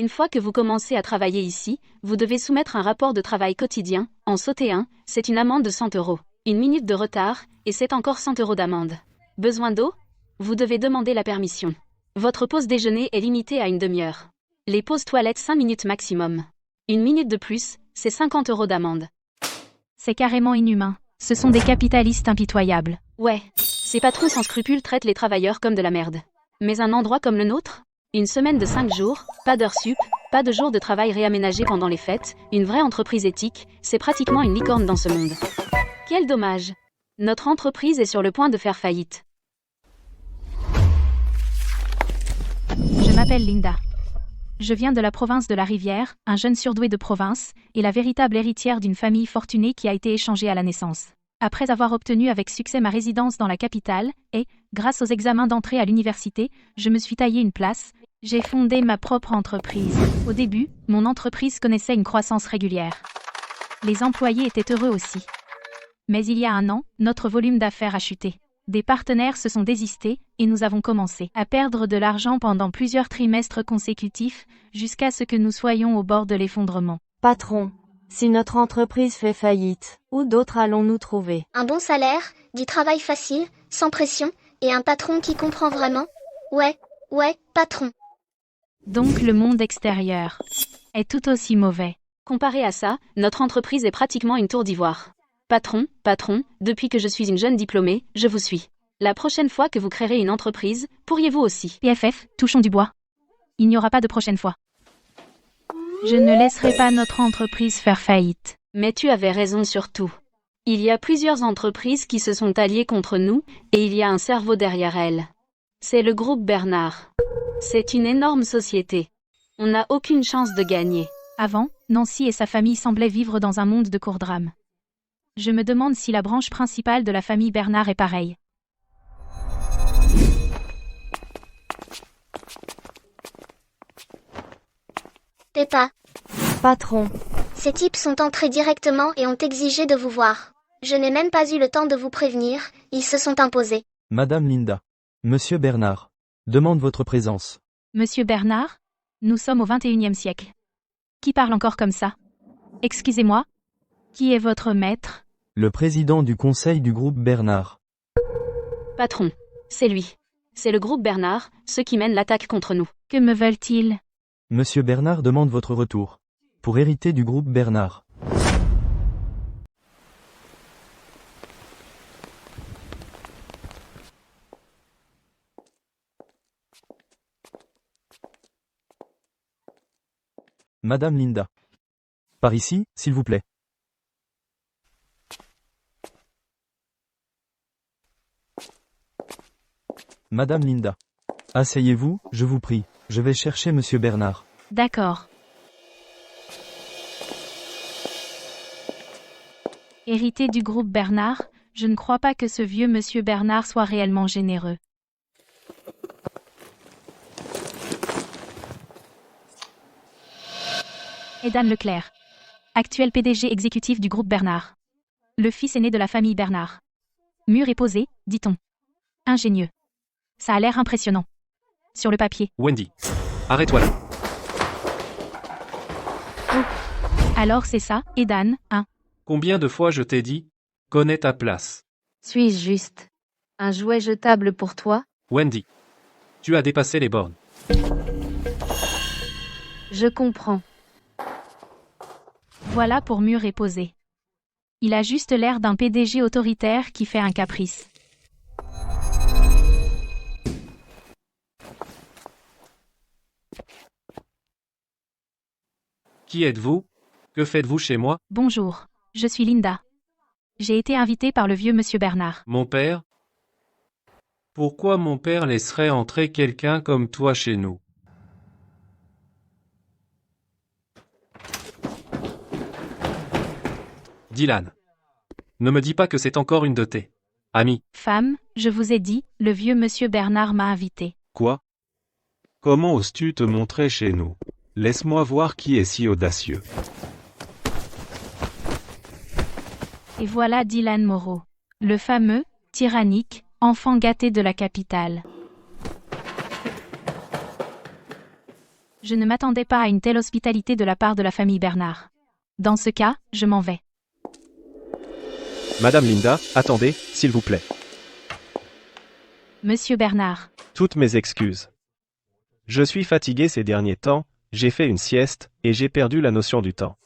Une fois que vous commencez à travailler ici, vous devez soumettre un rapport de travail quotidien. En sauter un, c'est une amende de 100 €. Une minute de retard, et c'est encore 100 € d'amende. Besoin d'eau? Vous devez demander la permission. Votre pause déjeuner est limitée à une demi-heure. Les pauses toilettes 5 minutes maximum. Une minute de plus, c'est 50 € d'amende. C'est carrément inhumain. Ce sont des capitalistes impitoyables. Ouais, ces patrons sans scrupules traitent les travailleurs comme de la merde. Mais un endroit comme le nôtre? Une semaine de 5 jours, pas d'heures sup, pas de jours de travail réaménagés pendant les fêtes, une vraie entreprise éthique, c'est pratiquement une licorne dans ce monde. Quel dommage. Notre entreprise est sur le point de faire faillite. Je m'appelle Linda. Je viens de la province de la Rivière, un jeune surdoué de province, et la véritable héritière d'une famille fortunée qui a été échangée à la naissance. Après avoir obtenu avec succès ma résidence dans la capitale, et, grâce aux examens d'entrée à l'université, je me suis taillé une place, j'ai fondé ma propre entreprise. Au début, mon entreprise connaissait une croissance régulière. Les employés étaient heureux aussi. Mais il y a un an, notre volume d'affaires a chuté. Des partenaires se sont désistés, et nous avons commencé à perdre de l'argent pendant plusieurs trimestres consécutifs, jusqu'à ce que nous soyons au bord de l'effondrement. Patron, si notre entreprise fait faillite, où d'autres allons-nous trouver? Un bon salaire, du travail facile, sans pression, et un patron qui comprend vraiment? Ouais, patron. Donc le monde extérieur est tout aussi mauvais. Comparé à ça, notre entreprise est pratiquement une tour d'ivoire. Patron, depuis que je suis une jeune diplômée, je vous suis. La prochaine fois que vous créerez une entreprise, pourriez-vous aussi? PFF, touchons du bois. Il n'y aura pas de prochaine fois. Je ne laisserai pas notre entreprise faire faillite. Mais tu avais raison sur tout. Il y a plusieurs entreprises qui se sont alliées contre nous, et il y a un cerveau derrière elles. C'est le groupe Bernard. C'est une énorme société. On n'a aucune chance de gagner. Avant, Nancy et sa famille semblaient vivre dans un monde de courts drames. Je me demande si la branche principale de la famille Bernard est pareille. Peppa. Patron, Ces types sont entrés directement et ont exigé de vous voir. Je n'ai même pas eu le temps de vous prévenir, ils se sont imposés. Madame Linda. Monsieur Bernard. Demande votre présence. Monsieur Bernard? Nous sommes au XXIe siècle. Qui parle encore comme ça? Excusez-moi? Qui est votre maître? Le président du conseil du groupe Bernard. Patron. C'est lui. C'est le groupe Bernard, ceux qui mènent l'attaque contre nous. Que me veulent-ils? Monsieur Bernard demande votre retour. Pour hériter du groupe Bernard. Madame Linda. Par ici, s'il vous plaît. Madame Linda. Asseyez-vous, je vous prie. Je vais chercher Monsieur Bernard. D'accord. Hérité du groupe Bernard, je ne crois pas que ce vieux monsieur Bernard soit réellement généreux. Edan Leclerc. Actuel PDG exécutif du groupe Bernard. Le fils aîné de la famille Bernard. Mûr et posé, dit-on. Ingénieux. Ça a l'air impressionnant. Sur le papier. Wendy. Arrête-toi là. Alors c'est ça, Edan, hein? Combien de fois je t'ai dit, connais ta place. Suis-je juste un jouet jetable pour toi? Wendy. Tu as dépassé les bornes. Je comprends. Voilà pour Mûr et posé. Il a juste l'air d'un PDG autoritaire qui fait un caprice. Qui êtes-vous? Que faites-vous chez moi? Bonjour, je suis Linda. J'ai été invitée par le vieux monsieur Bernard. Mon père? Pourquoi mon père laisserait entrer quelqu'un comme toi chez nous? Dylan. Ne me dis pas que c'est encore une de tes amies. Femme, je vous ai dit, le vieux monsieur Bernard m'a invitée. Quoi? Comment oses-tu te montrer chez nous? Laisse-moi voir qui est si audacieux. Et voilà Dylan Moreau. Le fameux, tyrannique, enfant gâté de la capitale. Je ne m'attendais pas à une telle hospitalité de la part de la famille Bernard. Dans ce cas, je m'en vais. Madame Linda, attendez, s'il vous plaît. Monsieur Bernard, Toutes mes excuses. Je suis fatigué ces derniers temps, j'ai fait une sieste, et j'ai perdu la notion du temps.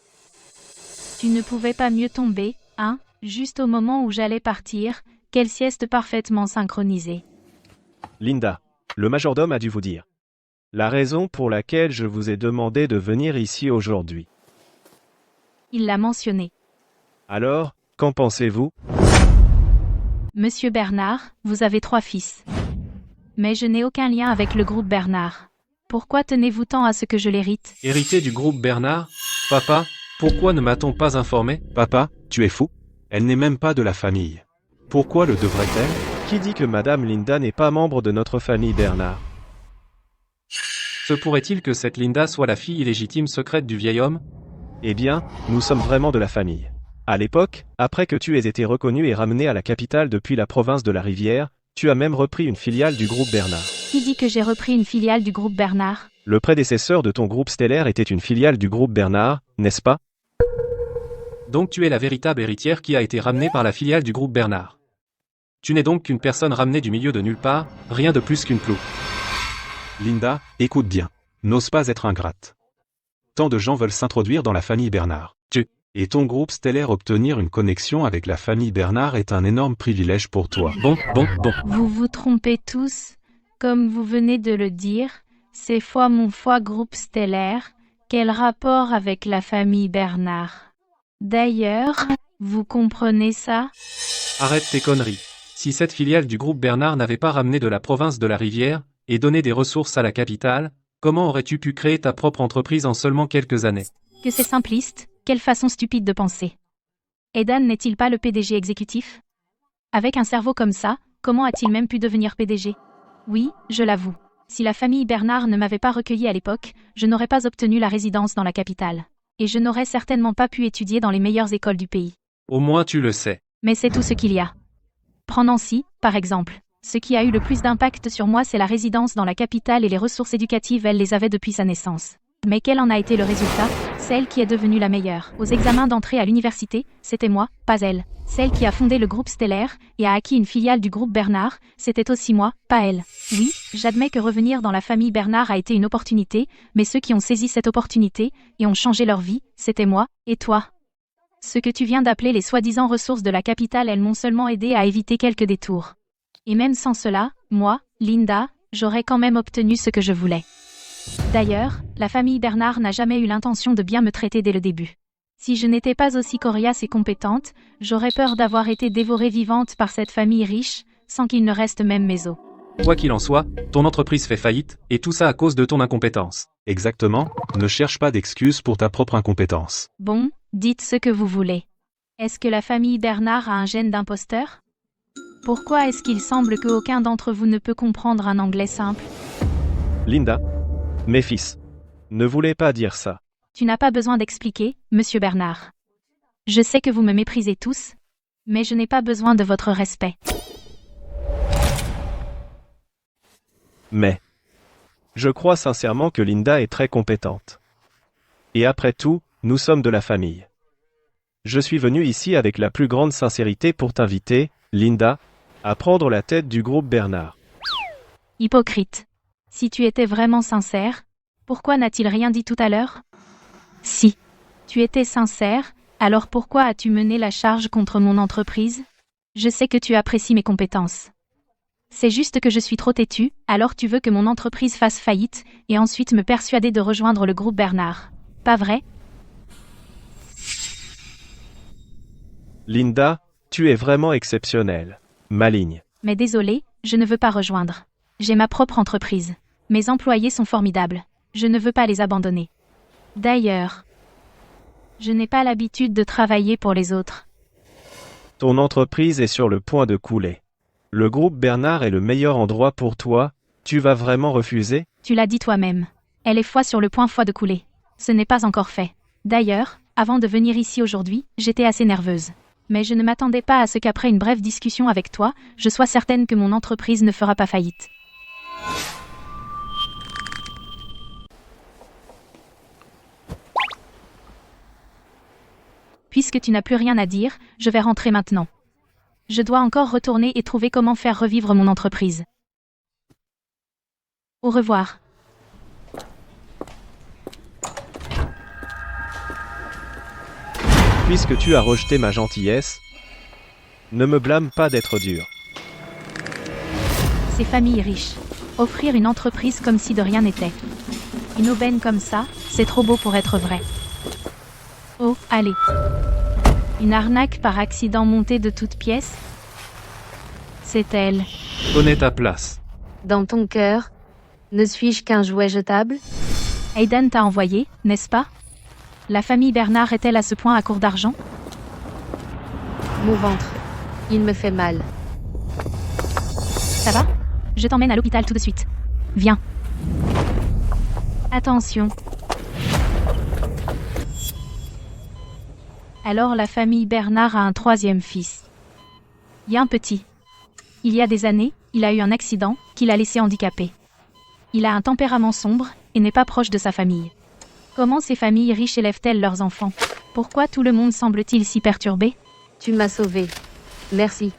tu ne pouvais pas mieux tomber, hein, juste au moment où j'allais partir, quelle sieste parfaitement synchronisée. Linda, le majordome a dû vous dire. La raison pour laquelle je vous ai demandé de venir ici aujourd'hui. Il l'a mentionné. Alors, qu'en pensez-vous? Monsieur Bernard, vous avez 3 fils. Mais je n'ai aucun lien avec le groupe Bernard. Pourquoi tenez-vous tant à ce que je l'hérite? Hérité du groupe Bernard? Papa, pourquoi ne m'a-t-on pas informé? Papa, tu es fou? Elle n'est même pas de la famille. Pourquoi le devrait-elle? Qui dit que Madame Linda n'est pas membre de notre famille Bernard? Se pourrait-il que cette Linda soit la fille illégitime secrète du vieil homme? Eh bien, nous sommes vraiment de la famille. À l'époque, après que tu aies été reconnu et ramené à la capitale depuis la province de la Rivière, tu as même repris une filiale du groupe Bernard. Qui dit que j'ai repris une filiale du groupe Bernard? Le prédécesseur de ton groupe stellaire était une filiale du groupe Bernard, n'est-ce pas? Donc tu es la véritable héritière qui a été ramenée par la filiale du groupe Bernard. Tu n'es donc qu'une personne ramenée du milieu de nulle part, rien de plus qu'une clou. Linda, écoute bien. N'ose pas être ingrate. Tant de gens veulent s'introduire dans la famille Bernard. Et ton groupe stellaire obtenir une connexion avec la famille Bernard est un énorme privilège pour toi. Bon. Vous vous trompez tous. Comme vous venez de le dire, c'est mon groupe stellaire. Quel rapport avec la famille Bernard? D'ailleurs, vous comprenez ça? Arrête tes conneries. Si cette filiale du groupe Bernard n'avait pas ramené de la province de la Rivière, et donné des ressources à la capitale, comment aurais-tu pu créer ta propre entreprise en seulement quelques années? Que c'est simpliste, quelle façon stupide de penser. Aidan n'est-il pas le PDG exécutif? Avec un cerveau comme ça, comment a-t-il même pu devenir PDG? Oui, je l'avoue. Si la famille Bernard ne m'avait pas recueilli à l'époque, je n'aurais pas obtenu la résidence dans la capitale. Et je n'aurais certainement pas pu étudier dans les meilleures écoles du pays. Au moins tu le sais. Mais c'est tout ce qu'il y a. Prends Nancy, par exemple. Ce qui a eu le plus d'impact sur moi, c'est la résidence dans la capitale et les ressources éducatives, elle les avait depuis sa naissance. Mais quel en a été le résultat? Celle qui est devenue la meilleure. Aux examens d'entrée à l'université, c'était moi, pas elle. Celle qui a fondé le groupe stellaire et a acquis une filiale du groupe Bernard, c'était aussi moi, pas elle. Oui, j'admets que revenir dans la famille Bernard a été une opportunité, mais ceux qui ont saisi cette opportunité et ont changé leur vie, c'était moi, et toi. Ce que tu viens d'appeler les soi-disant ressources de la capitale, elles m'ont seulement aidé à éviter quelques détours. Et même sans cela, moi, Linda, j'aurais quand même obtenu ce que je voulais. D'ailleurs, la famille Bernard n'a jamais eu l'intention de bien me traiter dès le début. Si je n'étais pas aussi coriace et compétente, j'aurais peur d'avoir été dévorée vivante par cette famille riche, sans qu'il ne reste même mes os. Quoi qu'il en soit, ton entreprise fait faillite, et tout ça à cause de ton incompétence. Exactement, ne cherche pas d'excuses pour ta propre incompétence. Bon, dites ce que vous voulez. Est-ce que la famille Bernard a un gène d'imposteur? Pourquoi est-ce qu'il semble qu'aucun d'entre vous ne peut comprendre un anglais simple? Linda, mes fils, ne voulez pas dire ça. Tu n'as pas besoin d'expliquer, monsieur Bernard. Je sais que vous me méprisez tous, mais je n'ai pas besoin de votre respect. Mais je crois sincèrement que Linda est très compétente. Et après tout, nous sommes de la famille. Je suis venu ici avec la plus grande sincérité pour t'inviter, Linda, à prendre la tête du groupe Bernard. Hypocrite. Si tu étais vraiment sincère, pourquoi n'a-t-il rien dit tout à l'heure? Si tu étais sincère, alors pourquoi as-tu mené la charge contre mon entreprise? Je sais que tu apprécies mes compétences. C'est juste que je suis trop têtue, alors tu veux que mon entreprise fasse faillite, et ensuite me persuader de rejoindre le groupe Bernard. Pas vrai? Linda, tu es vraiment exceptionnelle. Maligne. Mais désolé, je ne veux pas rejoindre. J'ai ma propre entreprise. Mes employés sont formidables. Je ne veux pas les abandonner. D'ailleurs, je n'ai pas l'habitude de travailler pour les autres. Ton entreprise est sur le point de couler. Le groupe Bernard est le meilleur endroit pour toi, tu vas vraiment refuser? Tu l'as dit toi-même. Elle est sur le point de couler. Ce n'est pas encore fait. D'ailleurs, avant de venir ici aujourd'hui, j'étais assez nerveuse. Mais je ne m'attendais pas à ce qu'après une brève discussion avec toi, je sois certaine que mon entreprise ne fera pas faillite. Puisque tu n'as plus rien à dire, je vais rentrer maintenant. Je dois encore retourner et trouver comment faire revivre mon entreprise. Au revoir. Puisque tu as rejeté ma gentillesse, ne me blâme pas d'être dur. Ces familles riches. Offrir une entreprise comme si de rien n'était. Une aubaine comme ça, c'est trop beau pour être vrai. Oh, allez. Une arnaque par accident montée de toutes pièces? C'est elle. Connais ta place. Dans ton cœur, ne suis-je qu'un jouet jetable? Aidan t'a envoyé, n'est-ce pas? La famille Bernard est-elle à ce point à court d'argent? Mon ventre. Il me fait mal. Ça va? Je t'emmène à l'hôpital tout de suite. Viens. Attention. Alors la famille Bernard a un troisième fils. Y a un petit. Il y a des années, il a eu un accident qui l'a laissé handicapé. Il a un tempérament sombre et n'est pas proche de sa famille. Comment ces familles riches élèvent-elles leurs enfants? Pourquoi tout le monde semble-t-il si perturbé? Tu m'as sauvé. Merci.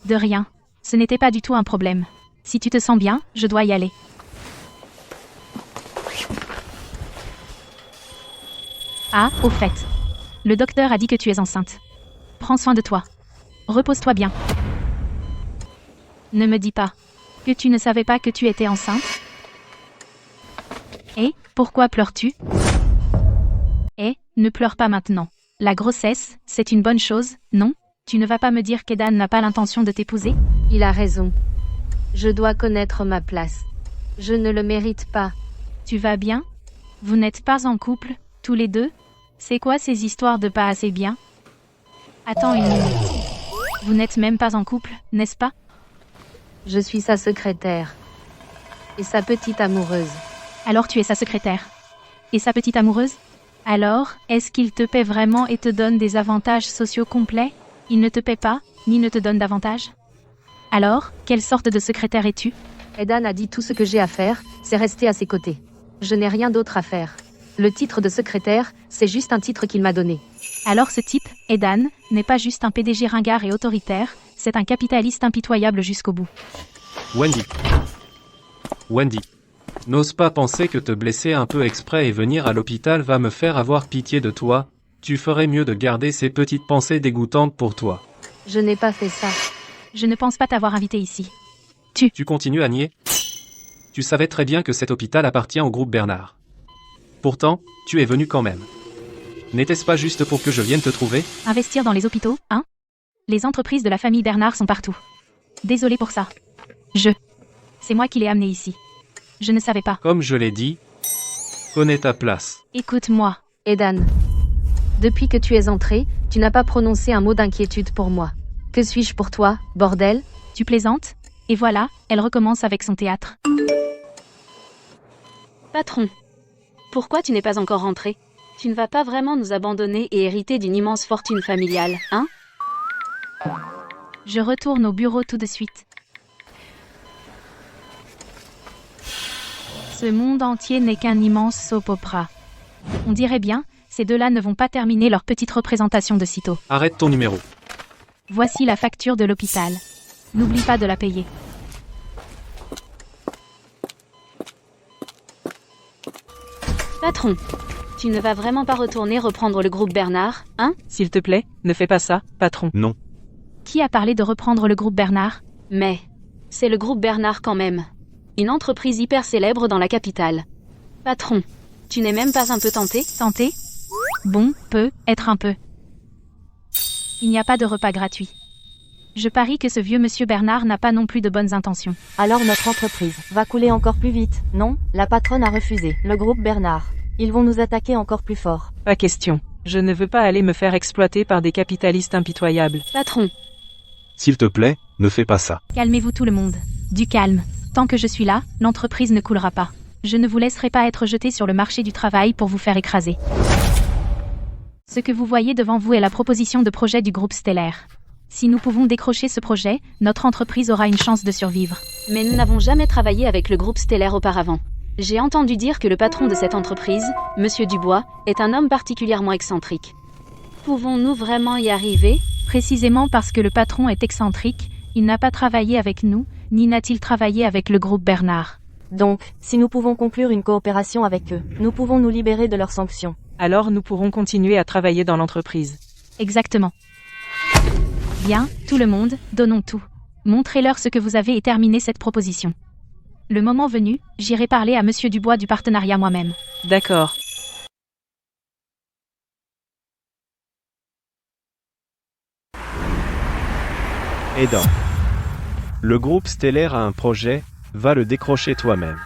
De rien. Ce n'était pas du tout un problème. Si tu te sens bien, je dois y aller. Ah, au fait. Le docteur a dit que tu es enceinte. Prends soin de toi. Repose-toi bien. Ne me dis pas que tu ne savais pas que tu étais enceinte. Et, pourquoi pleures-tu? Eh, ne pleure pas maintenant. La grossesse, c'est une bonne chose, non? Tu ne vas pas me dire qu'Aidan n'a pas l'intention de t'épouser? Il a raison. Je dois connaître ma place. Je ne le mérite pas. Tu vas bien? Vous n'êtes pas en couple, tous les deux? C'est quoi ces histoires de pas assez bien? Attends une minute. Vous n'êtes même pas en couple, n'est-ce pas? Je suis sa secrétaire. Et sa petite amoureuse. Alors tu es sa secrétaire. Et sa petite amoureuse? Alors, est-ce qu'il te paie vraiment et te donne des avantages sociaux complets? Il ne te paie pas, ni ne te donne d'avantages? Alors, quelle sorte de secrétaire es-tu? Aidan a dit tout ce que j'ai à faire, c'est rester à ses côtés. Je n'ai rien d'autre à faire. Le titre de secrétaire, c'est juste un titre qu'il m'a donné. Alors ce type, Aidan, n'est pas juste un PDG ringard et autoritaire, c'est un capitaliste impitoyable jusqu'au bout. Wendy. N'ose pas penser que te blesser un peu exprès et venir à l'hôpital va me faire avoir pitié de toi. Tu ferais mieux de garder ces petites pensées dégoûtantes pour toi. Je n'ai pas fait ça. Je ne pense pas t'avoir invité ici. Tu continues à nier? Tu savais très bien que cet hôpital appartient au groupe Bernard. Pourtant, tu es venu quand même. N'était-ce pas juste pour que je vienne te trouver? Investir dans les hôpitaux, hein? Les entreprises de la famille Bernard sont partout. Désolé pour ça. C'est moi qui l'ai amené ici. Je ne savais pas. Comme je l'ai dit, connais ta place. Écoute-moi. Aidan. Depuis que tu es entré, tu n'as pas prononcé un mot d'inquiétude pour moi. Que suis-je pour toi, bordel? Tu plaisantes? Et voilà, elle recommence avec son théâtre. Patron. Pourquoi tu n'es pas encore rentré? Tu ne vas pas vraiment nous abandonner et hériter d'une immense fortune familiale, hein? Je retourne au bureau tout de suite. Ce monde entier n'est qu'un immense soap opera. On dirait bien, ces deux-là ne vont pas terminer leur petite représentation de sitôt. Arrête ton numéro. Voici la facture de l'hôpital. N'oublie pas de la payer. Patron. Tu ne vas vraiment pas retourner reprendre le groupe Bernard, hein? S'il te plaît, ne fais pas ça, patron. Non. Qui a parlé de reprendre le groupe Bernard? Mais, c'est le groupe Bernard quand même. Une entreprise hyper célèbre dans la capitale. Patron, tu n'es même pas un peu tenté? Tenté? Bon, être un peu. Il n'y a pas de repas gratuit. Je parie que ce vieux monsieur Bernard n'a pas non plus de bonnes intentions. Alors notre entreprise va couler encore plus vite, non? La patronne a refusé. Le groupe Bernard. Ils vont nous attaquer encore plus fort. Pas question. Je ne veux pas aller me faire exploiter par des capitalistes impitoyables. Patron. S'il te plaît, ne fais pas ça. Calmez-vous tout le monde. Du calme. Tant que je suis là, l'entreprise ne coulera pas. Je ne vous laisserai pas être jeté sur le marché du travail pour vous faire écraser. Ce que vous voyez devant vous est la proposition de projet du groupe Stellaire. Si nous pouvons décrocher ce projet, notre entreprise aura une chance de survivre. Mais nous n'avons jamais travaillé avec le groupe Stellaire auparavant. J'ai entendu dire que le patron de cette entreprise, Monsieur Dubois, est un homme particulièrement excentrique. Pouvons-nous vraiment y arriver? Précisément parce que le patron est excentrique, il n'a pas travaillé avec nous, ni n'a-t-il travaillé avec le groupe Bernard. Donc, si nous pouvons conclure une coopération avec eux, nous pouvons nous libérer de leurs sanctions. Alors nous pourrons continuer à travailler dans l'entreprise. Exactement. Bien, tout le monde, donnons tout. Montrez-leur ce que vous avez et terminez cette proposition. Le moment venu, j'irai parler à Monsieur Dubois du partenariat moi-même. D'accord. Aidan. Le groupe stellaire a un projet, va le décrocher toi-même.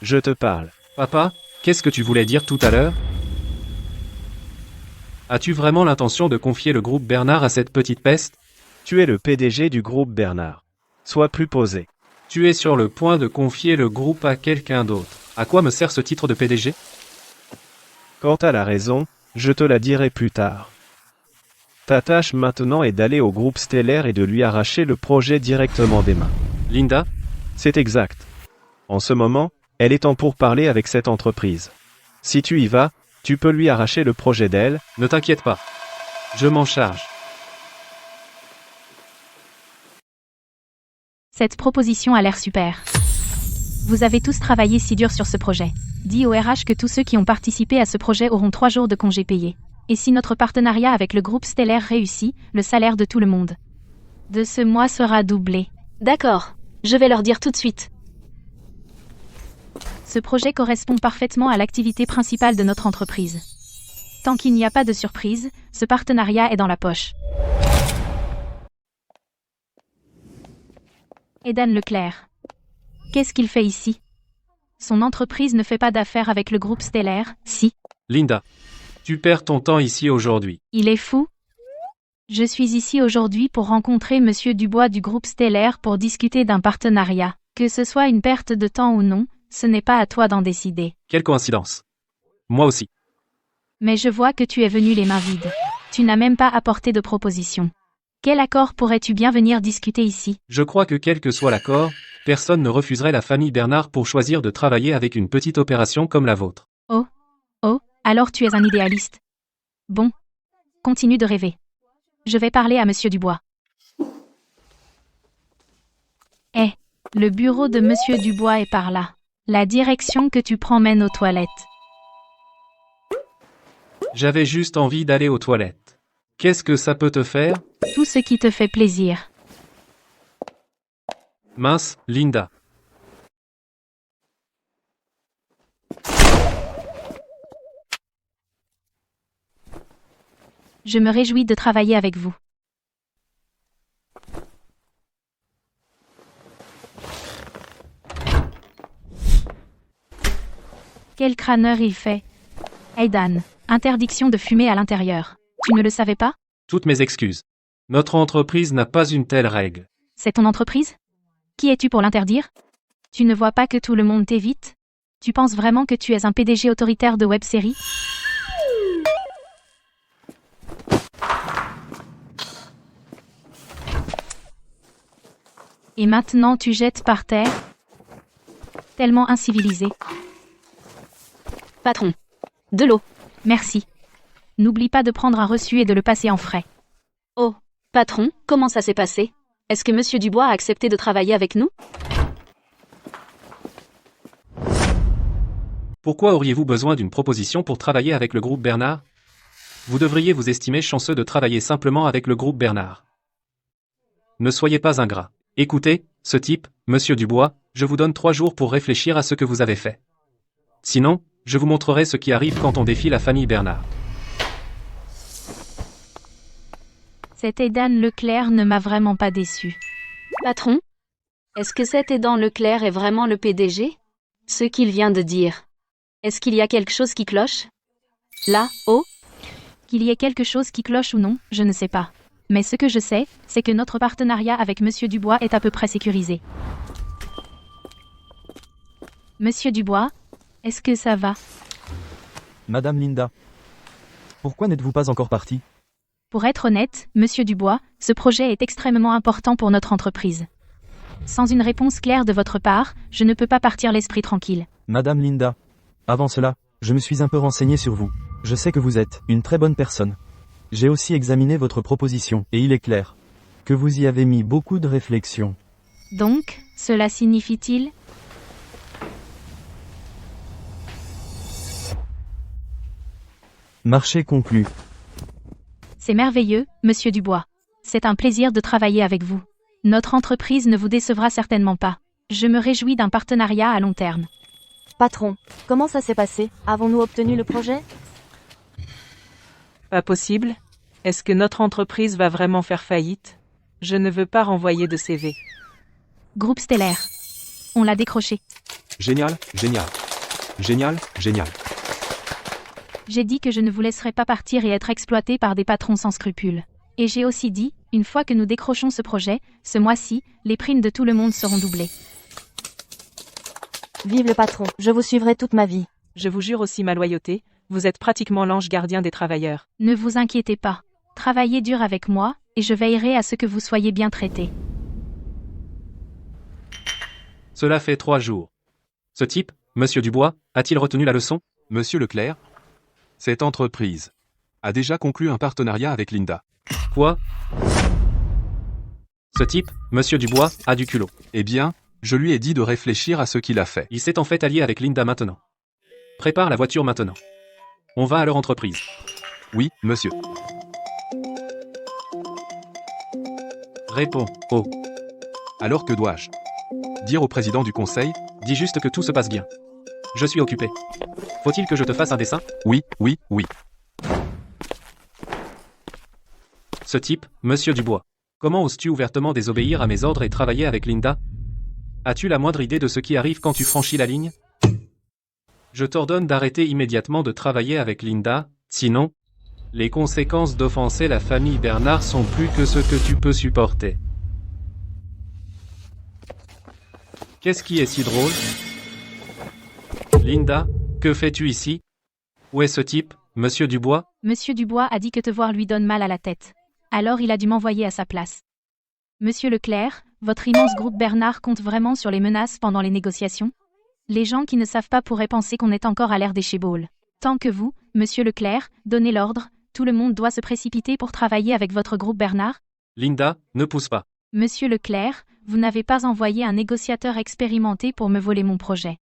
Je te parle. Papa, qu'est-ce que tu voulais dire tout à l'heure? As-tu vraiment l'intention de confier le groupe Bernard à cette petite peste? Tu es le PDG du groupe Bernard. Sois plus posé. Tu es sur le point de confier le groupe à quelqu'un d'autre. À quoi me sert ce titre de PDG? Quant à la raison, je te la dirai plus tard. Ta tâche maintenant est d'aller au groupe stellaire et de lui arracher le projet directement des mains. Linda? C'est exact. En ce moment, elle est en pourparlers avec cette entreprise. Si tu y vas, tu peux lui arracher le projet d'elle. Ne t'inquiète pas. Je m'en charge. Cette proposition a l'air super. Vous avez tous travaillé si dur sur ce projet. Dis au RH que tous ceux qui ont participé à ce projet auront 3 jours de congés payés. Et si notre partenariat avec le groupe stellaire réussit, le salaire de tout le monde de ce mois sera doublé. D'accord. Je vais leur dire tout de suite. Ce projet correspond parfaitement à l'activité principale de notre entreprise. Tant qu'il n'y a pas de surprise, ce partenariat est dans la poche. Aidan Leclerc. Qu'est-ce qu'il fait ici? Son entreprise ne fait pas d'affaires avec le groupe stellaire, si? Linda, tu perds ton temps ici aujourd'hui. Il est fou? Je suis ici aujourd'hui pour rencontrer Monsieur Dubois du groupe stellaire pour discuter d'un partenariat. Que ce soit une perte de temps ou non, ce n'est pas à toi d'en décider. Quelle coïncidence. Moi aussi. Mais je vois que tu es venu les mains vides. Tu n'as même pas apporté de proposition. Quel accord pourrais-tu bien venir discuter ici? Je crois que quel que soit l'accord, personne ne refuserait la famille Bernard pour choisir de travailler avec une petite opération comme la vôtre. Oh, alors tu es un idéaliste. Bon. Continue de rêver. Je vais parler à Monsieur Dubois. Le bureau de Monsieur Dubois est par là. La direction que tu prends mène aux toilettes. J'avais juste envie d'aller aux toilettes. Qu'est-ce que ça peut te faire? Tout ce qui te fait plaisir. Mince, Linda. Je me réjouis de travailler avec vous. Quel crâneur il fait. Aidan, interdiction de fumer à l'intérieur. Tu ne le savais pas? Toutes mes excuses. Notre entreprise n'a pas une telle règle. C'est ton entreprise? Qui es-tu pour l'interdire? Tu ne vois pas que tout le monde t'évite? Tu penses vraiment que tu es un PDG autoritaire de web-série? Et maintenant tu jettes par terre? Tellement incivilisé. Patron. De l'eau. Merci. N'oublie pas de prendre un reçu et de le passer en frais. Oh, patron, comment ça s'est passé? Est-ce que Monsieur Dubois a accepté de travailler avec nous? Pourquoi auriez-vous besoin d'une proposition pour travailler avec le groupe Bernard? Vous devriez vous estimer chanceux de travailler simplement avec le groupe Bernard. Ne soyez pas ingrat. Écoutez, ce type, Monsieur Dubois, je vous donne 3 jours pour réfléchir à ce que vous avez fait. Sinon, je vous montrerai ce qui arrive quand on défie la famille Bernard. Cet Aidan Leclerc ne m'a vraiment pas déçu. Patron? Est-ce que cet Aidan Leclerc est vraiment le PDG? Ce qu'il vient de dire. Est-ce qu'il y a quelque chose qui cloche? Là, oh? Qu'il y ait quelque chose qui cloche ou non, je ne sais pas. Mais ce que je sais, c'est que notre partenariat avec Monsieur Dubois est à peu près sécurisé. Monsieur Dubois, est-ce que ça va? Madame Linda. Pourquoi n'êtes-vous pas encore partie? Pour être honnête, Monsieur Dubois, ce projet est extrêmement important pour notre entreprise. Sans une réponse claire de votre part, je ne peux pas partir l'esprit tranquille. Madame Linda. Avant cela, je me suis un peu renseigné sur vous. Je sais que vous êtes une très bonne personne. J'ai aussi examiné votre proposition, et il est clair que vous y avez mis beaucoup de réflexion. Donc, cela signifie-t-il? Marché conclu. C'est merveilleux, monsieur Dubois. C'est un plaisir de travailler avec vous. Notre entreprise ne vous décevra certainement pas. Je me réjouis d'un partenariat à long terme. Patron, comment ça s'est passé? Avons-nous obtenu le projet? Pas possible? Est-ce que notre entreprise va vraiment faire faillite? Je ne veux pas renvoyer de CV. Groupe stellaire. On l'a décroché. Génial, génial. Génial, génial. J'ai dit que je ne vous laisserai pas partir et être exploité par des patrons sans scrupules. Et j'ai aussi dit, une fois que nous décrochons ce projet, ce mois-ci, les primes de tout le monde seront doublées. Vive le patron, je vous suivrai toute ma vie. Je vous jure aussi ma loyauté, vous êtes pratiquement l'ange gardien des travailleurs. Ne vous inquiétez pas. Travaillez dur avec moi, et je veillerai à ce que vous soyez bien traités. Cela fait 3 jours. Ce type, Monsieur Dubois, a-t-il retenu la leçon? Monsieur Leclerc, cette entreprise a déjà conclu un partenariat avec Linda. Quoi? Ce type, Monsieur Dubois, a du culot. Eh bien, je lui ai dit de réfléchir à ce qu'il a fait. Il s'est en fait allié avec Linda maintenant. Prépare la voiture maintenant. On va à leur entreprise. Oui, monsieur. Réponds. Oh. Alors que dois-je dire au président du conseil? Dis juste que tout se passe bien. Je suis occupé. Faut-il que je te fasse un dessin? Oui, oui, oui. Ce type, Monsieur Dubois. Comment oses-tu ouvertement désobéir à mes ordres et travailler avec Linda? As-tu la moindre idée de ce qui arrive quand tu franchis la ligne? Je t'ordonne d'arrêter immédiatement de travailler avec Linda, sinon, les conséquences d'offenser la famille Bernard sont plus que ce que tu peux supporter. Qu'est-ce qui est si drôle? Linda, que fais-tu ici? Où est ce type, Monsieur Dubois? Monsieur Dubois a dit que te voir lui donne mal à la tête. Alors il a dû m'envoyer à sa place. Monsieur Leclerc, votre immense groupe Bernard compte vraiment sur les menaces pendant les négociations? Les gens qui ne savent pas pourraient penser qu'on est encore à l'ère des cheboles. Tant que vous, Monsieur Leclerc, donnez l'ordre, tout le monde doit se précipiter pour travailler avec votre groupe Bernard? Linda, ne pousse pas. Monsieur Leclerc, vous n'avez pas envoyé un négociateur expérimenté pour me voler mon projet.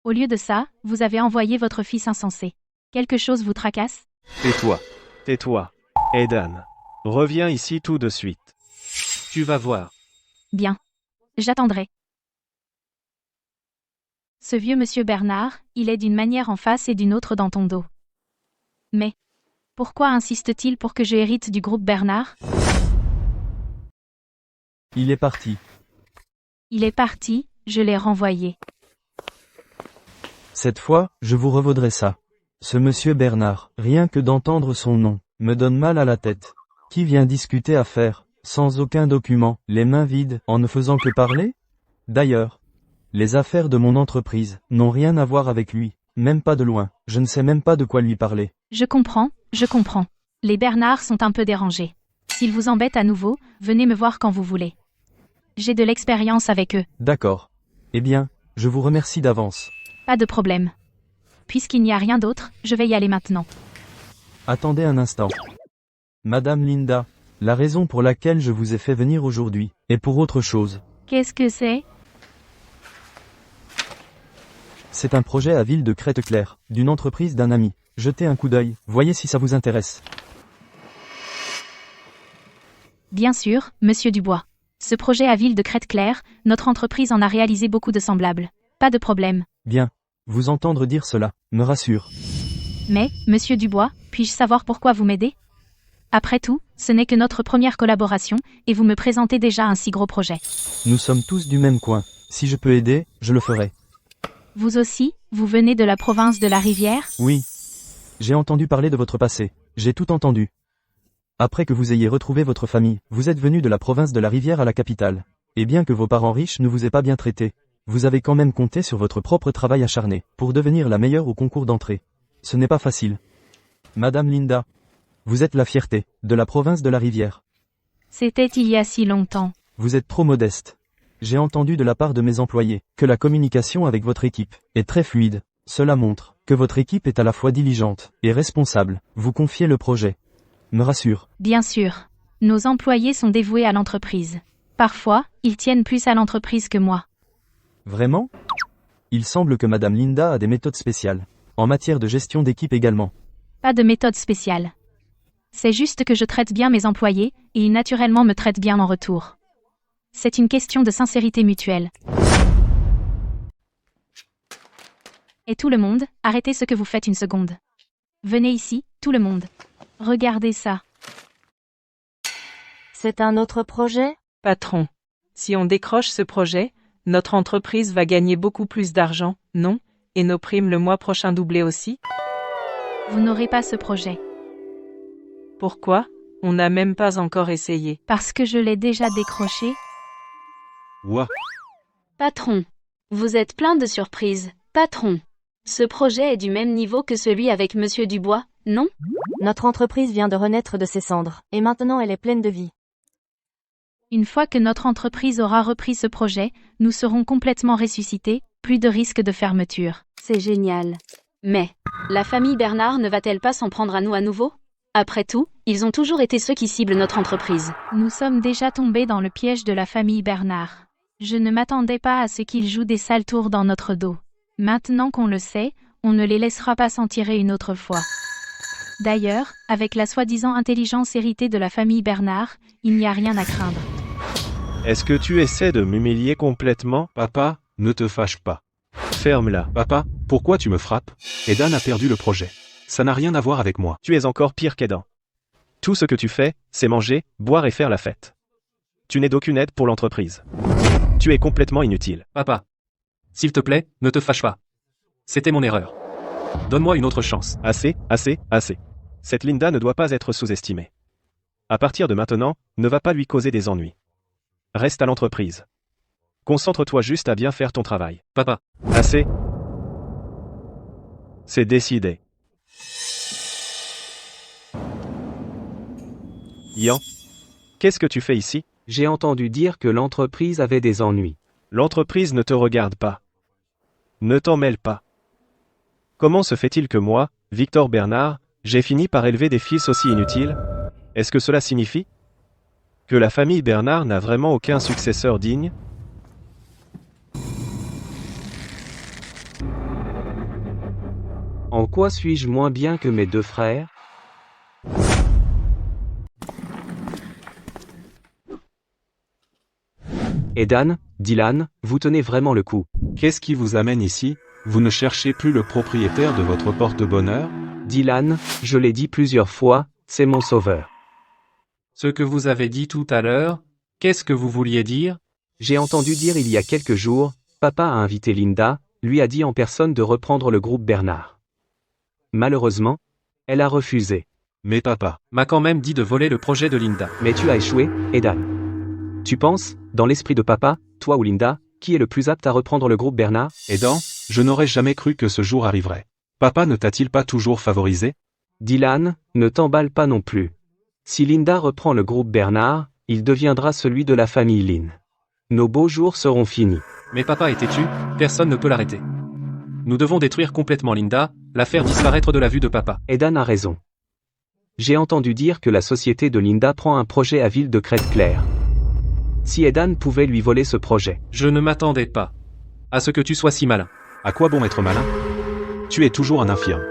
Au lieu de ça, vous avez envoyé votre fils insensé. Quelque chose vous tracasse? Tais-toi. Tais-toi. Aidan. Reviens ici tout de suite. Tu vas voir. Bien. J'attendrai. Ce vieux monsieur Bernard, il est d'une manière en face et d'une autre dans ton dos. Mais, pourquoi insiste-t-il pour que je hérite du groupe Bernard? Il est parti. Il est parti, je l'ai renvoyé. Cette fois, je vous revaudrai ça. Ce monsieur Bernard, rien que d'entendre son nom, me donne mal à la tête. Qui vient discuter affaires, sans aucun document, les mains vides, en ne faisant que parler? D'ailleurs, les affaires de mon entreprise n'ont rien à voir avec lui, même pas de loin, je ne sais même pas de quoi lui parler. Je comprends. Les Bernards sont un peu dérangés. S'ils vous embêtent à nouveau, venez me voir quand vous voulez. J'ai de l'expérience avec eux. D'accord. Eh bien, je vous remercie d'avance. Pas de problème. Puisqu'il n'y a rien d'autre, je vais y aller maintenant. Attendez un instant. Madame Linda, la raison pour laquelle je vous ai fait venir aujourd'hui est pour autre chose. Qu'est-ce que c'est? C'est un projet à Ville de Crète-Claire, d'une entreprise d'un ami. Jetez un coup d'œil, voyez si ça vous intéresse. Bien sûr, Monsieur Dubois. Ce projet à Ville de Crète-Claire, notre entreprise en a réalisé beaucoup de semblables. Pas de problème. Bien. Vous entendre dire cela me rassure. Mais, Monsieur Dubois, puis-je savoir pourquoi vous m'aidez? Après tout, ce n'est que notre première collaboration, et vous me présentez déjà un si gros projet. Nous sommes tous du même coin. Si je peux aider, je le ferai. Vous aussi, vous venez de la province de la Rivière? Oui. J'ai entendu parler de votre passé. J'ai tout entendu. Après que vous ayez retrouvé votre famille, vous êtes venu de la province de la Rivière à la capitale. Et bien que vos parents riches ne vous aient pas bien traité, vous avez quand même compté sur votre propre travail acharné, pour devenir la meilleure au concours d'entrée. Ce n'est pas facile. Madame Linda, vous êtes la fierté de la province de la Rivière. C'était il y a si longtemps. Vous êtes trop modeste. J'ai entendu de la part de mes employés que la communication avec votre équipe est très fluide. Cela montre que votre équipe est à la fois diligente et responsable. Vous confiez le projet Me rassure. Bien sûr. Nos employés sont dévoués à l'entreprise. Parfois, ils tiennent plus à l'entreprise que moi. Vraiment? Il semble que Madame Linda a des méthodes spéciales. En matière de gestion d'équipe également. Pas de méthode spéciale. C'est juste que je traite bien mes employés, et ils naturellement me traitent bien en retour. C'est une question de sincérité mutuelle. Et tout le monde, arrêtez ce que vous faites une seconde. Venez ici, tout le monde. Regardez ça. C'est un autre projet? Patron, si on décroche ce projet, notre entreprise va gagner beaucoup plus d'argent, non? Et nos primes le mois prochain doubler aussi? Vous n'aurez pas ce projet. Pourquoi? On n'a même pas encore essayé. Parce que je l'ai déjà décroché. Ouah, Patron. Vous êtes plein de surprises. Patron. Ce projet est du même niveau que celui avec Monsieur Dubois, non? Notre entreprise vient de renaître de ses cendres, et maintenant elle est pleine de vie. Une fois que notre entreprise aura repris ce projet, nous serons complètement ressuscités, plus de risque de fermeture. C'est génial. Mais, la famille Bernard ne va-t-elle pas s'en prendre à nous à nouveau? Après tout, ils ont toujours été ceux qui ciblent notre entreprise. Nous sommes déjà tombés dans le piège de la famille Bernard. Je ne m'attendais pas à ce qu'ils jouent des sales tours dans notre dos. Maintenant qu'on le sait, on ne les laissera pas s'en tirer une autre fois. D'ailleurs, avec la soi-disant intelligence héritée de la famille Bernard, il n'y a rien à craindre. Est-ce que tu essaies de m'humilier complètement? papa, ne te fâche pas. Ferme-la. Papa, pourquoi tu me frappes? Edan a perdu le projet. Ça n'a rien à voir avec moi. Tu es encore pire qu'Edan. Tout ce que tu fais, c'est manger, boire et faire la fête. Tu n'es d'aucune aide pour l'entreprise. Tu es complètement inutile. Papa. S'il te plaît, ne te fâche pas. C'était mon erreur. Donne-moi une autre chance. Assez, assez, assez. Cette Linda ne doit pas être sous-estimée. À partir de maintenant, ne va pas lui causer des ennuis. Reste à l'entreprise. Concentre-toi juste à bien faire ton travail. Papa. Assez. C'est décidé. Yan, qu'est-ce que tu fais ici? J'ai entendu dire que l'entreprise avait des ennuis. L'entreprise ne te regarde pas. Ne t'en mêle pas. Comment se fait-il que moi, Victor Bernard, j'ai fini par élever des fils aussi inutiles? Est-ce que cela signifie que la famille Bernard n'a vraiment aucun successeur digne? En quoi suis-je moins bien que mes deux frères? Edan, Dylan, vous tenez vraiment le coup. Qu'est-ce qui vous amène ici? Vous ne cherchez plus le propriétaire de votre porte-bonheur? Dylan, je l'ai dit plusieurs fois, c'est mon sauveur. Ce que vous avez dit tout à l'heure, qu'est-ce que vous vouliez dire? J'ai entendu dire il y a quelques jours, papa a invité Linda, lui a dit en personne de reprendre le groupe Bernard. Malheureusement, elle a refusé. Mais papa m'a quand même dit de voler le projet de Linda. Mais tu as échoué, Edan. Tu penses, dans l'esprit de papa, toi ou Linda, qui est le plus apte à reprendre le groupe Bernard? Edan, je n'aurais jamais cru que ce jour arriverait. Papa ne t'a-t-il pas toujours favorisé? Dylan, ne t'emballe pas non plus. Si Linda reprend le groupe Bernard, il deviendra celui de la famille Lin. Nos beaux jours seront finis. Mais papa est têtu, personne ne peut l'arrêter. Nous devons détruire complètement Linda, la faire disparaître de la vue de papa. Edan a raison. J'ai entendu dire que la société de Linda prend un projet à Ville de Crête-Claire. Si Edan pouvait lui voler ce projet. Je ne m'attendais pas à ce que tu sois si malin. À quoi bon être malin? Tu es toujours un infirme.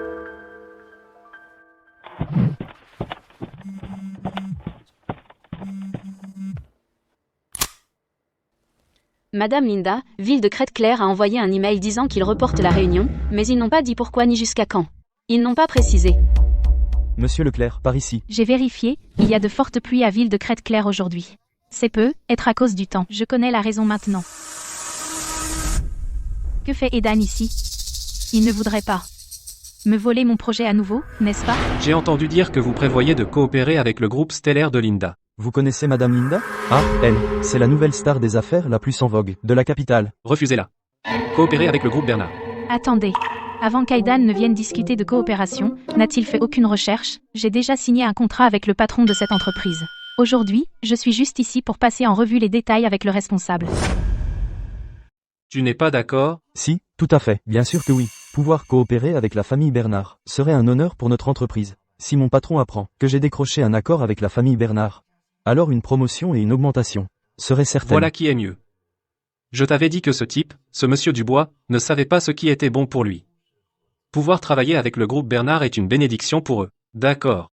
Madame Linda, Ville de Crête-Claire a envoyé un email disant qu'ils reportent la réunion, mais ils n'ont pas dit pourquoi ni jusqu'à quand. Ils n'ont pas précisé. Monsieur Leclerc, par ici. J'ai vérifié, il y a de fortes pluies à Ville de Crête-Claire aujourd'hui. C'est peu, être à cause du temps. Je connais la raison maintenant. Que fait Edan ici? Il ne voudrait pas me voler mon projet à nouveau, n'est-ce pas? J'ai entendu dire que vous prévoyez de coopérer avec le groupe stellaire de Linda. Vous connaissez Madame Linda? Ah, elle, c'est la nouvelle star des affaires la plus en vogue, de la capitale. Refusez-la. Coopérer avec le groupe Bernard. Attendez. Avant qu'Aidan ne vienne discuter de coopération, n'a-t-il fait aucune recherche? J'ai déjà signé un contrat avec le patron de cette entreprise. Aujourd'hui, je suis juste ici pour passer en revue les détails avec le responsable. Tu n'es pas d'accord? Si, tout à fait, bien sûr que oui. Pouvoir coopérer avec la famille Bernard serait un honneur pour notre entreprise. Si mon patron apprend que j'ai décroché un accord avec la famille Bernard, alors une promotion et une augmentation seraient certaines. Voilà qui est mieux. Je t'avais dit que ce type, ce monsieur Dubois, ne savait pas ce qui était bon pour lui. Pouvoir travailler avec le groupe Bernard est une bénédiction pour eux. D'accord.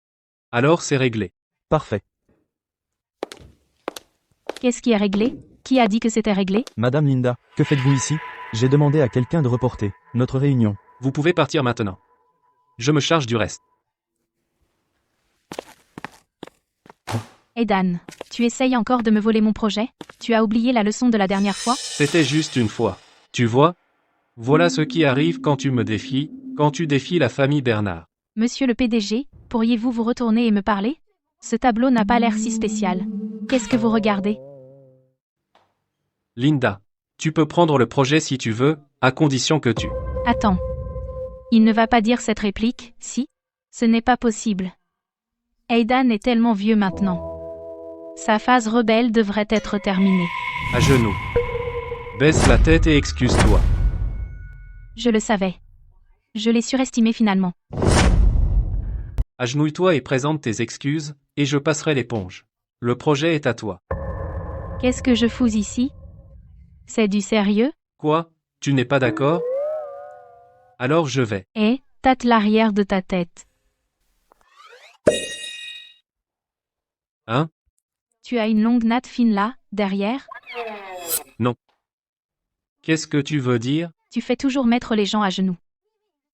Alors c'est réglé. Parfait. Qu'est-ce qui est réglé? Qui a dit que c'était réglé? Madame Linda, que faites-vous ici? J'ai demandé à quelqu'un de reporter notre réunion. Vous pouvez partir maintenant. Je me charge du reste. Aidan, tu essayes encore de me voler mon projet? Tu as oublié la leçon de la dernière fois? C'était juste une fois. Tu vois? Voilà ce qui arrive quand tu me défies, quand tu défies la famille Bernard. Monsieur le PDG, pourriez-vous vous retourner et me parler? Ce tableau n'a pas l'air si spécial. Qu'est-ce que vous regardez? Linda, tu peux prendre le projet si tu veux, à condition que tu... Attends. Il ne va pas dire cette réplique, si? Ce n'est pas possible. Aidan est tellement vieux maintenant. Sa phase rebelle devrait être terminée. À genoux. Baisse la tête et excuse-toi. Je le savais. Je l'ai surestimé finalement. Agenouille-toi et présente tes excuses, et je passerai l'éponge. Le projet est à toi. Qu'est-ce que je fous ici? C'est du sérieux? Quoi? Tu n'es pas d'accord? Alors je vais. Eh, tâte l'arrière de ta tête. Hein? Tu as une longue natte fine là, derrière? Non. Qu'est-ce que tu veux dire? Tu fais toujours mettre les gens à genoux.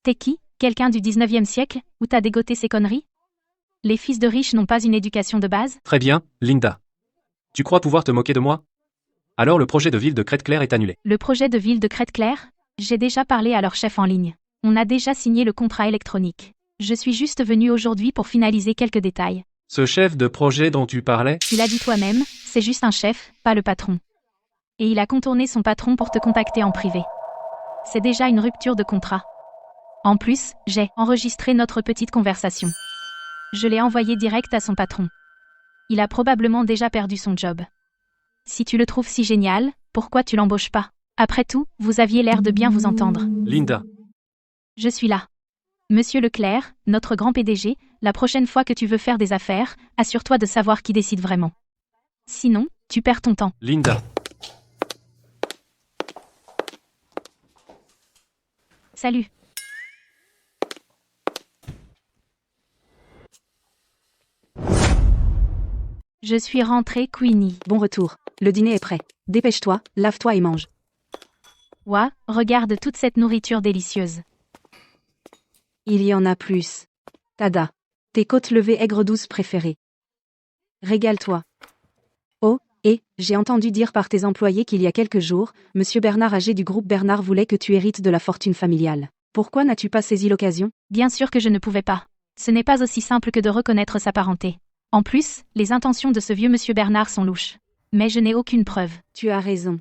T'es qui? Quelqu'un du 19e siècle, où t'as dégoté ces conneries? Les fils de riches n'ont pas une éducation de base? Très bien, Linda. Tu crois pouvoir te moquer de moi? Alors le projet de ville de Crête-Claire est annulé. Le projet de ville de Crête-Claire? J'ai déjà parlé à leur chef en ligne. On a déjà signé le contrat électronique. Je suis juste venu aujourd'hui pour finaliser quelques détails. Ce chef de projet dont tu parlais? Tu l'as dit toi-même, c'est juste un chef, pas le patron. Et il a contourné son patron pour te contacter en privé. C'est déjà une rupture de contrat. En plus, j'ai enregistré notre petite conversation. Je l'ai envoyé direct à son patron. Il a probablement déjà perdu son job. Si tu le trouves si génial, pourquoi tu l'embauches pas? Après tout, vous aviez l'air de bien vous entendre. Linda. Je suis là. Monsieur Leclerc, notre grand PDG, la prochaine fois que tu veux faire des affaires, assure-toi de savoir qui décide vraiment. Sinon, tu perds ton temps. Linda. Salut. Je suis rentrée, Queenie. Bon retour. Le dîner est prêt. Dépêche-toi, lave-toi et mange. Ouah, regarde toute cette nourriture délicieuse. Il y en a plus. Tada. Tes côtes levées aigres douces préférées. Régale-toi. Oh, et, j'ai entendu dire par tes employés qu'il y a quelques jours, Monsieur Bernard âgé du groupe Bernard voulait que tu hérites de la fortune familiale. Pourquoi n'as-tu pas saisi l'occasion? Bien sûr que je ne pouvais pas. Ce n'est pas aussi simple que de reconnaître sa parenté. En plus, les intentions de ce vieux Monsieur Bernard sont louches. Mais je n'ai aucune preuve. Tu as raison.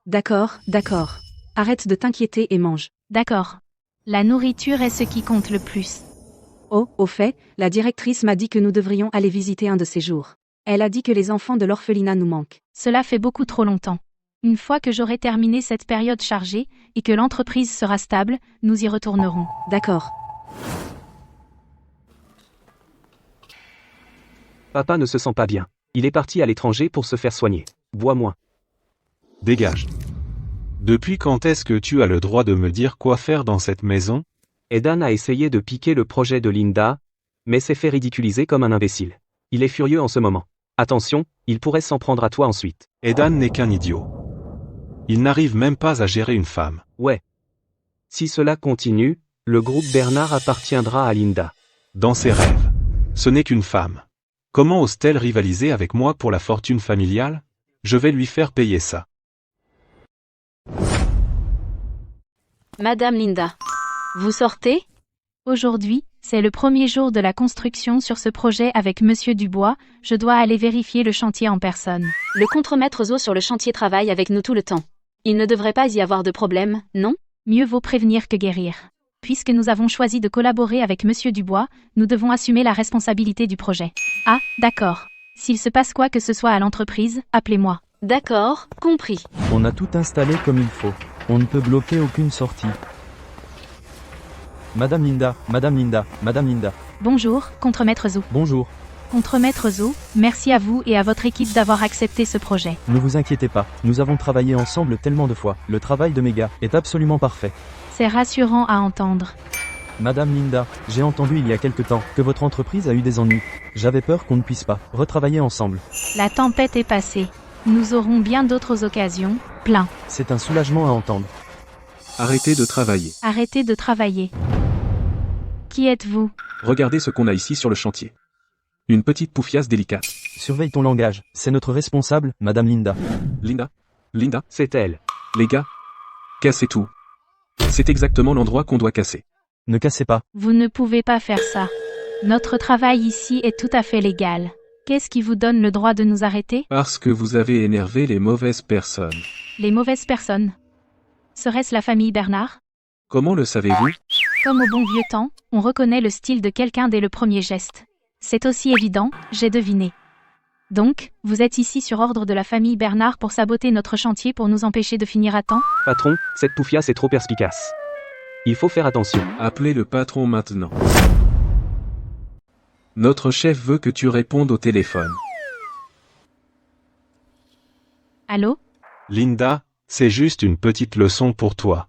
D'accord, d'accord. Arrête de t'inquiéter et mange. D'accord. La nourriture est ce qui compte le plus. Oh, au fait, la directrice m'a dit que nous devrions aller visiter un de ces jours. Elle a dit que les enfants de l'orphelinat nous manquent. Cela fait beaucoup trop longtemps. Une fois que j'aurai terminé cette période chargée, et que l'entreprise sera stable, nous y retournerons. D'accord. Papa ne se sent pas bien. Il est parti à l'étranger pour se faire soigner. Bois moins. Dégage. Depuis quand est-ce que tu as le droit de me dire quoi faire dans cette maison? Aidan a essayé de piquer le projet de Linda, mais s'est fait ridiculiser comme un imbécile. Il est furieux en ce moment. Attention, il pourrait s'en prendre à toi ensuite. Aidan n'est qu'un idiot. Il n'arrive même pas à gérer une femme. Ouais. Si cela continue, le groupe Bernard appartiendra à Linda. Dans ses rêves. Ce n'est qu'une femme. Comment ose-t-elle rivaliser avec moi pour la fortune familiale? Je vais lui faire payer ça. Madame Linda. Vous sortez? Aujourd'hui, c'est le premier jour de la construction sur ce projet avec Monsieur Dubois, je dois aller vérifier le chantier en personne. Le contremaître Zo sur le chantier travaille avec nous tout le temps. Il ne devrait pas y avoir de problème, non? Mieux vaut prévenir que guérir. Puisque nous avons choisi de collaborer avec Monsieur Dubois, nous devons assumer la responsabilité du projet. Ah, d'accord. S'il se passe quoi que ce soit à l'entreprise, appelez-moi. D'accord, compris. On a tout installé comme il faut. On ne peut bloquer aucune sortie. Madame Linda, Madame Linda, Madame Linda. Bonjour, contremaître Zou. Bonjour. Contremaître Zou, merci à vous et à votre équipe d'avoir accepté ce projet. Ne vous inquiétez pas, nous avons travaillé ensemble tellement de fois. Le travail de mes gars est absolument parfait. C'est rassurant à entendre. Madame Linda, j'ai entendu il y a quelque temps que votre entreprise a eu des ennuis. J'avais peur qu'on ne puisse pas retravailler ensemble. La tempête est passée. Nous aurons bien d'autres occasions, plein. C'est un soulagement à entendre. Arrêtez de travailler. Arrêtez de travailler. Qui êtes-vous? Regardez ce qu'on a ici sur le chantier. Une petite poufiasse délicate. Surveille ton langage, c'est notre responsable, Madame Linda. Linda, C'est elle. les gars, cassez tout. C'est exactement l'endroit qu'on doit casser. Ne cassez pas. Vous ne pouvez pas faire ça. Notre travail ici est tout à fait légal. Qu'est-ce qui vous donne le droit de nous arrêter? Parce que vous avez énervé les mauvaises personnes. Les mauvaises personnes. Serait-ce la famille Bernard? Comment le savez-vous? Comme au bon vieux temps, on reconnaît le style de quelqu'un dès le premier geste. C'est aussi évident, j'ai deviné. Donc, vous êtes ici sur ordre de la famille Bernard pour saboter notre chantier pour nous empêcher de finir à temps? Patron, cette poufiasse est trop perspicace. Il faut faire attention. Appelez le patron maintenant. Notre chef veut que tu répondes au téléphone. Allô? Linda, c'est juste une petite leçon pour toi.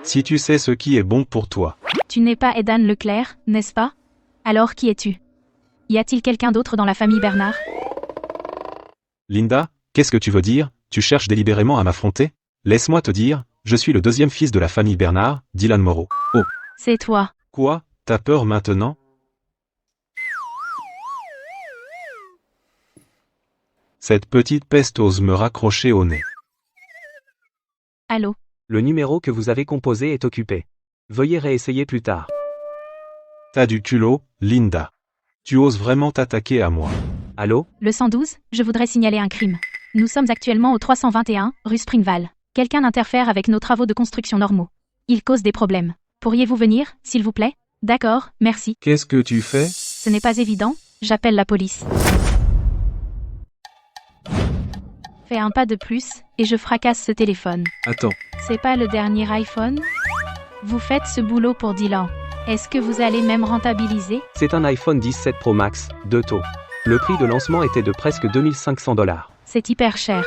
Si tu sais ce qui est bon pour toi. Tu n'es pas Edan Leclerc, n'est-ce pas? Alors qui es-tu? Y a-t-il quelqu'un d'autre dans la famille Bernard? Linda, qu'est-ce que tu veux dire? Tu cherches délibérément à m'affronter? Laisse-moi te dire, je suis le deuxième fils de la famille Bernard, Dylan Moreau. Oh. C'est toi. Quoi? T'as peur maintenant? Cette petite peste ose me raccrocher au nez. Allô? Le numéro que vous avez composé est occupé. Veuillez réessayer plus tard. T'as du culot, Linda. Tu oses vraiment t'attaquer à moi. Allô? Le 112, je voudrais signaler un crime. Nous sommes actuellement au 321, rue Springval. Quelqu'un interfère avec nos travaux de construction normaux. Il cause des problèmes. Pourriez-vous venir, s'il vous plaît? D'accord, merci. Qu'est-ce que tu fais? Ce n'est pas évident, j'appelle la police. Fais un pas de plus, et je fracasse ce téléphone. Attends. C'est pas le dernier iPhone? Vous faites ce boulot pour Dylan. Est-ce que vous allez même rentabiliser? C'est un iPhone 17 Pro Max, 2 taux. Le prix de lancement était de presque $2500. C'est hyper cher.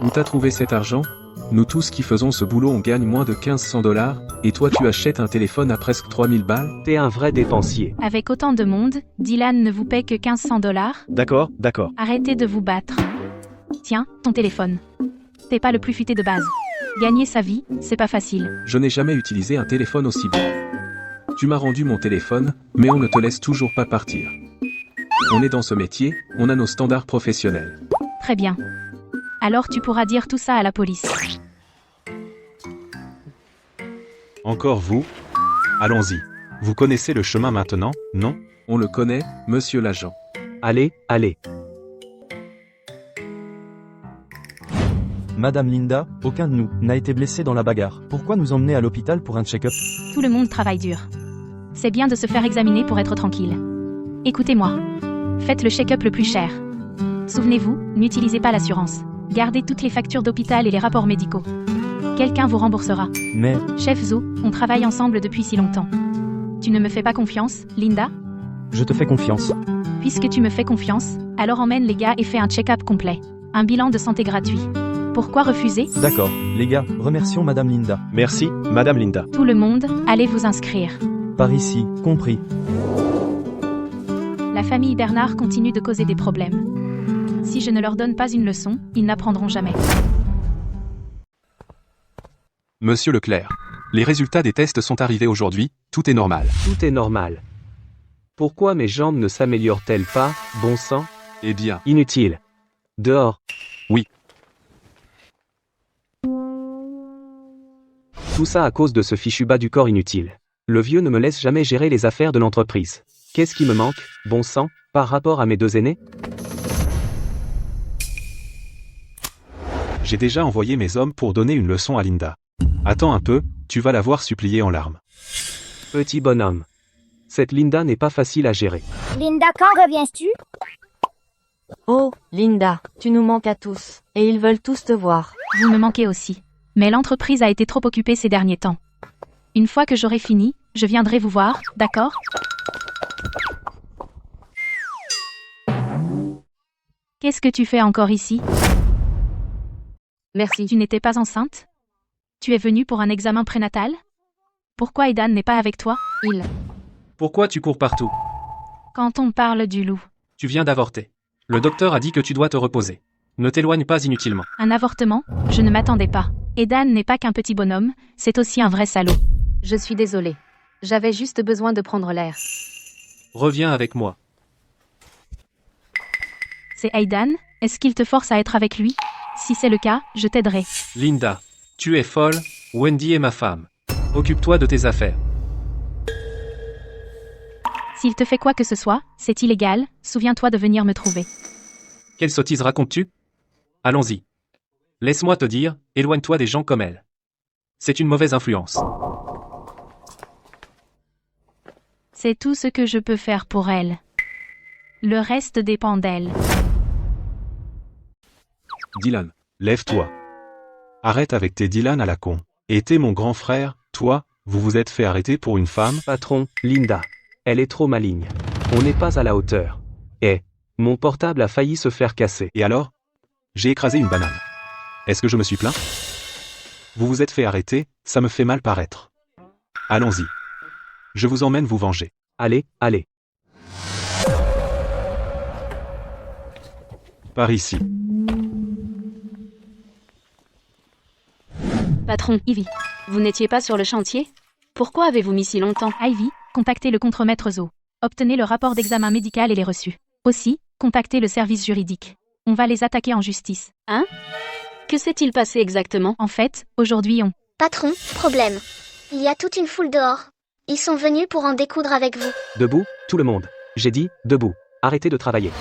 Où t'as trouvé cet argent? Nous tous qui faisons ce boulot on gagne moins de $1500, et toi tu achètes un téléphone à presque 3000 balles? T'es un vrai dépensier. Avec autant de monde, Dylan ne vous paie que $1500? D'accord, d'accord. Arrêtez de vous battre. Tiens, ton téléphone. T'es pas le plus futé de base. Gagner sa vie, c'est pas facile. Je n'ai jamais utilisé un téléphone aussi bon. Tu m'as rendu mon téléphone, mais on ne te laisse toujours pas partir. On est dans ce métier, on a nos standards professionnels. Très bien. Alors tu pourras dire tout ça à la police. Encore vous? Allons-y. Vous connaissez le chemin maintenant, non? On le connaît, monsieur l'agent. Allez, allez. Madame Linda, aucun de nous n'a été blessé dans la bagarre. Pourquoi nous emmener à l'hôpital pour un check-up? Tout le monde travaille dur. C'est bien de se faire examiner pour être tranquille. Écoutez-moi. Faites le check-up le plus cher. Souvenez-vous, n'utilisez pas l'assurance. Gardez toutes les factures d'hôpital et les rapports médicaux. Quelqu'un vous remboursera. Mais... Chef Zou, on travaille ensemble depuis si longtemps. Tu ne me fais pas confiance, Linda? Je te fais confiance. Puisque tu me fais confiance, alors emmène les gars et fais un check-up complet. Un bilan de santé gratuit. Pourquoi refuser? D'accord, les gars, remercions Madame Linda. Merci, Madame Linda. Tout le monde, allez vous inscrire. Par ici, compris. La famille Bernard continue de causer des problèmes. Si je ne leur donne pas une leçon, ils n'apprendront jamais. Monsieur Leclerc, les résultats des tests sont arrivés aujourd'hui, tout est normal. Tout est normal. Pourquoi mes jambes ne s'améliorent-elles pas, bon sang? Eh bien. Inutile. Dehors. Oui. Tout ça à cause de ce fichu bas du corps inutile. Le vieux ne me laisse jamais gérer les affaires de l'entreprise. Qu'est-ce qui me manque, bon sang, par rapport à mes deux aînés? J'ai déjà envoyé mes hommes pour donner une leçon à Linda. Attends un peu, tu vas la voir supplier en larmes. Petit bonhomme. Cette Linda n'est pas facile à gérer. Linda, quand reviens-tu? Oh, Linda, tu nous manques à tous, et ils veulent tous te voir. Vous me manquez aussi. Mais l'entreprise a été trop occupée ces derniers temps. Une fois que j'aurai fini, je viendrai vous voir, d'accord? Qu'est-ce que tu fais encore ici? Merci. Tu n'étais pas enceinte? Tu es venue pour un examen prénatal? Pourquoi Aidan n'est pas avec toi? Pourquoi tu cours partout? Quand on parle du loup. Tu viens d'avorter. Le docteur a dit que tu dois te reposer. Ne t'éloigne pas inutilement. Un avortement? Je ne m'attendais pas. Aidan n'est pas qu'un petit bonhomme, c'est aussi un vrai salaud. Je suis désolée. J'avais juste besoin de prendre l'air. Reviens avec moi. C'est Aidan? Est-ce qu'il te force à être avec lui? Si c'est le cas, je t'aiderai. Linda, tu es folle, Wendy est ma femme. Occupe-toi de tes affaires. S'il te fait quoi que ce soit, c'est illégal, souviens-toi de venir me trouver. Quelle sottise racontes-tu? Allons-y. Laisse-moi te dire, éloigne-toi des gens comme elle. C'est une mauvaise influence. C'est tout ce que je peux faire pour elle. Le reste dépend d'elle. Dylan, lève-toi. Arrête avec tes Dylan à la con. Et t'es mon grand frère, toi, vous vous êtes fait arrêter pour une femme? Patron, Linda. Elle est trop maligne. On n'est pas à la hauteur. Mon portable a failli se faire casser. Et alors? J'ai écrasé une banane. Est-ce que je me suis plaint? Vous vous êtes fait arrêter, ça me fait mal paraître. Allons-y. Je vous emmène vous venger. Allez, allez. Par ici. Patron, Ivy, vous n'étiez pas sur le chantier? Pourquoi avez-vous mis si longtemps? Ivy, contactez le contremaître Zo. Obtenez le rapport d'examen médical et les reçus. Aussi, contactez le service juridique. On va les attaquer en justice. Hein? Que s'est-il passé exactement? En fait, aujourd'hui on... Patron, problème. Il y a toute une foule dehors. Ils sont venus pour en découdre avec vous. Debout, tout le monde. J'ai dit, debout. Arrêtez de travailler.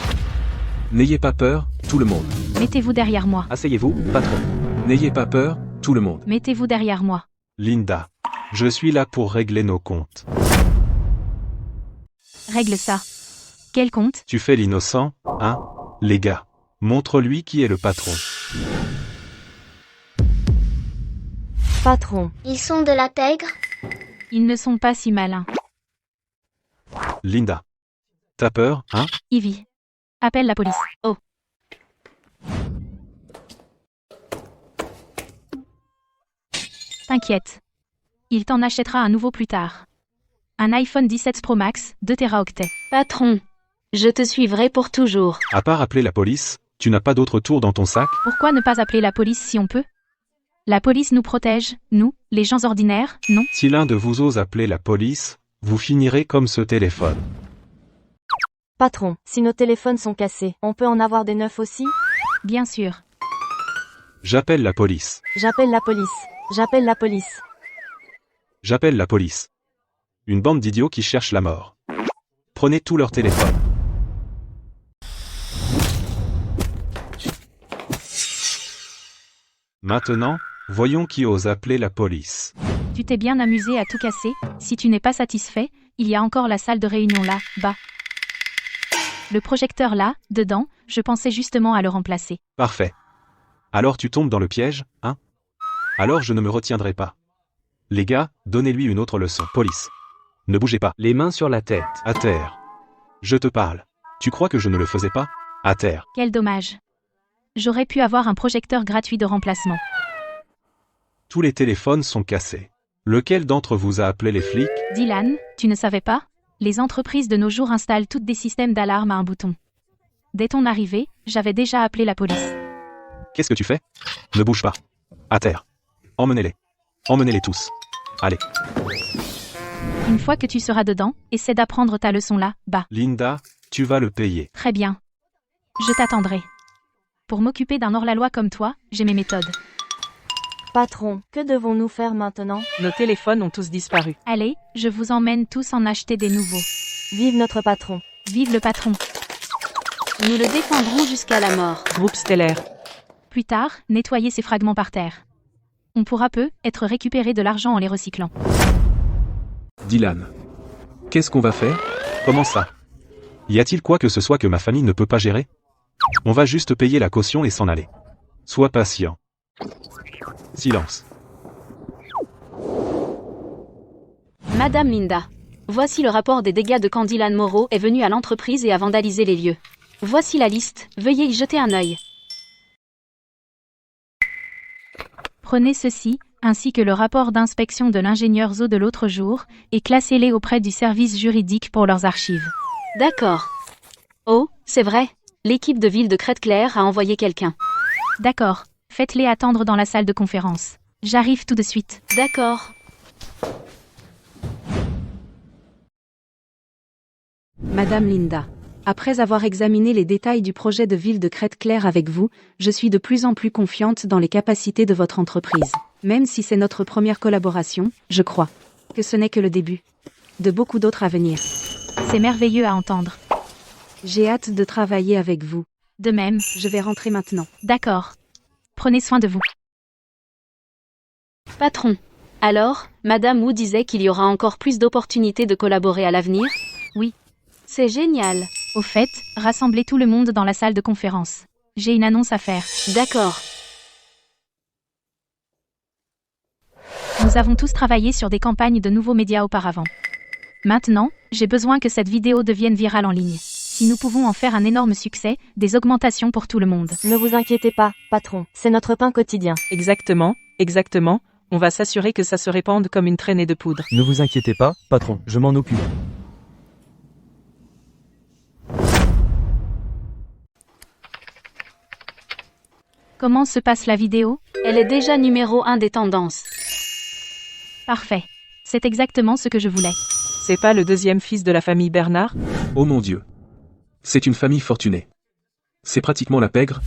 N'ayez pas peur, tout le monde. Mettez-vous derrière moi. Asseyez-vous, patron. N'ayez pas peur, tout le monde. Mettez-vous derrière moi. Linda, je suis là pour régler nos comptes. Règle ça. Quel compte? Tu fais l'innocent, hein? Les gars, montre-lui qui est le patron. Patron. Ils sont de la pègre? Ils ne sont pas si malins. Linda. T'as peur, hein? Ivy. Appelle la police. Oh. T'inquiète. Il t'en achètera un nouveau plus tard. Un iPhone 17 Pro Max, 2 Teraoctets. Patron, je te suivrai pour toujours. À part appeler la police, tu n'as pas d'autre tour dans ton sac? Pourquoi ne pas appeler la police si on peut? La police nous protège, nous, les gens ordinaires, non? Si l'un de vous ose appeler la police, vous finirez comme ce téléphone. Patron, si nos téléphones sont cassés, on peut en avoir des neufs aussi? Bien sûr. J'appelle la police. J'appelle la police. J'appelle la police. J'appelle la police. Une bande d'idiots qui cherchent la mort. Prenez tous leurs téléphones. Maintenant, voyons qui ose appeler la police. Tu t'es bien amusé à tout casser, si tu n'es pas satisfait, il y a encore la salle de réunion là, bas. Le projecteur là, dedans, je pensais justement à le remplacer. Parfait. Alors tu tombes dans le piège, hein? Alors je ne me retiendrai pas. Les gars, donnez-lui une autre leçon. Police. Ne bougez pas. Les mains sur la tête. À terre. Je te parle. Tu crois que je ne le faisais pas? À terre. Quel dommage. J'aurais pu avoir un projecteur gratuit de remplacement. Tous les téléphones sont cassés. Lequel d'entre vous a appelé les flics? Dylan, tu ne savais pas? Les entreprises de nos jours installent toutes des systèmes d'alarme à un bouton. Dès ton arrivée, j'avais déjà appelé la police. Qu'est-ce que tu fais? Ne bouge pas. À terre. Emmenez-les. Emmenez-les tous. Allez. Une fois que tu seras dedans, essaie d'apprendre ta leçon là, bas. Linda, tu vas le payer. Très bien. Je t'attendrai. Pour m'occuper d'un hors-la-loi comme toi, j'ai mes méthodes. Patron, que devons-nous faire maintenant? Nos téléphones ont tous disparu. Allez, je vous emmène tous en acheter des nouveaux. Vive notre patron. Vive le patron. Nous le défendrons jusqu'à la mort. Groupe stellaire. Plus tard, nettoyer ces fragments par terre. On pourra être récupérer de l'argent en les recyclant. Dylan. Qu'est-ce qu'on va faire? Comment ça? Y a-t-il quoi que ce soit que ma famille ne peut pas gérer? On va juste payer la caution et s'en aller. Sois patient. Silence. Madame Linda. Voici le rapport des dégâts de quand Dylan Moreau est venu à l'entreprise et a vandalisé les lieux. Voici la liste, veuillez y jeter un œil. Prenez ceci, ainsi que le rapport d'inspection de l'ingénieur Zo de l'autre jour, et classez-les auprès du service juridique pour leurs archives. D'accord. Oh, c'est vrai. L'équipe de ville de Crête-Claire a envoyé quelqu'un. D'accord. Faites-les attendre dans la salle de conférence. J'arrive tout de suite. D'accord. Madame Linda. Après avoir examiné les détails du projet de ville de Crête-Claire avec vous, je suis de plus en plus confiante dans les capacités de votre entreprise. Même si c'est notre première collaboration, je crois que ce n'est que le début de beaucoup d'autres à venir. C'est merveilleux à entendre. J'ai hâte de travailler avec vous. De même, je vais rentrer maintenant. D'accord. Prenez soin de vous. Patron. Alors, Madame Wu disait qu'il y aura encore plus d'opportunités de collaborer à l'avenir? Oui. C'est génial. Au fait, rassemblez tout le monde dans la salle de conférence. J'ai une annonce à faire. D'accord. Nous avons tous travaillé sur des campagnes de nouveaux médias auparavant. Maintenant, j'ai besoin que cette vidéo devienne virale en ligne. Si nous pouvons en faire un énorme succès, des augmentations pour tout le monde. Ne vous inquiétez pas, patron, c'est notre pain quotidien. Exactement, exactement. On va s'assurer que ça se répande comme une traînée de poudre. Ne vous inquiétez pas, patron, je m'en occupe. Comment se passe la vidéo? Elle est déjà numéro 1 des tendances. Parfait. C'est exactement ce que je voulais. C'est pas le deuxième fils de la famille Bernard? Oh mon Dieu. C'est une famille fortunée. C'est pratiquement la pègre.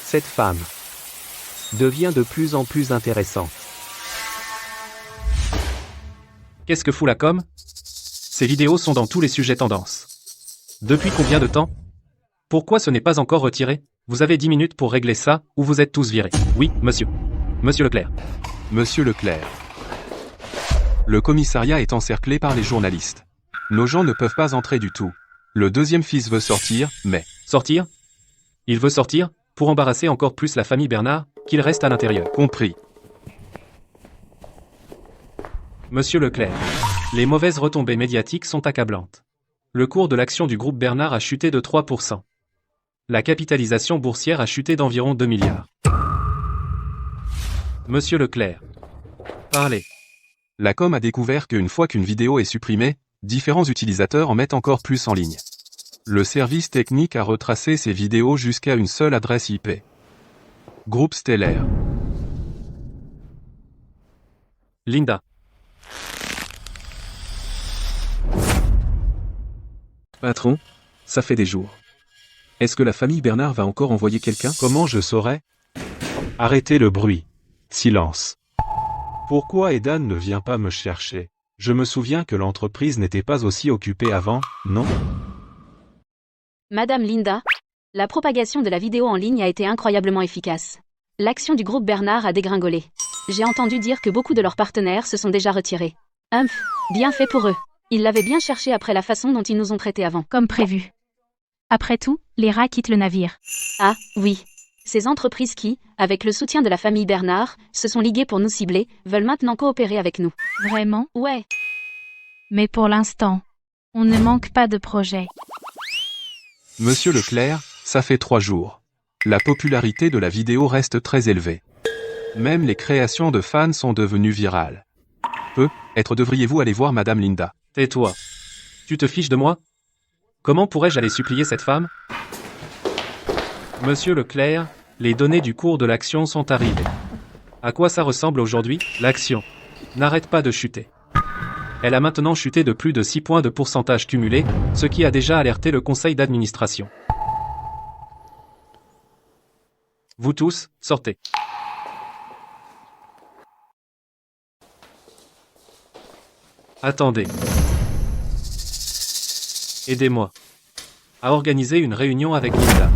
Cette femme devient de plus en plus intéressante. Qu'est-ce que fout la com? Ces vidéos sont dans tous les sujets tendances. Depuis combien de temps? Pourquoi ce n'est pas encore retiré? Vous avez 10 minutes pour régler ça, ou vous êtes tous virés. Oui, monsieur. Monsieur Leclerc. Monsieur Leclerc. Le commissariat est encerclé par les journalistes. Nos gens ne peuvent pas entrer du tout. Le deuxième fils veut sortir, mais... Sortir? Il veut sortir, pour embarrasser encore plus la famille Bernard, qu'il reste à l'intérieur. Compris. Monsieur Leclerc. Les mauvaises retombées médiatiques sont accablantes. Le cours de l'action du groupe Bernard a chuté de 3%. La capitalisation boursière a chuté d'environ 2 milliards. Monsieur Leclerc. Parlez. La com a découvert qu'une fois qu'une vidéo est supprimée, différents utilisateurs en mettent encore plus en ligne. Le service technique a retracé ces vidéos jusqu'à une seule adresse IP. Groupe Stellaire. Linda. Patron, ça fait des jours. Est-ce que la famille Bernard va encore envoyer quelqu'un? Comment je saurais? Arrêtez le bruit. Silence. Pourquoi Edan ne vient pas me chercher? Je me souviens que l'entreprise n'était pas aussi occupée avant, non? Madame Linda. La propagation de la vidéo en ligne a été incroyablement efficace. L'action du groupe Bernard a dégringolé. J'ai entendu dire que beaucoup de leurs partenaires se sont déjà retirés. Bien fait pour eux. Ils l'avaient bien cherché après la façon dont ils nous ont traités avant. Comme prévu. Après tout, les rats quittent le navire. Ah, oui. Ces entreprises qui, avec le soutien de la famille Bernard, se sont liguées pour nous cibler, veulent maintenant coopérer avec nous. Vraiment? Ouais. Mais pour l'instant, on ne manque pas de projets. Monsieur Leclerc, ça fait 3 jours. La popularité de la vidéo reste très élevée. Même les créations de fans sont devenues virales. Devriez-vous aller voir Madame Linda? Tais-toi. Tu te fiches de moi? Comment pourrais-je aller supplier cette femme? Monsieur Leclerc, les données du cours de l'action sont arrivées. À quoi ça ressemble aujourd'hui? L'action n'arrête pas de chuter. Elle a maintenant chuté de plus de 6 points de pourcentage cumulé, ce qui a déjà alerté le conseil d'administration. Vous tous, sortez. Attendez. Aidez-moi à organiser une réunion avec Linda.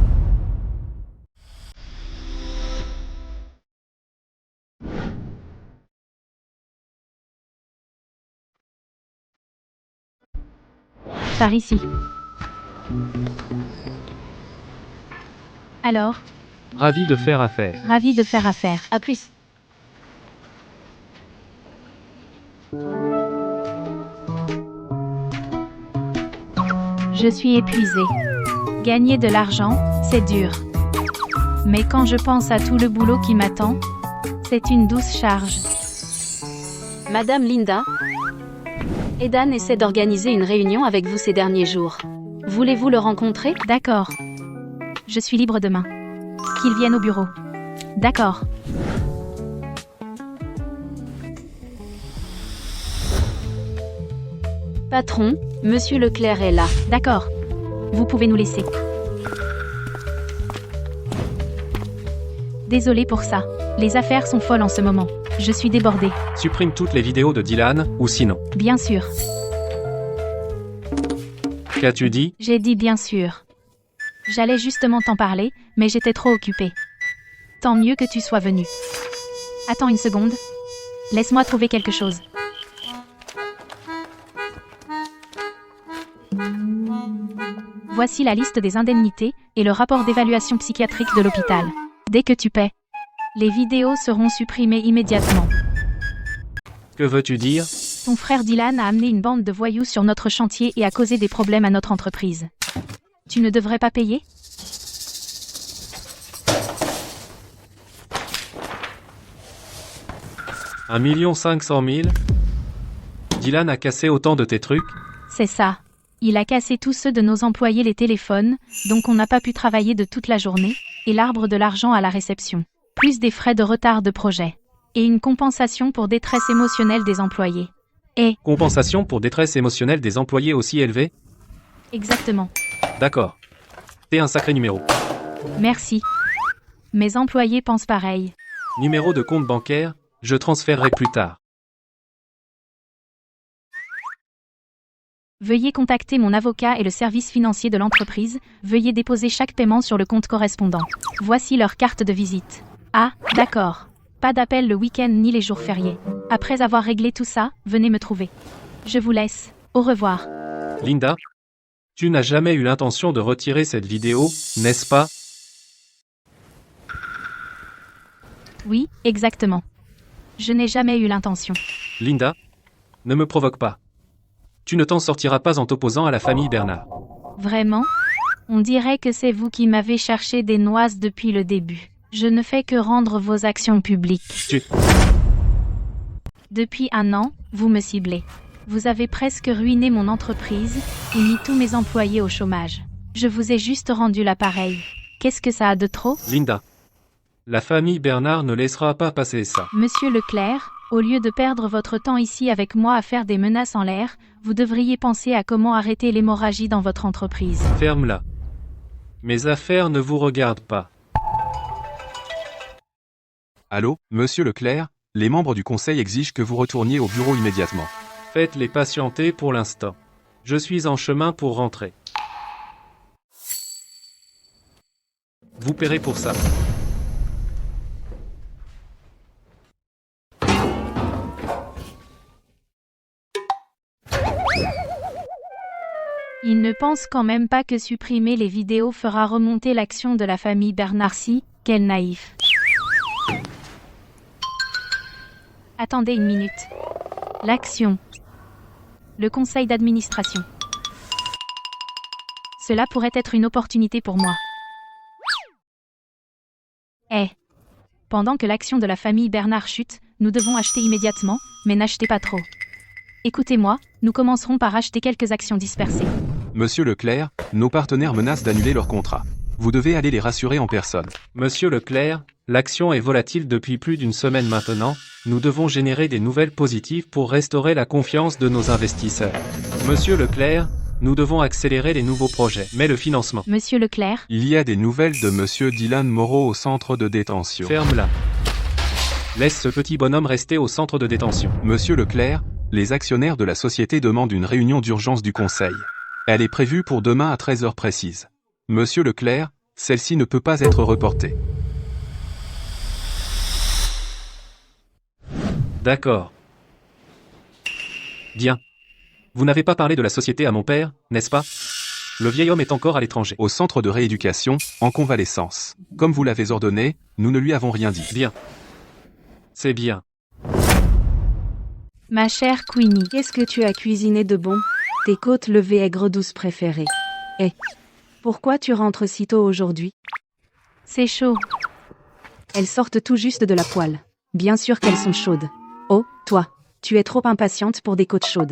Par ici. Alors, Ravi de faire affaire. ravi de faire affaire. À plus. Je suis épuisée. Gagner de l'argent, c'est dur. Mais quand je pense à tout le boulot qui m'attend, c'est une douce charge. Madame Linda, Edan essaie d'organiser une réunion avec vous ces derniers jours. Voulez-vous le rencontrer? D'accord. Je suis libre demain. Qu'il vienne au bureau. D'accord. Patron, Monsieur Leclerc est là. D'accord. Vous pouvez nous laisser. Désolé pour ça. Les affaires sont folles en ce moment. Je suis débordée. Supprime toutes les vidéos de Dylan, ou sinon. Bien sûr. Qu'as-tu dit? J'ai dit bien sûr. J'allais justement t'en parler, mais j'étais trop occupée. Tant mieux que tu sois venu. Attends une seconde. Laisse-moi trouver quelque chose. Voici la liste des indemnités et le rapport d'évaluation psychiatrique de l'hôpital. Dès que tu paies, les vidéos seront supprimées immédiatement. Que veux-tu dire? Ton frère Dylan a amené une bande de voyous sur notre chantier et a causé des problèmes à notre entreprise. Tu ne devrais pas payer? $1 500 000? Dylan a cassé autant de tes trucs? C'est ça. Il a cassé tous ceux de nos employés les téléphones, donc on n'a pas pu travailler de toute la journée, et l'arbre de l'argent à la réception. Plus des frais de retard de projet. Et une compensation pour détresse émotionnelle des employés. Et... Compensation pour détresse émotionnelle des employés aussi élevée? Exactement. D'accord. T'es un sacré numéro. Merci. Mes employés pensent pareil. Numéro de compte bancaire, je transférerai plus tard. Veuillez contacter mon avocat et le service financier de l'entreprise. Veuillez déposer chaque paiement sur le compte correspondant. Voici leur carte de visite. Ah, d'accord. Pas d'appel le week-end ni les jours fériés. Après avoir réglé tout ça, venez me trouver. Je vous laisse. Au revoir. Linda, tu n'as jamais eu l'intention de retirer cette vidéo, n'est-ce pas? Oui, exactement. Je n'ai jamais eu l'intention. Linda, ne me provoque pas. Tu ne t'en sortiras pas en t'opposant à la famille Bernard. Vraiment? On dirait que c'est vous qui m'avez cherché des noises depuis le début. Je ne fais que rendre vos actions publiques. Depuis 1 an, vous me ciblez. Vous avez presque ruiné mon entreprise et mis tous mes employés au chômage. Je vous ai juste rendu l'appareil. Qu'est-ce que ça a de trop? Linda, la famille Bernard ne laissera pas passer ça. Monsieur Leclerc, au lieu de perdre votre temps ici avec moi à faire des menaces en l'air, vous devriez penser à comment arrêter l'hémorragie dans votre entreprise. Ferme-la. Mes affaires ne vous regardent pas. Allô, Monsieur Leclerc, les membres du conseil exigent que vous retourniez au bureau immédiatement. Faites-les patienter pour l'instant. Je suis en chemin pour rentrer. Vous paierez pour ça. Il ne pense quand même pas que supprimer les vidéos fera remonter l'action de la famille Bernard. Si, quel naïf. Attendez une minute. L'action. Le conseil d'administration. Cela pourrait être une opportunité pour moi. Pendant que l'action de la famille Bernard chute, nous devons acheter immédiatement, mais n'achetez pas trop. Écoutez-moi, nous commencerons par acheter quelques actions dispersées. Monsieur Leclerc, nos partenaires menacent d'annuler leur contrat. Vous devez aller les rassurer en personne. Monsieur Leclerc, l'action est volatile depuis plus d'1 semaine maintenant. Nous devons générer des nouvelles positives pour restaurer la confiance de nos investisseurs. Monsieur Leclerc, nous devons accélérer les nouveaux projets. Mais le financement. Monsieur Leclerc. Il y a des nouvelles de Monsieur Dylan Moreau au centre de détention. Ferme-la. Laisse ce petit bonhomme rester au centre de détention. Monsieur Leclerc, les actionnaires de la société demandent une réunion d'urgence du conseil. Elle est prévue pour demain à 13h précise. Monsieur Leclerc, celle-ci ne peut pas être reportée. D'accord. Bien. Vous n'avez pas parlé de la société à mon père, n'est-ce pas? Le vieil homme est encore à l'étranger. Au centre de rééducation, en convalescence. Comme vous l'avez ordonné, nous ne lui avons rien dit. Bien. C'est bien. Ma chère Queenie, Qu'est-ce que tu as cuisiné de bon? Tes côtes levées aigres douces préférées. Eh, pourquoi tu rentres si tôt aujourd'hui? c'est chaud. Elles sortent tout juste de la poêle. Bien sûr qu'elles sont chaudes. Oh, toi, tu es trop impatiente pour des côtes chaudes.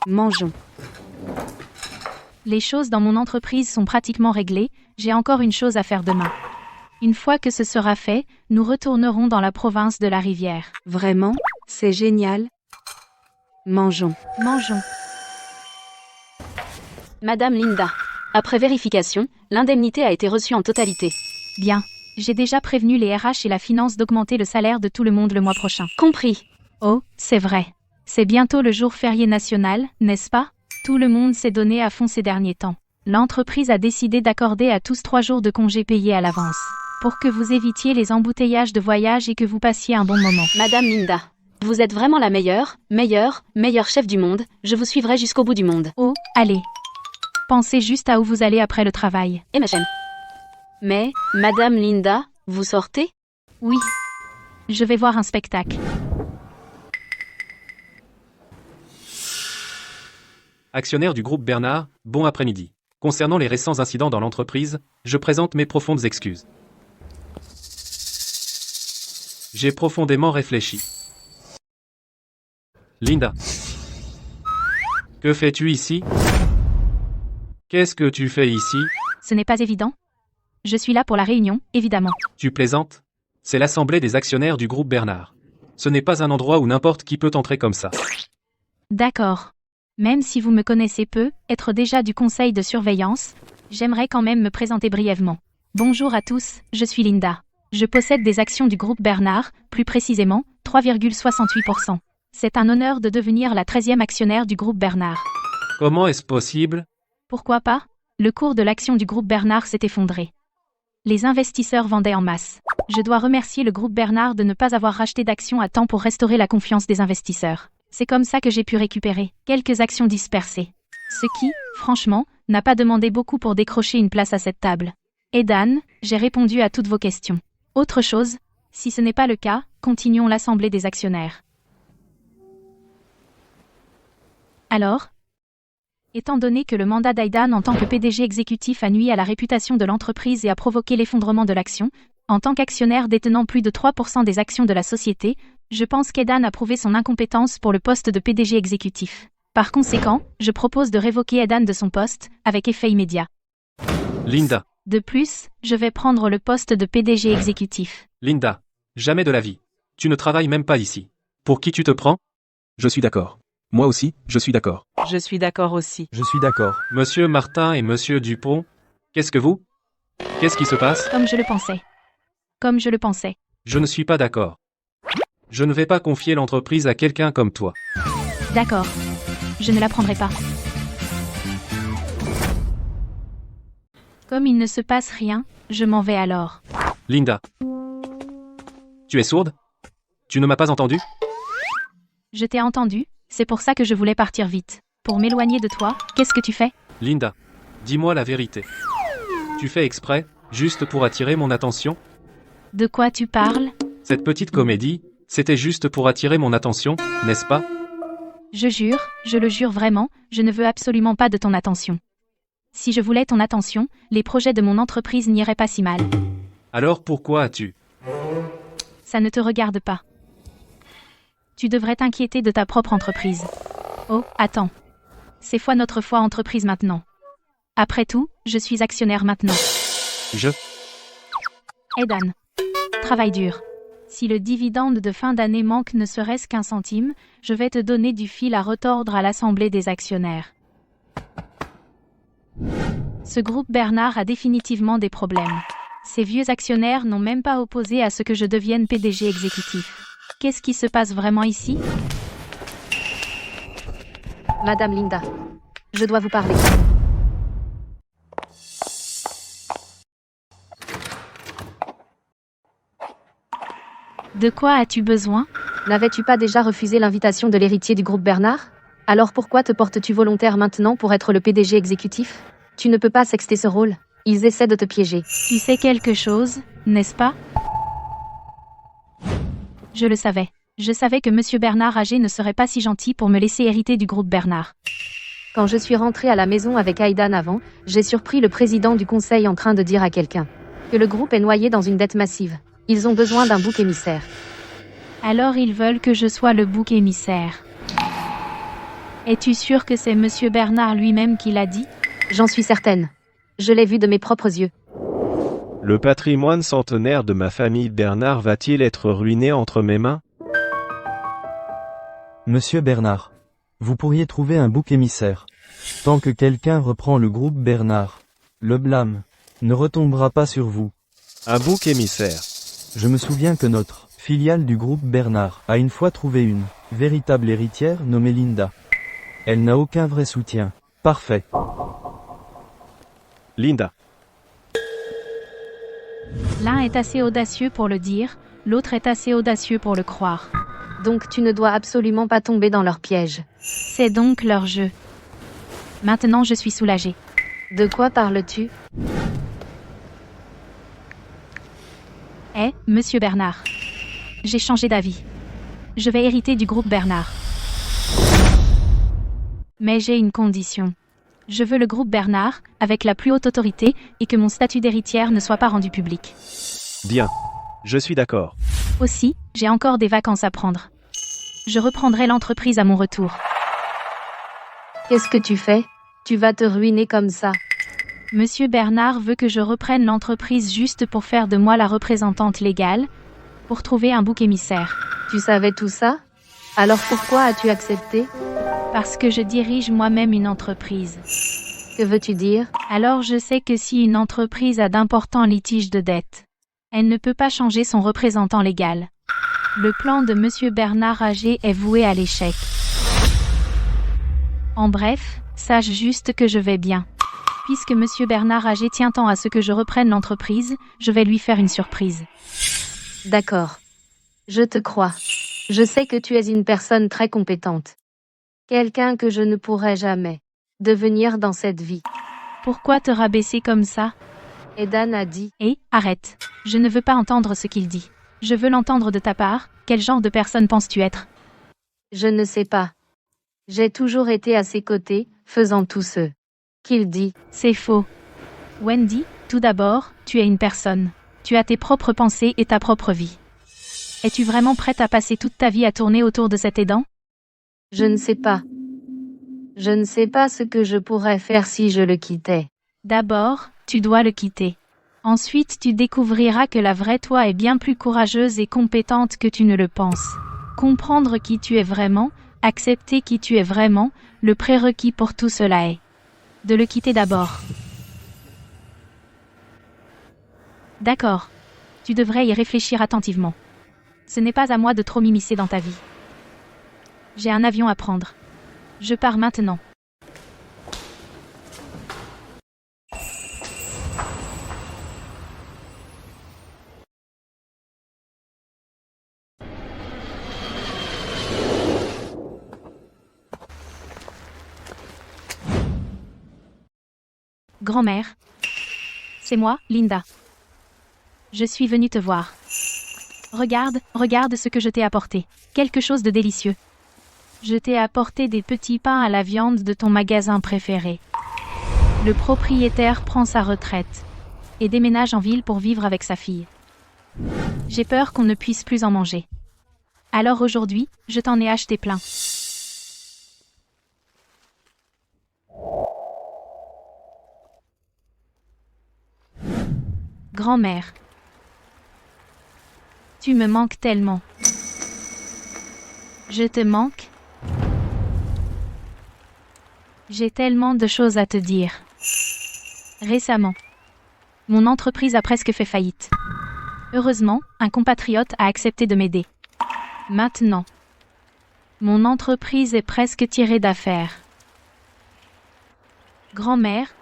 Mangeons. Les choses dans mon entreprise sont pratiquement réglées, j'ai encore une chose à faire demain. Une fois que ce sera fait, nous retournerons dans la province de la rivière. Vraiment? C'est génial. Mangeons. Mangeons. Madame Linda. Après vérification, l'indemnité a été reçue en totalité. Bien. J'ai déjà prévenu les RH et la finance d'augmenter le salaire de tout le monde le mois prochain. Compris. Oh, c'est vrai. C'est bientôt le jour férié national, n'est-ce pas? Tout le monde s'est donné à fond ces derniers temps. L'entreprise a décidé d'accorder à tous 3 jours de congés payés à l'avance. Pour que vous évitiez les embouteillages de voyage et que vous passiez un bon moment. Madame Linda. Vous êtes vraiment la meilleure chef du monde. Je vous suivrai jusqu'au bout du monde. Oh, allez. Pensez juste à où vous allez après le travail. Et ma chaîne. Mais, Madame Linda, vous sortez? Oui. Je vais voir un spectacle. Actionnaire du groupe Bernard, bon après-midi. Concernant les récents incidents dans l'entreprise, je présente mes profondes excuses. J'ai profondément réfléchi. Linda. Que fais-tu ici? Qu'est-ce que tu fais ici? Ce n'est pas évident. Je suis là pour la réunion, évidemment. Tu plaisantes? C'est l'assemblée des actionnaires du groupe Bernard. Ce n'est pas un endroit où n'importe qui peut entrer comme ça. D'accord. Même si vous me connaissez peu, être déjà du conseil de surveillance, j'aimerais quand même me présenter brièvement. Bonjour à tous, je suis Linda. Je possède des actions du groupe Bernard, plus précisément, 3,68%. C'est un honneur de devenir la 13e actionnaire du groupe Bernard. Comment est-ce possible? Pourquoi pas? Le cours de l'action du groupe Bernard s'est effondré. Les investisseurs vendaient en masse. Je dois remercier le groupe Bernard de ne pas avoir racheté d'actions à temps pour restaurer la confiance des investisseurs. C'est comme ça que j'ai pu récupérer quelques actions dispersées. Ce qui, franchement, n'a pas demandé beaucoup pour décrocher une place à cette table. Et Dan, j'ai répondu à toutes vos questions. Autre chose, si ce n'est pas le cas, continuons l'assemblée des actionnaires. Alors, étant donné que le mandat d'Aidan en tant que PDG exécutif a nui à la réputation de l'entreprise et a provoqué l'effondrement de l'action, en tant qu'actionnaire détenant plus de 3% des actions de la société, je pense qu'Aidan a prouvé son incompétence pour le poste de PDG exécutif. Par conséquent, je propose de révoquer Aidan de son poste, avec effet immédiat. Linda. De plus, je vais prendre le poste de PDG exécutif. Linda. Jamais de la vie. Tu ne travailles même pas ici. Pour qui tu te prends? Je suis d'accord. Moi aussi, je suis d'accord. Je suis d'accord aussi. Je suis d'accord. Monsieur Martin et Monsieur Dupont, qu'est-ce qui se passe? Comme je le pensais. Comme je le pensais. Je ne suis pas d'accord. Je ne vais pas confier l'entreprise à quelqu'un comme toi. D'accord. Je ne la prendrai pas. Comme il ne se passe rien, je m'en vais alors. Linda. Tu es sourde? Tu ne m'as pas entendu? Je t'ai entendu, c'est pour ça que je voulais partir vite. Pour m'éloigner de toi, qu'est-ce que tu fais? Linda. Dis-moi la vérité. Tu fais exprès, juste pour attirer mon attention? De quoi tu parles? Cette petite comédie, c'était juste pour attirer mon attention, n'est-ce pas? Je jure, je le jure vraiment, je ne veux absolument pas de ton attention. Si je voulais ton attention, les projets de mon entreprise n'iraient pas si mal. Alors pourquoi as-tu? Ça ne te regarde pas. Tu devrais t'inquiéter de ta propre entreprise. Oh, attends. C'est notre foi entreprise maintenant. Après tout, je suis actionnaire maintenant. Aidan. Travaille dur. Si le dividende de fin d'année manque ne serait-ce qu'1 centime, je vais te donner du fil à retordre à l'assemblée des actionnaires. Ce groupe Bernard a définitivement des problèmes. Ces vieux actionnaires n'ont même pas opposé à ce que je devienne PDG exécutif. Qu'est-ce qui se passe vraiment ici? Madame Linda. Je dois vous parler. De quoi as-tu besoin? N'avais-tu pas déjà refusé l'invitation de l'héritier du groupe Bernard? Alors pourquoi te portes-tu volontaire maintenant pour être le PDG exécutif? Tu ne peux pas sexter ce rôle. Ils essaient de te piéger. Tu sais quelque chose, n'est-ce pas? Je le savais. Je savais que Monsieur Bernard âgé ne serait pas si gentil pour me laisser hériter du groupe Bernard. Quand je suis rentrée à la maison avec Aidan avant, j'ai surpris le président du conseil en train de dire à quelqu'un que le groupe est noyé dans une dette massive. Ils ont besoin d'un bouc émissaire. Alors ils veulent que je sois le bouc émissaire. Es-tu sûr que c'est Monsieur Bernard lui-même qui l'a dit? J'en suis certaine. Je l'ai vu de mes propres yeux. Le patrimoine centenaire de ma famille Bernard va-t-il être ruiné entre mes mains? Monsieur Bernard. Vous pourriez trouver un bouc émissaire. Tant que quelqu'un reprend le groupe Bernard, le blâme ne retombera pas sur vous. Un bouc émissaire. Je me souviens que notre filiale du groupe Bernard a une fois trouvé une véritable héritière nommée Linda. Elle n'a aucun vrai soutien. Parfait. Linda. L'un est assez audacieux pour le dire, l'autre est assez audacieux pour le croire. Donc tu ne dois absolument pas tomber dans leur piège. C'est donc leur jeu. Maintenant je suis soulagée. De quoi parles-tu? Monsieur Bernard. J'ai changé d'avis. Je vais hériter du groupe Bernard. Mais j'ai une condition. Je veux le groupe Bernard, avec la plus haute autorité, et que mon statut d'héritière ne soit pas rendu public. Bien. Je suis d'accord. Aussi, j'ai encore des vacances à prendre. Je reprendrai l'entreprise à mon retour. Qu'est-ce que tu fais? Tu vas te ruiner comme ça. Monsieur Bernard veut que je reprenne l'entreprise juste pour faire de moi la représentante légale, pour trouver un bouc émissaire. Tu savais tout ça? Alors pourquoi as-tu accepté? Parce que je dirige moi-même une entreprise. Que veux-tu dire? Alors je sais que si une entreprise a d'importants litiges de dette, elle ne peut pas changer son représentant légal. Le plan de Monsieur Bernard âgé est voué à l'échec. En bref, sache juste que je vais bien. Puisque Monsieur Bernard âgé tient tant à ce que je reprenne l'entreprise, je vais lui faire une surprise. D'accord. Je te crois. Je sais que tu es une personne très compétente. Quelqu'un que je ne pourrais jamais devenir dans cette vie. Pourquoi te rabaisser comme ça? Aidan a dit. Arrête. Je ne veux pas entendre ce qu'il dit. Je veux l'entendre de ta part. Quel genre de personne penses-tu être? Je ne sais pas. J'ai toujours été à ses côtés, faisant tout ce qu'il dit. C'est faux. Wendy, tout d'abord, tu es une personne. Tu as tes propres pensées et ta propre vie. Es-tu vraiment prête à passer toute ta vie à tourner autour de cet aidant? Je ne sais pas. Je ne sais pas ce que je pourrais faire si je le quittais. D'abord, tu dois le quitter. Ensuite, tu découvriras que la vraie toi est bien plus courageuse et compétente que tu ne le penses. Comprendre qui tu es vraiment, accepter qui tu es vraiment, le prérequis pour tout cela est de le quitter d'abord. D'accord. Tu devrais y réfléchir attentivement. Ce n'est pas à moi de trop m'immiscer dans ta vie. J'ai un avion à prendre. Je pars maintenant. Grand-mère. C'est moi, Linda. Je suis venue te voir. Regarde ce que je t'ai apporté. Quelque chose de délicieux. Je t'ai apporté des petits pains à la viande de ton magasin préféré. Le propriétaire prend sa retraite et déménage en ville pour vivre avec sa fille. J'ai peur qu'on ne puisse plus en manger. Alors aujourd'hui, je t'en ai acheté plein. Grand-mère. Tu me manques tellement. Je te manque. J'ai tellement de choses à te dire. Récemment, mon entreprise a presque fait faillite. Heureusement, un compatriote a accepté de m'aider. Maintenant, mon entreprise est presque tirée d'affaire. Grand-mère,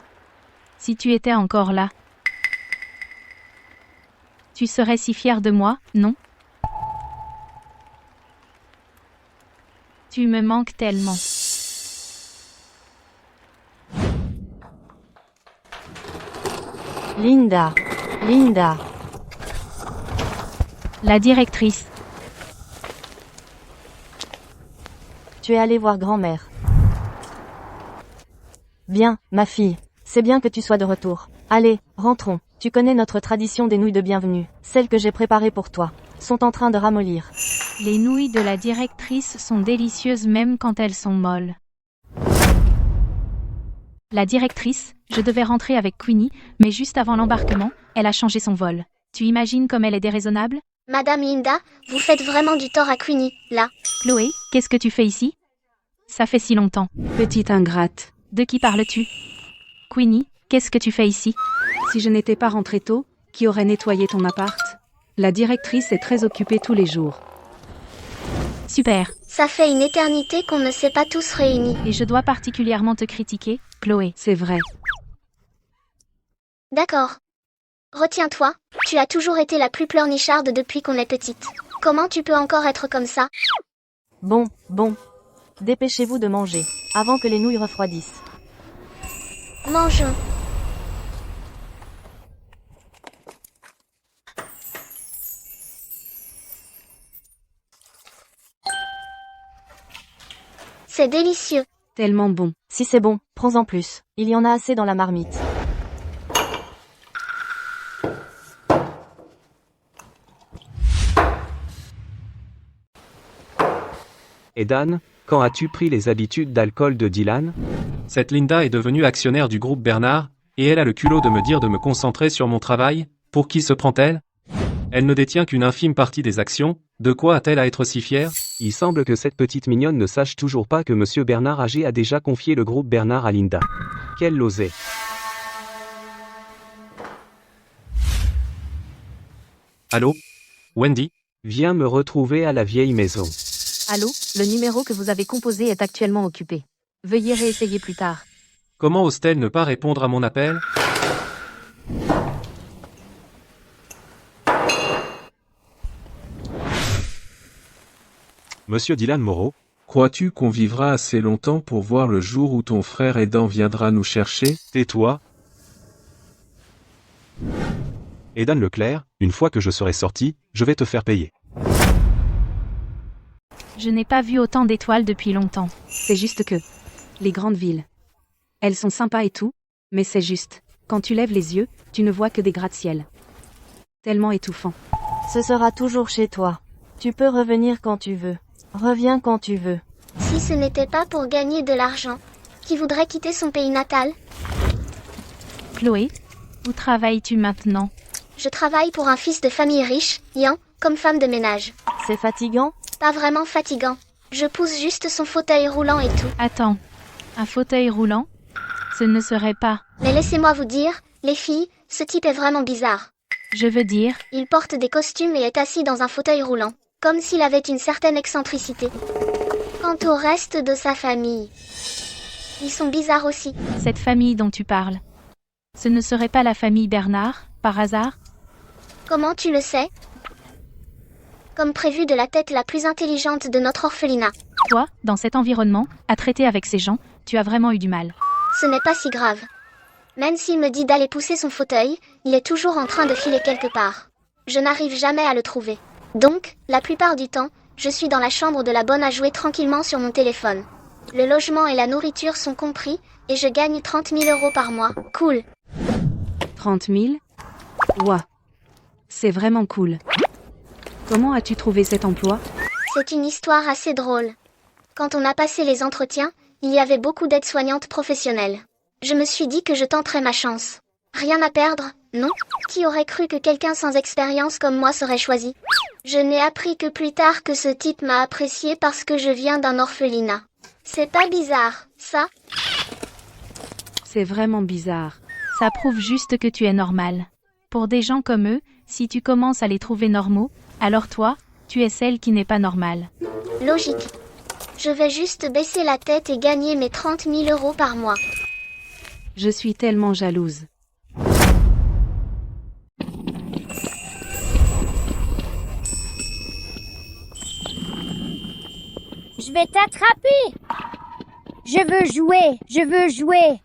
si tu étais encore là, tu serais si fière de moi, non? Tu me manques tellement. Linda. La directrice. Tu es allée voir grand-mère. Bien, ma fille. C'est bien que tu sois de retour. Allez, rentrons. Tu connais notre tradition des nouilles de bienvenue. Celles que j'ai préparées pour toi sont en train de ramollir. Les nouilles de la directrice sont délicieuses même quand elles sont molles. La directrice, je devais rentrer avec Queenie, mais juste avant l'embarquement, elle a changé son vol. Tu imagines comme elle est déraisonnable? Madame Linda, vous faites vraiment du tort à Queenie, là. Chloé, qu'est-ce que tu fais ici? Ça fait si longtemps. Petite ingrate. De qui parles-tu? Queenie, qu'est-ce que tu fais ici? Si je n'étais pas rentrée tôt, qui aurait nettoyé ton appart? La directrice est très occupée tous les jours. Super. Ça fait une éternité qu'on ne s'est pas tous réunis. Et je dois particulièrement te critiquer, Chloé. C'est vrai. D'accord. Retiens-toi, tu as toujours été la plus pleurnicharde depuis qu'on est petite. Comment tu peux encore être comme ça? Bon. Dépêchez-vous de manger, avant que les nouilles refroidissent. Mangeons. C'est délicieux. Tellement bon. Si c'est bon, prends-en plus. Il y en a assez dans la marmite. Et Dan, quand as-tu pris les habitudes d'alcool de Dylan? Cette Linda est devenue actionnaire du groupe Bernard, et elle a le culot de me dire de me concentrer sur mon travail. Pour qui se prend-elle? Elle ne détient qu'une infime partie des actions, de quoi a-t-elle à être si fière? Il semble que cette petite mignonne ne sache toujours pas que Monsieur Bernard âgé a déjà confié le groupe Bernard à Linda. Quelle l'osait. Allô? Wendy? Viens me retrouver à la vieille maison. Allô, le numéro que vous avez composé est actuellement occupé. Veuillez réessayer plus tard. Comment ose-t-elle ne pas répondre à mon appel? Monsieur Dylan Moreau, Crois-tu qu'on vivra assez longtemps pour voir le jour où ton frère aidant viendra nous chercher? tais-toi. Aidan Leclerc, une fois que je serai sorti, je vais te faire payer. Je n'ai pas vu autant d'étoiles depuis longtemps. C'est juste que les grandes villes, elles sont sympas et tout, mais c'est juste, quand tu lèves les yeux, tu ne vois que des gratte-ciel. Tellement étouffant. Ce sera toujours chez toi. Tu peux revenir quand tu veux. Reviens quand tu veux. Si ce n'était pas pour gagner de l'argent, qui voudrait quitter son pays natal? Chloé, où travailles-tu maintenant? Je travaille pour un fils de famille riche, Ian, comme femme de ménage. C'est fatigant? Pas vraiment fatigant. Je pousse juste son fauteuil roulant et tout. Attends, un fauteuil roulant? Ce ne serait pas... Mais laissez-moi vous dire, les filles, ce type est vraiment bizarre. Je veux dire... Il porte des costumes et est assis dans un fauteuil roulant, comme s'il avait une certaine excentricité. Quant au reste de sa famille, ils sont bizarres aussi. Cette famille dont tu parles, ce ne serait pas la famille Bernard, par hasard? Comment tu le sais? Comme prévu de la tête la plus intelligente de notre orphelinat. Toi, dans cet environnement, à traiter avec ces gens, tu as vraiment eu du mal. Ce n'est pas si grave. Même s'il me dit d'aller pousser son fauteuil, il est toujours en train de filer quelque part. Je n'arrive jamais à le trouver. Donc, la plupart du temps, je suis dans la chambre de la bonne à jouer tranquillement sur mon téléphone. Le logement et la nourriture sont compris, et je gagne 30 000 € par mois. Cool. 30 000? Ouah. C'est vraiment cool. Comment as-tu trouvé cet emploi? C'est une histoire assez drôle. Quand on a passé les entretiens, il y avait beaucoup d'aides-soignantes professionnelles. Je me suis dit que je tenterais ma chance. Rien à perdre, non? Qui aurait cru que quelqu'un sans expérience comme moi serait choisi? Je n'ai appris que plus tard que ce type m'a apprécié parce que je viens d'un orphelinat. C'est pas bizarre, ça? C'est vraiment bizarre. Ça prouve juste que tu es normal. Pour des gens comme eux, si tu commences à les trouver normaux, alors toi, tu es celle qui n'est pas normale. Logique. Je vais juste baisser la tête et gagner mes 30 000 € par mois. Je suis tellement jalouse. Je vais t'attraper! Je veux jouer!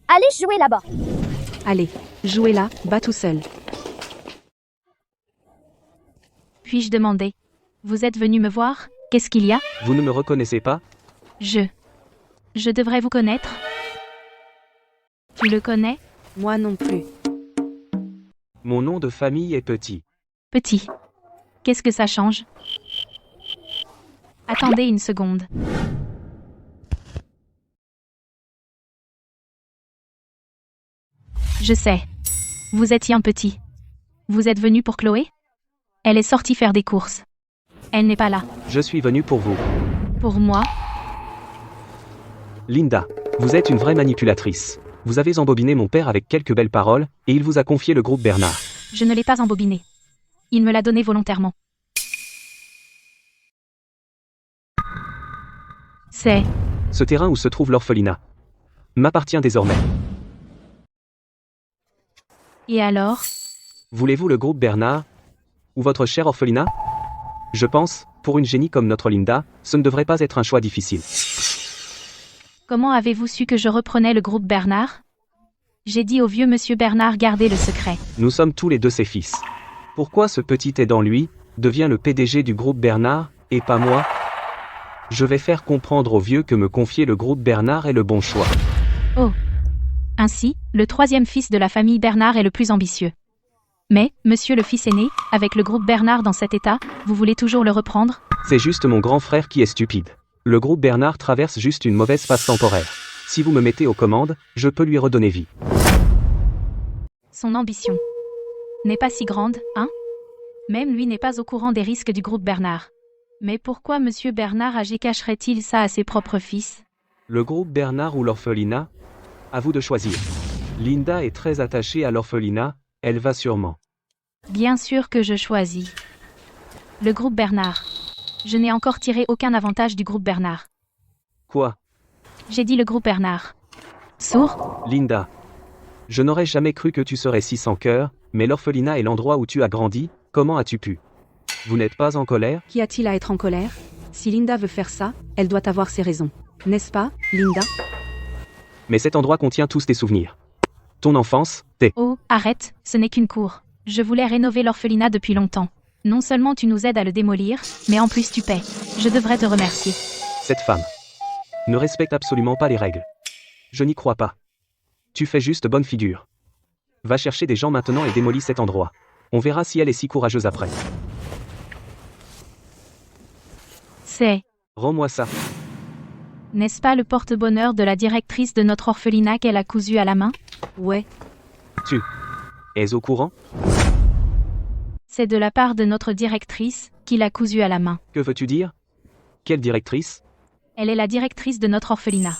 Allez jouer là-bas! Allez, jouez là, bas tout seul. Puis-je demander? Vous êtes venu me voir? Qu'est-ce qu'il y a? Vous ne me reconnaissez pas? Je devrais vous connaître. Tu le connais? Moi non plus. Mon nom de famille est Petit. Petit. Qu'est-ce que ça change? Attendez une seconde. Je sais. Vous êtes Ian Petit. Vous êtes venu pour Chloé? Elle est sortie faire des courses. Elle n'est pas là. Je suis venu pour vous. Pour moi? Linda, vous êtes une vraie manipulatrice. Vous avez embobiné mon père avec quelques belles paroles, et il vous a confié le groupe Bernard. Je ne l'ai pas embobiné. Il me l'a donné volontairement. C'est... Ce terrain où se trouve l'orphelinat m'appartient désormais. Et alors? Voulez-vous le groupe Bernard? Ou votre cher orphelinat? Je pense, pour une génie comme notre Linda, ce ne devrait pas être un choix difficile. Comment avez-vous su que je reprenais le groupe Bernard? J'ai dit au vieux monsieur Bernard garder le secret. Nous sommes tous les deux ses fils. Pourquoi ce petit aidant lui devient le PDG du groupe Bernard, et pas moi? Je vais faire comprendre au vieux que me confier le groupe Bernard est le bon choix. Oh. Ainsi, le troisième fils de la famille Bernard est le plus ambitieux. Mais, monsieur le fils aîné, avec le groupe Bernard dans cet état, vous voulez toujours le reprendre? C'est juste mon grand frère qui est stupide. Le groupe Bernard traverse juste une mauvaise phase temporaire. Si vous me mettez aux commandes, je peux lui redonner vie. Son ambition n'est pas si grande, hein? Même lui n'est pas au courant des risques du groupe Bernard. Mais pourquoi monsieur Bernard âgé cacherait-il ça à ses propres fils? Le groupe Bernard ou l'orphelinat? À vous de choisir. Linda est très attachée à l'orphelinat, elle va sûrement. Bien sûr que je choisis. Le groupe Bernard. Je n'ai encore tiré aucun avantage du groupe Bernard. Quoi? J'ai dit le groupe Bernard. Sourd? Linda. Je n'aurais jamais cru que tu serais si sans cœur, mais l'orphelinat est l'endroit où tu as grandi, comment as-tu pu? Vous n'êtes pas en colère? Qu'y a-t-il à être en colère? Si Linda veut faire ça, elle doit avoir ses raisons. N'est-ce pas, Linda? Mais cet endroit contient tous tes souvenirs. Ton enfance, tes... Oh, arrête, ce n'est qu'une cour. Je voulais rénover l'orphelinat depuis longtemps. Non seulement tu nous aides à le démolir, mais en plus tu paies. Je devrais te remercier. Cette femme ne respecte absolument pas les règles. Je n'y crois pas. Tu fais juste bonne figure. Va chercher des gens maintenant et démolis cet endroit. On verra si elle est si courageuse après. C'est... Rends-moi ça. N'est-ce pas le porte-bonheur de la directrice de notre orphelinat qu'elle a cousu à la main? Ouais. Tu es au courant? C'est de la part de notre directrice qu'il a cousu à la main. Que veux-tu dire? Quelle directrice? Elle est la directrice de notre orphelinat.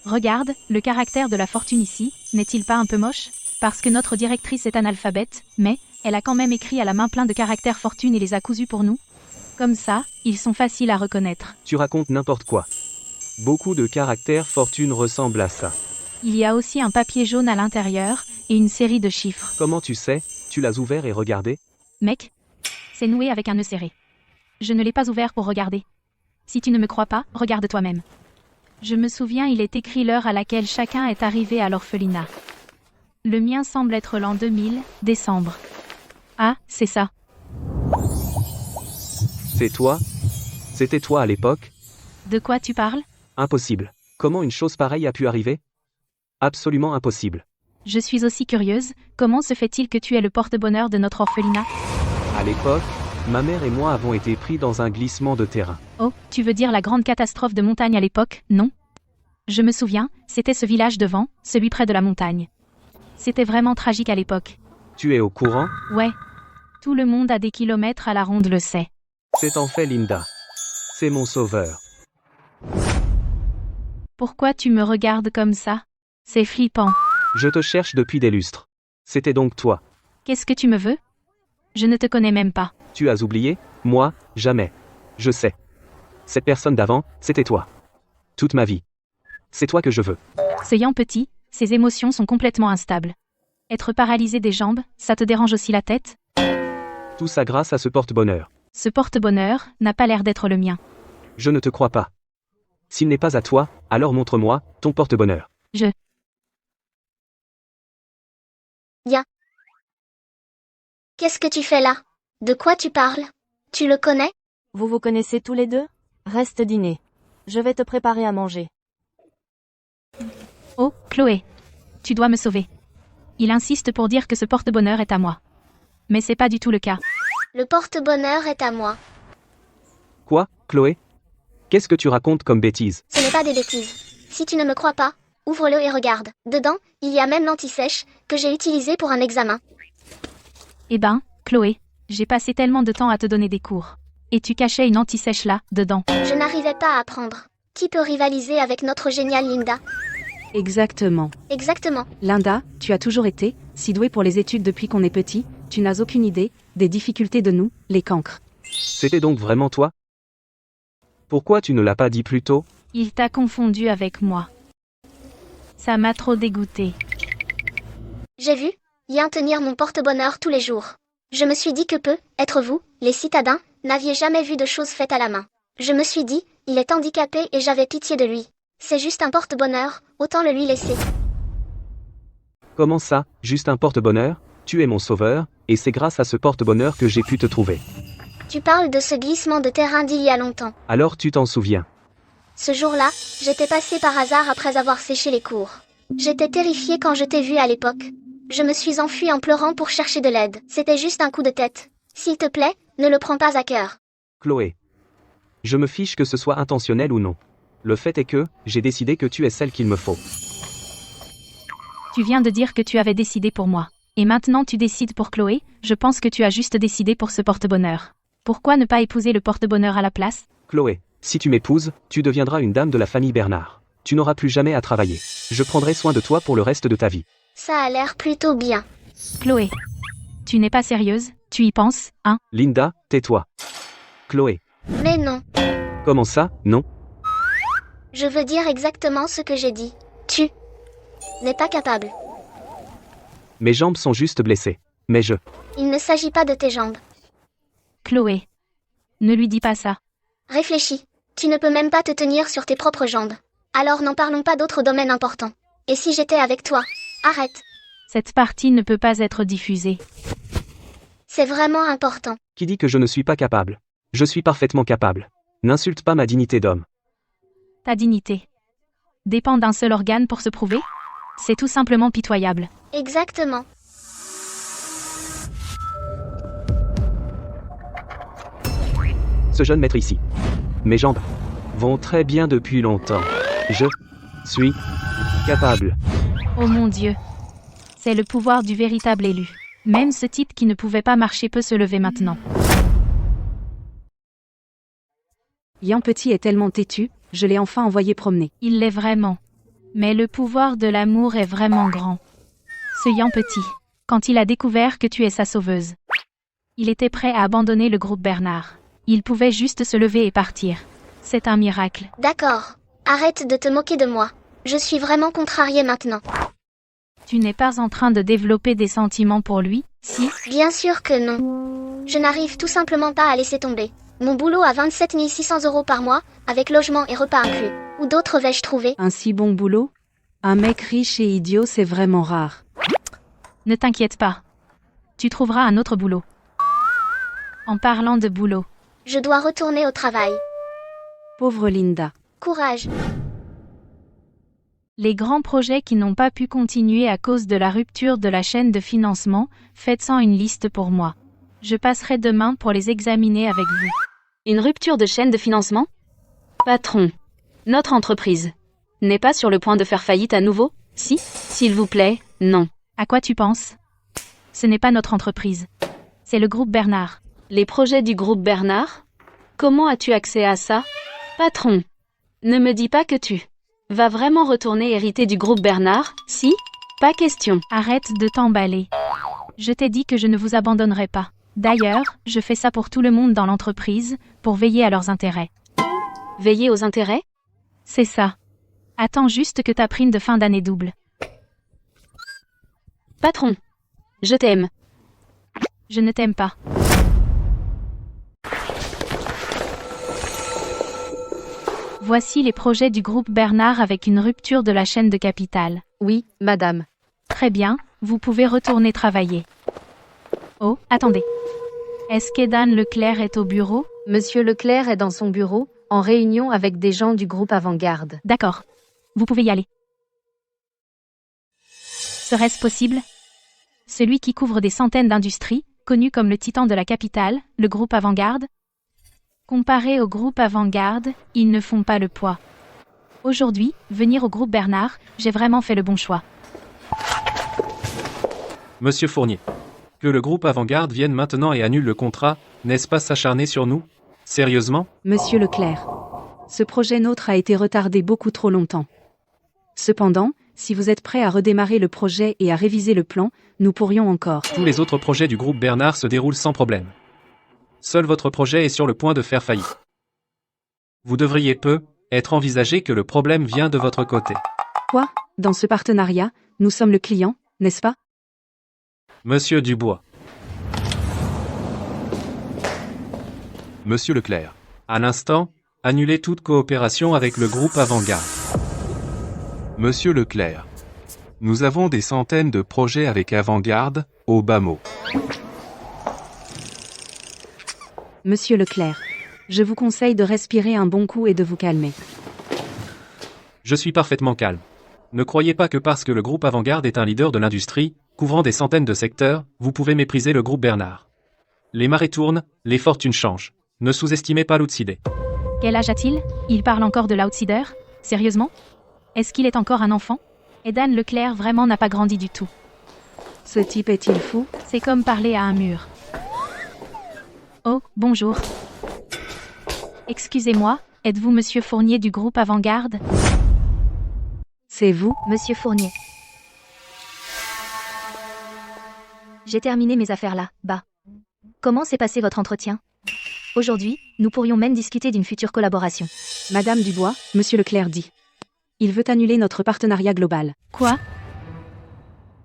Regarde, le caractère de la fortune ici, n'est-il pas un peu moche? Parce que notre directrice est analphabète, mais elle a quand même écrit à la main plein de caractères fortune et les a cousus pour nous. Comme ça, ils sont faciles à reconnaître. Tu racontes n'importe quoi. Beaucoup de caractères fortune ressemblent à ça. Il y a aussi un papier jaune à l'intérieur, et une série de chiffres. Comment tu sais? Tu l'as ouvert et regardé? Mec, c'est noué avec un nœud serré. Je ne l'ai pas ouvert pour regarder. Si tu ne me crois pas, regarde toi-même. Je me souviens, il est écrit l'heure à laquelle chacun est arrivé à l'orphelinat. Le mien semble être l'an 2000, décembre. Ah, c'est ça. C'est toi? C'était toi à l'époque? De quoi tu parles? Impossible. Comment une chose pareille a pu arriver? Absolument impossible. Je suis aussi curieuse, comment se fait-il que tu es le porte-bonheur de notre orphelinat? À l'époque, ma mère et moi avons été pris dans un glissement de terrain. Oh, tu veux dire la grande catastrophe de montagne à l'époque, non? Je me souviens, c'était ce village devant, celui près de la montagne. C'était vraiment tragique à l'époque. Tu es au courant? Ouais. Tout le monde à des kilomètres à la ronde le sait. C'est en fait Linda. C'est mon sauveur. Pourquoi tu me regardes comme ça? C'est flippant. Je te cherche depuis des lustres. C'était donc toi. Qu'est-ce que tu me veux? Je ne te connais même pas. Tu as oublié? Moi, jamais. Je sais. Cette personne d'avant, c'était toi. Toute ma vie. C'est toi que je veux. Ce Ian Petit, ses émotions sont complètement instables. Être paralysé des jambes, ça te dérange aussi la tête? Tout ça grâce à ce porte-bonheur. Ce porte-bonheur n'a pas l'air d'être le mien. Je ne te crois pas. S'il n'est pas à toi, alors montre-moi ton porte-bonheur. Bien. Qu'est-ce que tu fais là? De quoi tu parles? Tu le connais? Vous vous connaissez tous les deux? Reste dîner. Je vais te préparer à manger. Oh, Chloé. Tu dois me sauver. Il insiste pour dire que ce porte-bonheur est à moi. Mais c'est pas du tout le cas. Le porte-bonheur est à moi. Quoi, Chloé? Qu'est-ce que tu racontes comme bêtise? Ce n'est pas des bêtises. Si tu ne me crois pas, ouvre-le et regarde. Dedans, il y a même l'anti-sèche que j'ai utilisé pour un examen. Eh ben, Chloé, j'ai passé tellement de temps à te donner des cours. Et tu cachais une anti-sèche là, dedans. Je n'arrivais pas à apprendre. Qui peut rivaliser avec notre géniale Linda? Exactement. Exactement. Linda, tu as toujours été si douée pour les études depuis qu'on est petit, tu n'as aucune idée des difficultés de nous, les cancres. C'était donc vraiment toi? Pourquoi tu ne l'as pas dit plus tôt? Il t'a confondu avec moi. Ça m'a trop dégoûté. J'ai vu Yin tenir mon porte-bonheur tous les jours. Je me suis dit que être vous, les citadins, n'aviez jamais vu de choses faites à la main. Je me suis dit, il est handicapé et j'avais pitié de lui. C'est juste un porte-bonheur, autant le lui laisser. Comment ça, juste un porte-bonheur? Tu es mon sauveur, et c'est grâce à ce porte-bonheur que j'ai pu te trouver. Tu parles de ce glissement de terrain d'il y a longtemps. Alors tu t'en souviens? Ce jour-là, j'étais passé par hasard après avoir séché les cours. J'étais terrifiée quand je t'ai vu à l'époque. Je me suis enfuie en pleurant pour chercher de l'aide. C'était juste un coup de tête. S'il te plaît, ne le prends pas à cœur. Chloé. Je me fiche que ce soit intentionnel ou non. Le fait est que, j'ai décidé que tu es celle qu'il me faut. Tu viens de dire que tu avais décidé pour moi. Et maintenant tu décides pour Chloé, je pense que tu as juste décidé pour ce porte-bonheur. Pourquoi ne pas épouser le porte-bonheur à la place? Chloé, si tu m'épouses, tu deviendras une dame de la famille Bernard. Tu n'auras plus jamais à travailler. Je prendrai soin de toi pour le reste de ta vie. Ça a l'air plutôt bien. Chloé. Tu n'es pas sérieuse, tu y penses, hein? Linda, tais-toi. Chloé. Mais non. Comment ça, non? Je veux dire exactement ce que j'ai dit. Tu n'es pas capable. Mes jambes sont juste blessées. Mais Il ne s'agit pas de tes jambes. Chloé. Ne lui dis pas ça. Réfléchis. Tu ne peux même pas te tenir sur tes propres jambes. Alors n'en parlons pas d'autres domaines importants. Et si j'étais avec toi? Arrête. Cette partie ne peut pas être diffusée. C'est vraiment important. Qui dit que je ne suis pas capable? Je suis parfaitement capable. N'insulte pas ma dignité d'homme. Ta dignité dépend d'un seul organe pour se prouver? C'est tout simplement pitoyable. Exactement. Ce jeune maître ici. Mes jambes vont très bien depuis longtemps. Je suis capable. Oh mon Dieu. C'est le pouvoir du véritable élu. Même ce type qui ne pouvait pas marcher peut se lever maintenant. Yan Petit est tellement têtu, je l'ai enfin envoyé promener. Il l'est vraiment. Mais le pouvoir de l'amour est vraiment grand. Ce Yan Petit, quand il a découvert que tu es sa sauveuse, il était prêt à abandonner le groupe Bernard. Il pouvait juste se lever et partir. C'est un miracle. D'accord. Arrête de te moquer de moi. Je suis vraiment contrariée maintenant. Tu n'es pas en train de développer des sentiments pour lui, si? Bien sûr que non. Je n'arrive tout simplement pas à laisser tomber. Mon boulot à 27 600 € par mois, avec logement et repas inclus. Où d'autres vais-je trouver? Un si bon boulot? Un mec riche et idiot, c'est vraiment rare. Ne t'inquiète pas. Tu trouveras un autre boulot. En parlant de boulot. Je dois retourner au travail. Pauvre Linda. Courage. Les grands projets qui n'ont pas pu continuer à cause de la rupture de la chaîne de financement, faites-en une liste pour moi. Je passerai demain pour les examiner avec vous. Une rupture de chaîne de financement? Patron, notre entreprise n'est pas sur le point de faire faillite à nouveau, si? S'il vous plaît, non. À quoi tu penses? Ce n'est pas notre entreprise. C'est le groupe Bernard. Les projets du groupe Bernard? Comment as-tu accès à ça? Patron, ne me dis pas que tu vas vraiment retourner hériter du groupe Bernard, si? Pas question. Arrête de t'emballer. Je t'ai dit que je ne vous abandonnerai pas. D'ailleurs, je fais ça pour tout le monde dans l'entreprise, pour veiller à leurs intérêts. Veiller aux intérêts? C'est ça. Attends juste que ta prime de fin d'année double. Patron, je t'aime. Je ne t'aime pas. Voici les projets du groupe Bernard avec une rupture de la chaîne de capital. Oui, madame. Très bien, vous pouvez retourner travailler. Oh, attendez. Est-ce qu'Edan Leclerc est au bureau? Monsieur Leclerc est dans son bureau, en réunion avec des gens du groupe Avant-Garde. D'accord. Vous pouvez y aller. Serait-ce possible? Celui qui couvre des centaines d'industries, connu comme le titan de la capitale, le groupe Avant-Garde? Comparé au groupe Avant-Garde, ils ne font pas le poids. Aujourd'hui, venir au groupe Bernard, j'ai vraiment fait le bon choix. Monsieur Fournier. Que le groupe Avant-Garde vienne maintenant et annule le contrat, n'est-ce pas s'acharner sur nous? Sérieusement? Monsieur Leclerc. Ce projet nôtre a été retardé beaucoup trop longtemps. Cependant, si vous êtes prêt à redémarrer le projet et à réviser le plan, nous pourrions encore. Tous les autres projets du groupe Bernard se déroulent sans problème. Seul votre projet est sur le point de faire faillite. Vous devriez être envisagé que le problème vient de votre côté. Quoi? Dans ce partenariat, nous sommes le client, n'est-ce pas? Monsieur Dubois. Monsieur Leclerc. À l'instant, annulez toute coopération avec le groupe Avant-Garde. Monsieur Leclerc. Nous avons des centaines de projets avec Avant-Garde, au bas mot. Monsieur Leclerc. Je vous conseille de respirer un bon coup et de vous calmer. Je suis parfaitement calme. Ne croyez pas que parce que le groupe Avant-Garde est un leader de l'industrie, couvrant des centaines de secteurs, vous pouvez mépriser le groupe Bernard. Les marées tournent, les fortunes changent. Ne sous-estimez pas l'outsider. Quel âge a-t-il? Il parle encore de l'outsider? Sérieusement? Est-ce qu'il est encore un enfant? Edan Leclerc vraiment n'a pas grandi du tout. Ce type est-il fou? C'est comme parler à un mur. Oh, bonjour. Excusez-moi, êtes-vous Monsieur Fournier du groupe Avant-Garde? C'est vous? Monsieur Fournier. J'ai terminé mes affaires là, bas. Comment s'est passé votre entretien? Aujourd'hui, nous pourrions même discuter d'une future collaboration. Madame Dubois, Monsieur Leclerc dit. Il veut annuler notre partenariat global. Quoi?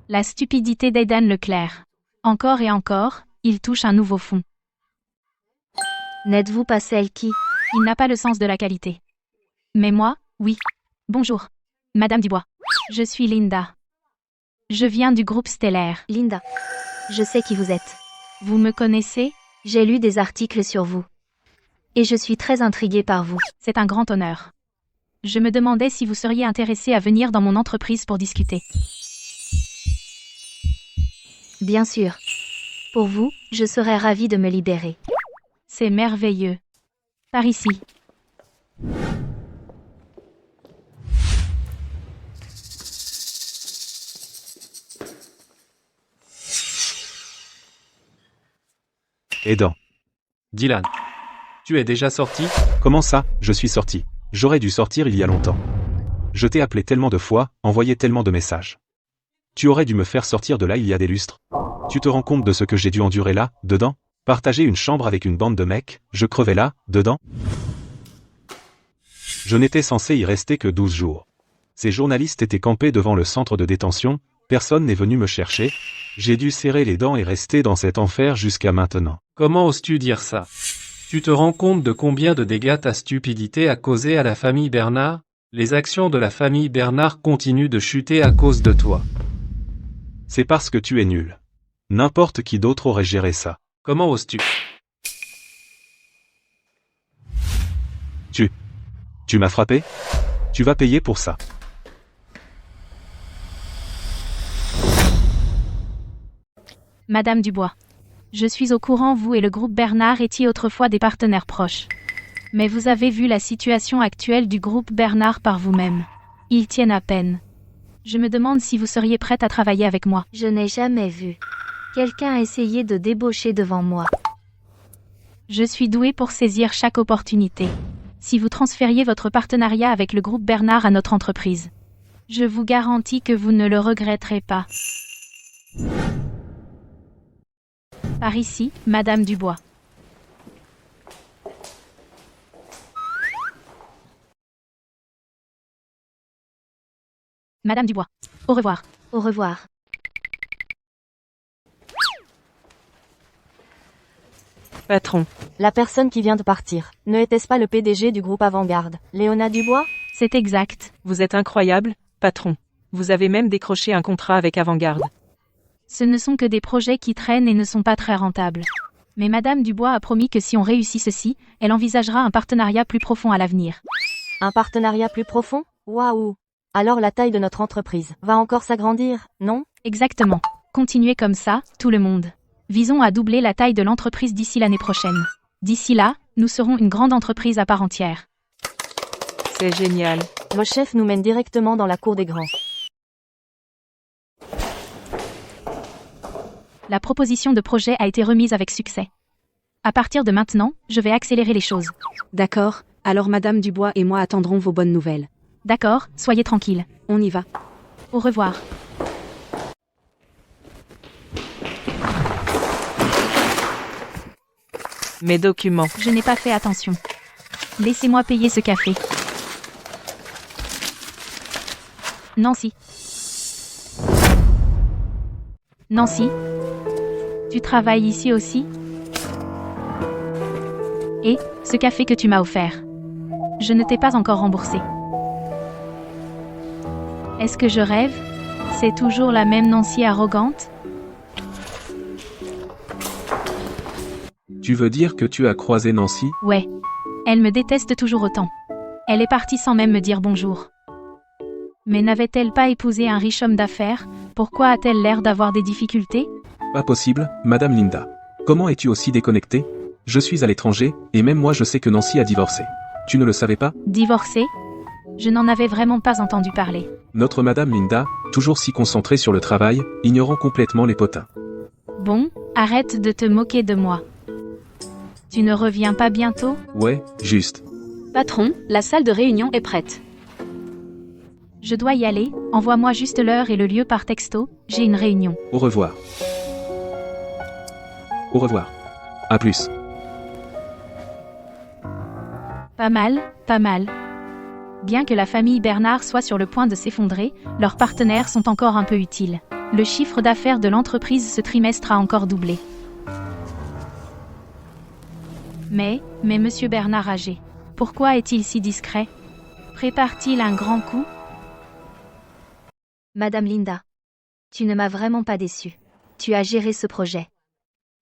La stupidité d'Edan Leclerc. Encore et encore, il touche un nouveau fond. N'êtes-vous pas celle qui... Il n'a pas le sens de la qualité. Mais moi, oui. Bonjour. Madame Dubois. Je suis Linda. Je viens du groupe Stellaire. Linda. Je sais qui vous êtes. Vous me connaissez? J'ai lu des articles sur vous. Et je suis très intriguée par vous. C'est un grand honneur. Je me demandais si vous seriez intéressé à venir dans mon entreprise pour discuter. Bien sûr. Pour vous, je serais ravie de me libérer. C'est merveilleux. Par ici. Edan. Dylan. Tu es déjà sorti? Comment ça, je suis sorti? J'aurais dû sortir il y a longtemps. Je t'ai appelé tellement de fois, envoyé tellement de messages. Tu aurais dû me faire sortir de là il y a des lustres. Tu te rends compte de ce que j'ai dû endurer là, dedans? Partager une chambre avec une bande de mecs, je crevais là, dedans? Je n'étais censé y rester que 12 jours. Ces journalistes étaient campés devant le centre de détention, personne n'est venu me chercher. J'ai dû serrer les dents et rester dans cet enfer jusqu'à maintenant. Comment oses-tu dire ça? Tu te rends compte de combien de dégâts ta stupidité a causé à la famille Bernard? Les actions de la famille Bernard continuent de chuter à cause de toi. C'est parce que tu es nul. N'importe qui d'autre aurait géré ça. Comment oses-tu? Tu m'as frappé? Tu vas payer pour ça. Madame Dubois. Je suis au courant, vous et le groupe Bernard étiez autrefois des partenaires proches. Mais vous avez vu la situation actuelle du groupe Bernard par vous-même. Ils tiennent à peine. Je me demande si vous seriez prête à travailler avec moi. Je n'ai jamais vu quelqu'un essayer de débaucher devant moi. Je suis douée pour saisir chaque opportunité. Si vous transfériez votre partenariat avec le groupe Bernard à notre entreprise, je vous garantis que vous ne le regretterez pas. Par ici, Madame Dubois. Madame Dubois. Au revoir. Au revoir. Patron. La personne qui vient de partir, ne était-ce pas le PDG du groupe Avant-Garde, Léona Dubois? C'est exact. Vous êtes incroyable, patron. Vous avez même décroché un contrat avec Avant-Garde. Ce ne sont que des projets qui traînent et ne sont pas très rentables. Mais Madame Dubois a promis que si on réussit ceci, elle envisagera un partenariat plus profond à l'avenir. Un partenariat plus profond? Waouh! Alors la taille de notre entreprise va encore s'agrandir, non? Exactement. Continuez comme ça, tout le monde. Visons à doubler la taille de l'entreprise d'ici l'année prochaine. D'ici là, nous serons une grande entreprise à part entière. C'est génial. Vos chefs nous mènent directement dans la cour des grands. La proposition de projet a été remise avec succès. À partir de maintenant, je vais accélérer les choses. D'accord, alors Madame Dubois et moi attendrons vos bonnes nouvelles. D'accord, soyez tranquille. On y va. Au revoir. Mes documents. Je n'ai pas fait attention. Laissez-moi payer ce café. Nancy. Nancy. Tu travailles ici aussi? Et, ce café que tu m'as offert. Je ne t'ai pas encore remboursé. Est-ce que je rêve? C'est toujours la même Nancy arrogante? Tu veux dire que tu as croisé Nancy? Ouais. Elle me déteste toujours autant. Elle est partie sans même me dire bonjour. Mais n'avait-elle pas épousé un riche homme d'affaires? Pourquoi a-t-elle l'air d'avoir des difficultés? Pas possible, Madame Linda. Comment es-tu aussi déconnectée? Je suis à l'étranger, et même moi je sais que Nancy a divorcé. Tu ne le savais pas? Divorcée? Je n'en avais vraiment pas entendu parler. Notre Madame Linda, toujours si concentrée sur le travail, ignorant complètement les potins. Bon, arrête de te moquer de moi. Tu ne reviens pas bientôt? Ouais, juste. Patron, la salle de réunion est prête. Je dois y aller, envoie-moi juste l'heure et le lieu par texto, j'ai une réunion. Au revoir. Au revoir. À plus. Pas mal, pas mal. Bien que la famille Bernard soit sur le point de s'effondrer, leurs partenaires sont encore un peu utiles. Le chiffre d'affaires de l'entreprise ce trimestre a encore doublé. Mais Monsieur Bernard âgé, pourquoi est-il si discret? Prépare-t-il un grand coup? Madame Linda, tu ne m'as vraiment pas déçue. Tu as géré ce projet.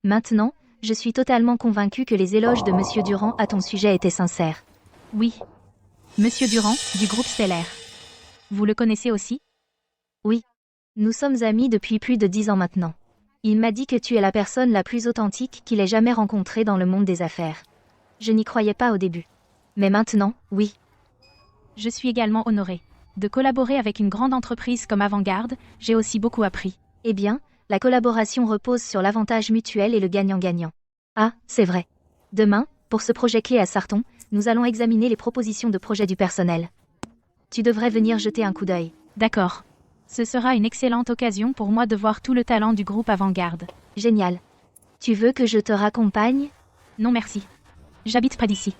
Maintenant, je suis totalement convaincue que les éloges de Monsieur Durand à ton sujet étaient sincères. Oui. Monsieur Durand, du groupe Stellaire. Vous le connaissez aussi? Oui. Nous sommes amis depuis plus de 10 ans maintenant. Il m'a dit que tu es la personne la plus authentique qu'il ait jamais rencontrée dans le monde des affaires. Je n'y croyais pas au début. Mais maintenant, oui. Je suis également honorée. De collaborer avec une grande entreprise comme Avant-Garde, j'ai aussi beaucoup appris. Eh bien, la collaboration repose sur l'avantage mutuel et le gagnant-gagnant. Ah, c'est vrai. Demain, pour ce projet clé à Sarton, nous allons examiner les propositions de projet du personnel. Tu devrais venir jeter un coup d'œil. D'accord. Ce sera une excellente occasion pour moi de voir tout le talent du groupe Avant-Garde. Génial. Tu veux que je te raccompagne? Non merci. J'habite près d'ici.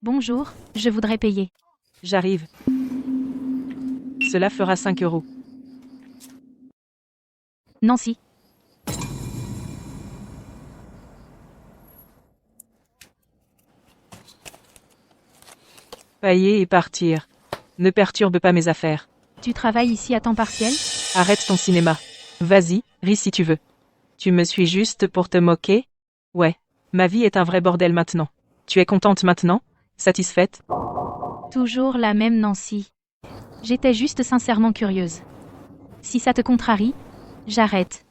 Bonjour, je voudrais payer. J'arrive. Cela fera 5 €. Nancy. Payer et partir. Ne perturbe pas mes affaires. Tu travailles ici à temps partiel? Arrête ton cinéma. Vas-y, ris si tu veux. Tu me suis juste pour te moquer? Ouais. Ma vie est un vrai bordel maintenant. Tu es contente maintenant? Satisfaite? Toujours la même Nancy. J'étais juste sincèrement curieuse. Si ça te contrarie, j'arrête.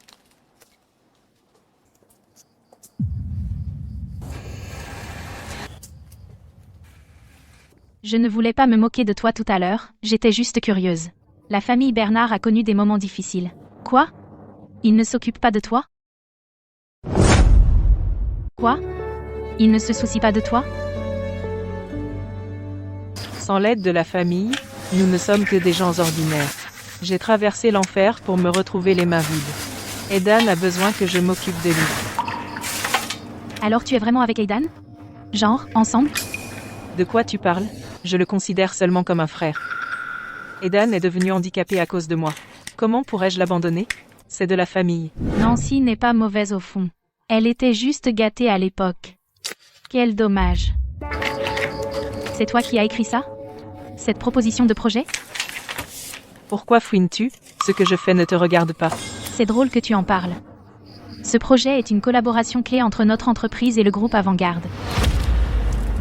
Je ne voulais pas me moquer de toi tout à l'heure, j'étais juste curieuse. La famille Bernard a connu des moments difficiles. Quoi? Il ne s'occupe pas de toi? Quoi? Il ne se soucie pas de toi? Sans l'aide de la famille, nous ne sommes que des gens ordinaires. J'ai traversé l'enfer pour me retrouver les mains vides. Aidan a besoin que je m'occupe de lui. Alors tu es vraiment avec Aidan? Genre, ensemble? De quoi tu parles? Je le considère seulement comme un frère. Aidan est devenu handicapé à cause de moi. Comment pourrais-je l'abandonner? C'est de la famille. Nancy n'est pas mauvaise au fond. Elle était juste gâtée à l'époque. Quel dommage. C'est toi qui as écrit ça? Cette proposition de projet? Pourquoi fouines-tu? Ce que je fais ne te regarde pas. C'est drôle que tu en parles. Ce projet est une collaboration clé entre notre entreprise et le groupe Avant-Garde.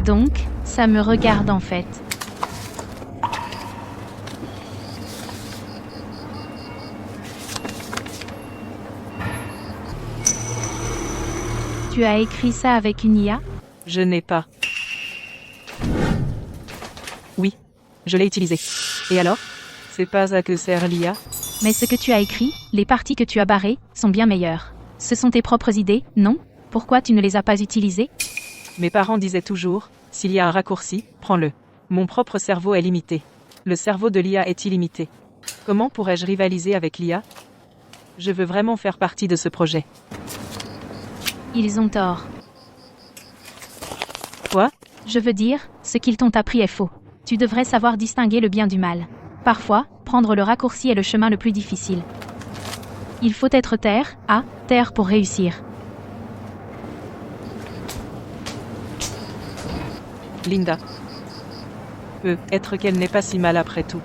Donc, ça me regarde en fait. Tu as écrit ça avec une IA? Je n'ai pas. Oui, je l'ai utilisé. Et alors? C'est pas à que sert l'IA? Mais ce que tu as écrit, les parties que tu as barrées, sont bien meilleures. Ce sont tes propres idées, non? Pourquoi tu ne les as pas utilisées? Mes parents disaient toujours, s'il y a un raccourci, prends-le. Mon propre cerveau est limité. Le cerveau de l'IA est illimité. Comment pourrais-je rivaliser avec l'IA? Je veux vraiment faire partie de ce projet. Ils ont tort. Quoi? Je veux dire, ce qu'ils t'ont appris est faux. Tu devrais savoir distinguer le bien du mal. Parfois, prendre le raccourci est le chemin le plus difficile. Il faut être terre pour réussir. Linda. Peut-être qu'elle n'est pas si mal après tout.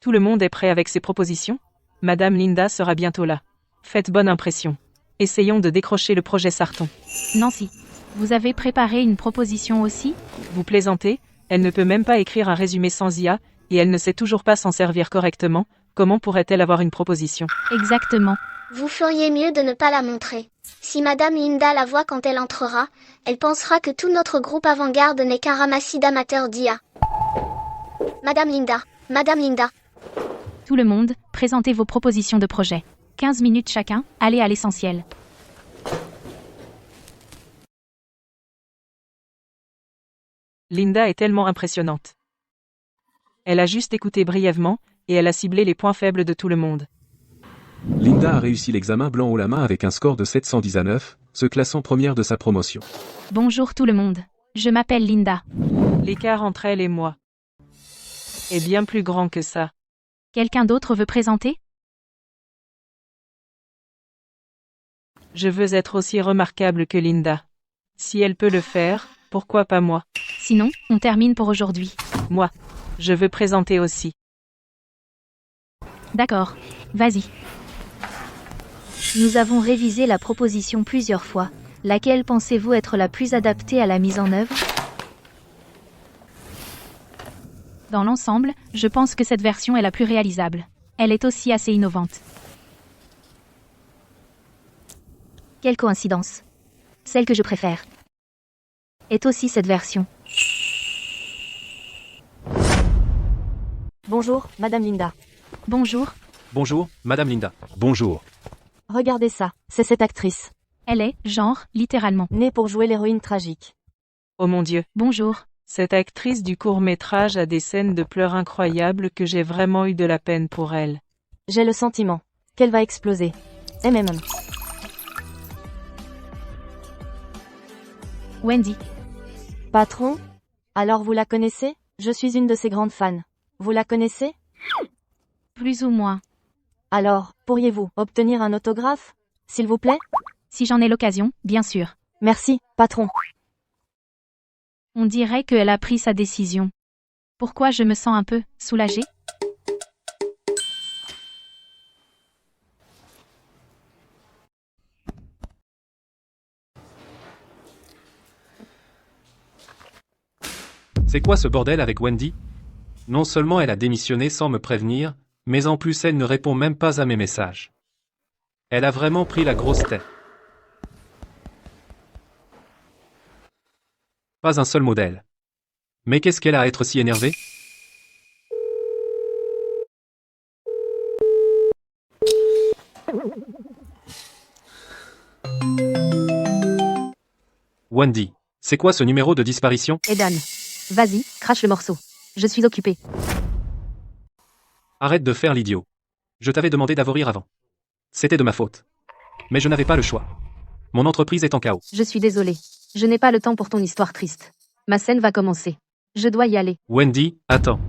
Tout le monde est prêt avec ses propositions? Madame Linda sera bientôt là. Faites bonne impression. Essayons de décrocher le projet Sarton. Nancy, vous avez préparé une proposition aussi? Vous plaisantez? Elle ne peut même pas écrire un résumé sans IA, et elle ne sait toujours pas s'en servir correctement. Comment pourrait-elle avoir une proposition? Exactement. Vous feriez mieux de ne pas la montrer. Si Madame Linda la voit quand elle entrera, elle pensera que tout notre groupe Avant-Garde n'est qu'un ramassis d'amateurs d'IA. Madame Linda, Madame Linda. Tout le monde, présentez vos propositions de projet. 15 minutes chacun, allez à l'essentiel. Linda est tellement impressionnante. Elle a juste écouté brièvement, et elle a ciblé les points faibles de tout le monde. Linda a réussi l'examen blanc haut la main avec un score de 719, se classant première de sa promotion. Bonjour tout le monde. Je m'appelle Linda. L'écart entre elle et moi est bien plus grand que ça. Quelqu'un d'autre veut présenter? Je veux être aussi remarquable que Linda. Si elle peut le faire, pourquoi pas moi? Sinon, on termine pour aujourd'hui. Moi, je veux présenter aussi. D'accord. Vas-y. Nous avons révisé la proposition plusieurs fois. Laquelle pensez-vous être la plus adaptée à la mise en œuvre? Dans l'ensemble, je pense que cette version est la plus réalisable. Elle est aussi assez innovante. Quelle coïncidence. Celle que je préfère est aussi cette version. Bonjour, Madame Linda. Bonjour. Bonjour, Madame Linda. Bonjour. Regardez ça, c'est cette actrice. Elle est, genre, littéralement. Née pour jouer l'héroïne tragique. Oh mon Dieu. Bonjour. Cette actrice du court-métrage a des scènes de pleurs incroyables que j'ai vraiment eu de la peine pour elle. J'ai le sentiment qu'elle va exploser. MMM. Wendy. Patron? Alors vous la connaissez? Je suis une de ses grandes fans. Vous la connaissez? Plus ou moins. Alors, pourriez-vous obtenir un autographe? S'il vous plaît? Si j'en ai l'occasion, bien sûr. Merci, patron. On dirait qu'elle a pris sa décision. Pourquoi je me sens un peu soulagée? C'est quoi ce bordel avec Wendy? Non seulement elle a démissionné sans me prévenir, mais en plus elle ne répond même pas à mes messages. Elle a vraiment pris la grosse tête. Pas un seul modèle. Mais qu'est-ce qu'elle a à être si énervée? Wendy, c'est quoi ce numéro de disparition? Edan, vas-y, crache le morceau. Je suis occupée. Arrête de faire l'idiot. Je t'avais demandé d'avorrir avant. C'était de ma faute. Mais je n'avais pas le choix. Mon entreprise est en chaos. Je suis désolée. Je n'ai pas le temps pour ton histoire triste. Ma scène va commencer. Je dois y aller. Wendy, attends.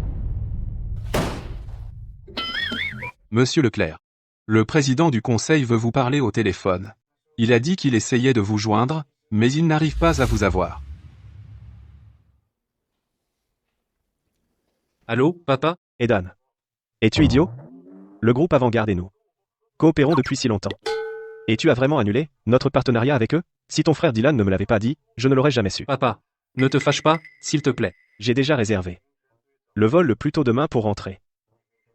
Monsieur Leclerc. Le président du conseil veut vous parler au téléphone. Il a dit qu'il essayait de vous joindre, Mais il n'arrive pas à vous avoir. Allô, papa? Edan. Es-tu idiot? Le groupe Avant-Garde et nous coopérons depuis si longtemps. Et tu as vraiment annulé notre partenariat avec eux? Si ton frère Dylan ne me l'avait pas dit, je ne l'aurais jamais su. Papa, ne te fâche pas, s'il te plaît. J'ai déjà réservé le vol le plus tôt demain pour rentrer.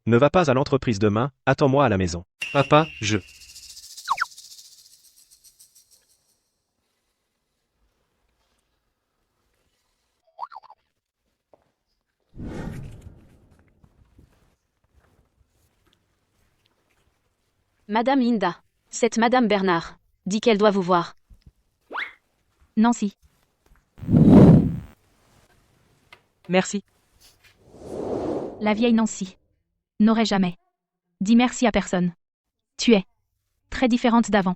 Ne va pas à l'entreprise demain, attends-moi à la maison. Papa, Madame Linda. Cette Madame Bernard. Dit qu'elle doit vous voir. Nancy. Merci. La vieille Nancy. N'aurait jamais dit merci à personne. Tu es très différente d'avant.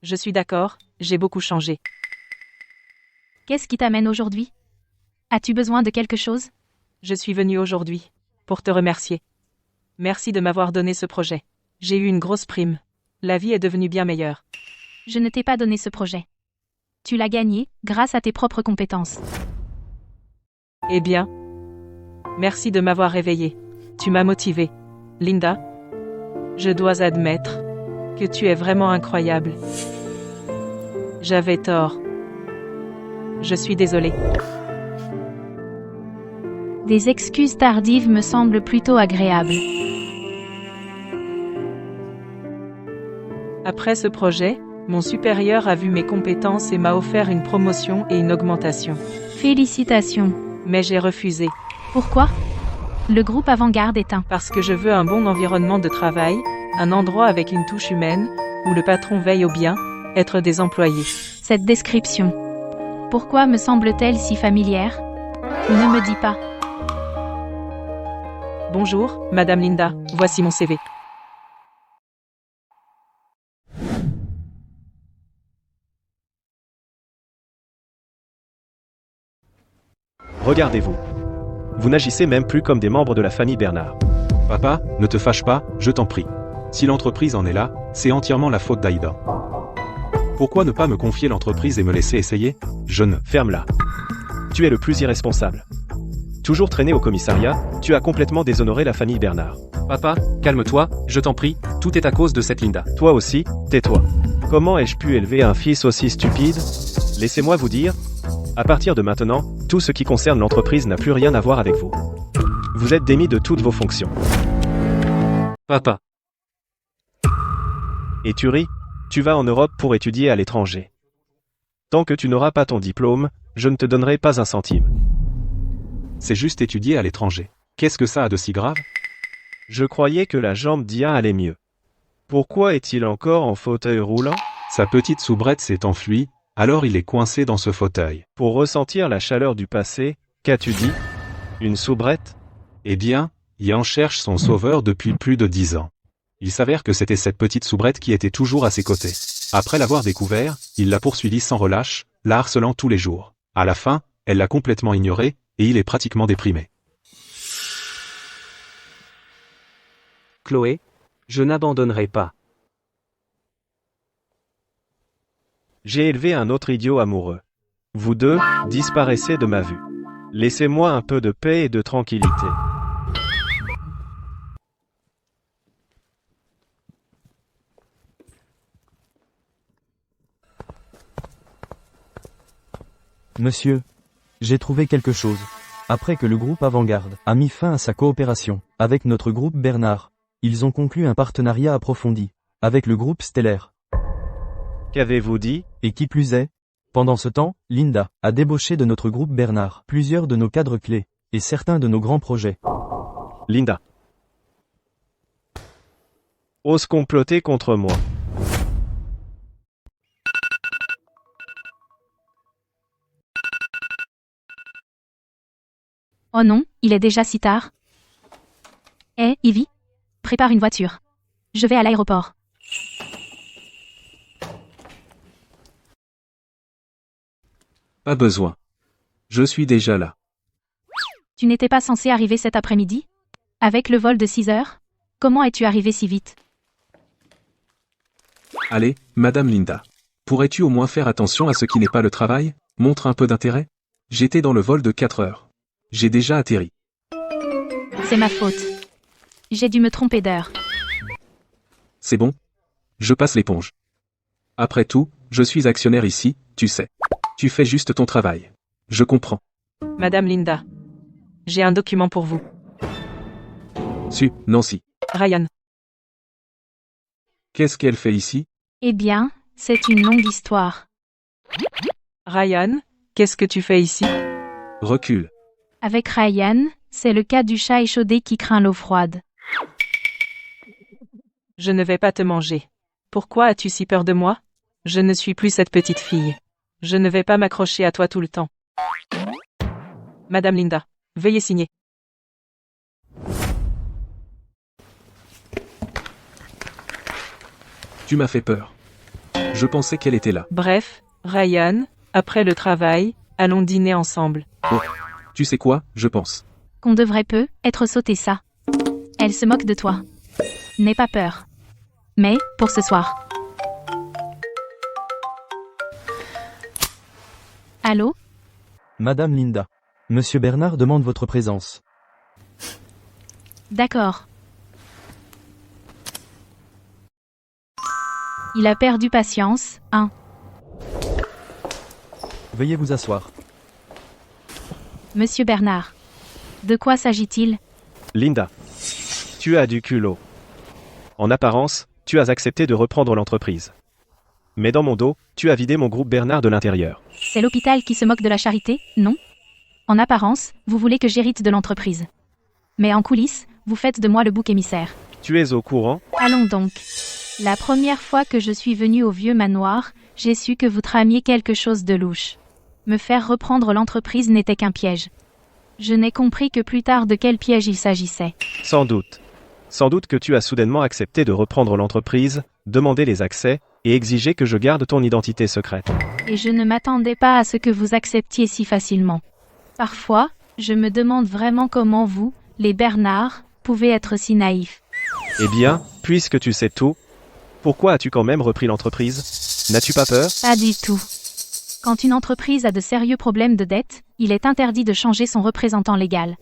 Je suis d'accord, j'ai beaucoup changé. Qu'est-ce qui t'amène aujourd'hui? As-tu besoin de quelque chose? Je suis venue aujourd'hui pour te remercier. Merci de m'avoir donné ce projet. J'ai eu une grosse prime. La vie est devenue bien meilleure. Je ne t'ai pas donné ce projet. Tu l'as gagné grâce à tes propres compétences. Eh bien, merci de m'avoir réveillée. Tu m'as motivée. Linda, je dois admettre que tu es vraiment incroyable. J'avais tort. Je suis désolée. Des excuses tardives me semblent plutôt agréables. Après ce projet, mon supérieur a vu mes compétences et m'a offert une promotion et une augmentation. Félicitations. Mais j'ai refusé. Pourquoi? Le groupe Avant-Garde est un. Parce que je veux un bon environnement de travail, un endroit avec une touche humaine, où le patron veille au bien-être des employés. Cette description. Pourquoi me semble-t-elle si familière? Ne me dis pas. Bonjour, Madame Linda, voici mon CV. Regardez-vous. Vous n'agissez même plus comme des membres de la famille Bernard. Papa, ne te fâche pas, je t'en prie. Si l'entreprise en est là, c'est entièrement la faute d'Aïda. Pourquoi ne pas me confier l'entreprise et me laisser essayer? Je ne... Ferme-la. Tu es le plus irresponsable. Toujours traîné au commissariat, tu as complètement déshonoré la famille Bernard. Papa, calme-toi, je t'en prie, tout est à cause de cette Linda. Toi aussi, tais-toi. Comment ai-je pu élever un fils aussi stupide? Laissez-moi vous dire, à partir de maintenant, tout ce qui concerne l'entreprise n'a plus rien à voir avec vous. Vous êtes démis de toutes vos fonctions. Papa. Et tu ris? Tu vas en Europe pour étudier à l'étranger. Tant que tu n'auras pas ton diplôme, je ne te donnerai pas un centime. C'est juste étudier à l'étranger. Qu'est-ce que ça a de si grave? Je croyais que la jambe d'Ia allait mieux. Pourquoi est-il encore en fauteuil roulant? Sa petite soubrette s'est enfuie, alors il est coincé dans ce fauteuil. Pour ressentir la chaleur du passé, qu'as-tu dit? Une soubrette? Eh bien, Ian cherche son sauveur depuis plus de 10 ans. Il s'avère que c'était cette petite soubrette qui était toujours à ses côtés. Après l'avoir découvert, il l'a poursuivie sans relâche, la harcelant tous les jours. À la fin, elle l'a complètement ignoré, et il est pratiquement déprimé. Chloé, je n'abandonnerai pas. J'ai élevé un autre idiot amoureux. Vous deux, disparaissez de ma vue. Laissez-moi un peu de paix et de tranquillité. Monsieur, j'ai trouvé quelque chose. Après que le groupe Avant-Garde a mis fin à sa coopération avec notre groupe Bernard, ils ont conclu un partenariat approfondi avec le groupe Stellaire. Qu'avez-vous dit? Et qui plus est, pendant ce temps, Linda a débauché de notre groupe Bernard plusieurs de nos cadres clés et certains de nos grands projets. Linda ose comploter contre moi. Oh non, il est déjà si tard. Hé, Ivy, prépare une voiture. Je vais à l'aéroport. Pas besoin. Je suis déjà là. Tu n'étais pas censé arriver cet après-midi? Avec le vol de 6 heures? Comment es-tu arrivé si vite? Allez, Madame Linda. Pourrais-tu au moins faire attention à ce qui n'est pas le travail? Montre un peu d'intérêt. J'étais dans le vol de 4 heures. J'ai déjà atterri. C'est ma faute. J'ai dû me tromper d'heure. C'est bon? Je passe l'éponge. Après tout, je suis actionnaire ici, tu sais. Tu fais juste ton travail. Je comprends. Madame Linda. J'ai un document pour vous. Nancy. Ryan. Qu'est-ce qu'elle fait ici? Eh bien, c'est une longue histoire. Ryan, qu'est-ce que tu fais ici? Recule. Avec Ryan, c'est le cas du chat échaudé qui craint l'eau froide. Je ne vais pas te manger. Pourquoi as-tu si peur de moi? Je ne suis plus cette petite fille. Je ne vais pas m'accrocher à toi tout le temps. Madame Linda, veuillez signer. Tu m'as fait peur. Je pensais qu'elle était là. Bref, Ryan, après le travail, allons dîner ensemble. Oh, tu sais quoi, je pense. Qu'on devrait peu être sauté ça. Elle se moque de toi. N'aie pas peur. Mais, pour ce soir. Allô? Madame Linda. Monsieur Bernard demande votre présence. D'accord. Il a perdu patience, hein. Veuillez vous asseoir. Monsieur Bernard. De quoi s'agit-il? Linda. Tu as du culot. En apparence, tu as accepté de reprendre l'entreprise. Mais dans mon dos, tu as vidé mon groupe Bernard de l'intérieur. C'est l'hôpital qui se moque de la charité, non? En apparence, vous voulez que j'hérite de l'entreprise. Mais en coulisses, vous faites de moi le bouc émissaire. Tu es au courant? Allons donc. La première fois que je suis venue au vieux manoir, j'ai su que vous tramiez quelque chose de louche. Me faire reprendre l'entreprise n'était qu'un piège. Je n'ai compris que plus tard de quel piège il s'agissait. Sans doute. Sans doute que tu as soudainement accepté de reprendre l'entreprise, demander les accès, et exiger que je garde ton identité secrète. Et je ne m'attendais pas à ce que vous acceptiez si facilement. Parfois, je me demande vraiment comment vous, les Bernard, pouvez être si naïfs. Eh bien, puisque tu sais tout, pourquoi as-tu quand même repris l'entreprise? N'as-tu pas peur? Pas du tout. Quand une entreprise a de sérieux problèmes de dette, il est interdit de changer son représentant légal.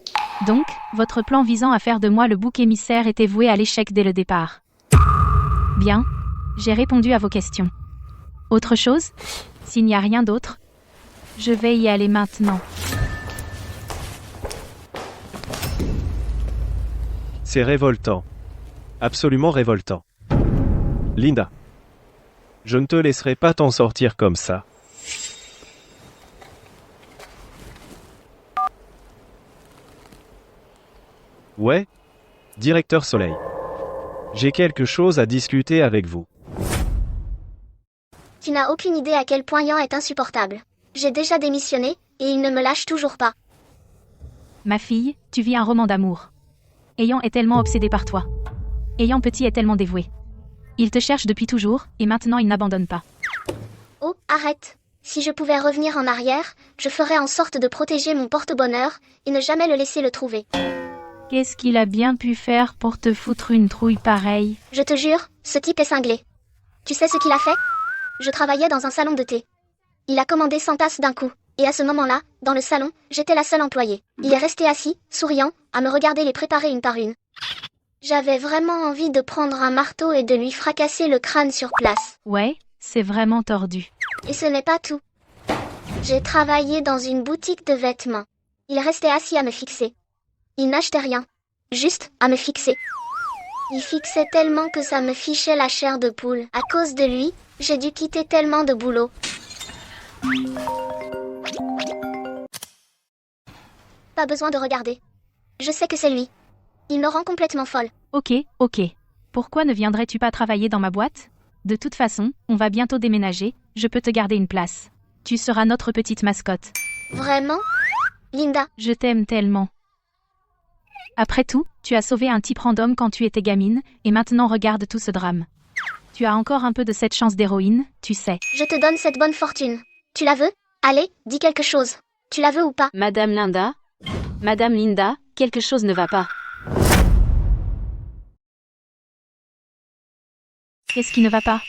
Donc, votre plan visant à faire de moi le bouc émissaire était voué à l'échec dès le départ. Bien, j'ai répondu à vos questions. Autre chose? S'il n'y a rien d'autre, je vais y aller maintenant. C'est révoltant. Absolument révoltant. Linda. Je ne te laisserai pas t'en sortir comme ça. Ouais, directeur Soleil. J'ai quelque chose à discuter avec vous. Tu n'as aucune idée à quel point Yan est insupportable. J'ai déjà démissionné, et il ne me lâche toujours pas. Ma fille, tu vis un roman d'amour. Yan est tellement obsédé par toi. Yan petit est tellement dévoué. Il te cherche depuis toujours, et maintenant il n'abandonne pas. Oh, arrête. Si je pouvais revenir en arrière, je ferais en sorte de protéger mon porte-bonheur, et ne jamais le laisser le trouver. Qu'est-ce qu'il a bien pu faire pour te foutre une trouille pareille? Je te jure, ce type est cinglé. Tu sais ce qu'il a fait? Je travaillais dans un salon de thé. Il a commandé 100 tasses d'un coup, et à ce moment-là, dans le salon, j'étais la seule employée. Il est resté assis, souriant, à me regarder les préparer une par une. J'avais vraiment envie de prendre un marteau et de lui fracasser le crâne sur place. Ouais, c'est vraiment tordu. Et ce n'est pas tout. J'ai travaillé dans une boutique de vêtements. Il restait assis à me fixer. Il n'achetait rien. Juste à me fixer. Il fixait tellement que ça me fichait la chair de poule. À cause de lui, j'ai dû quitter tellement de boulot. Pas besoin de regarder. Je sais que c'est lui. Il me rend complètement folle. Ok. Pourquoi ne viendrais-tu pas travailler dans ma boîte? De toute façon, on va bientôt déménager, je peux te garder une place. Tu seras notre petite mascotte. Vraiment? Linda. Je t'aime tellement. Après tout, tu as sauvé un type random quand tu étais gamine, et maintenant regarde tout ce drame. Tu as encore un peu de cette chance d'héroïne, tu sais. Je te donne cette bonne fortune. Tu la veux? Allez, dis quelque chose. Tu la veux ou pas? Madame Linda? Madame Linda, quelque chose ne va pas. Qu'est-ce qui ne va pas?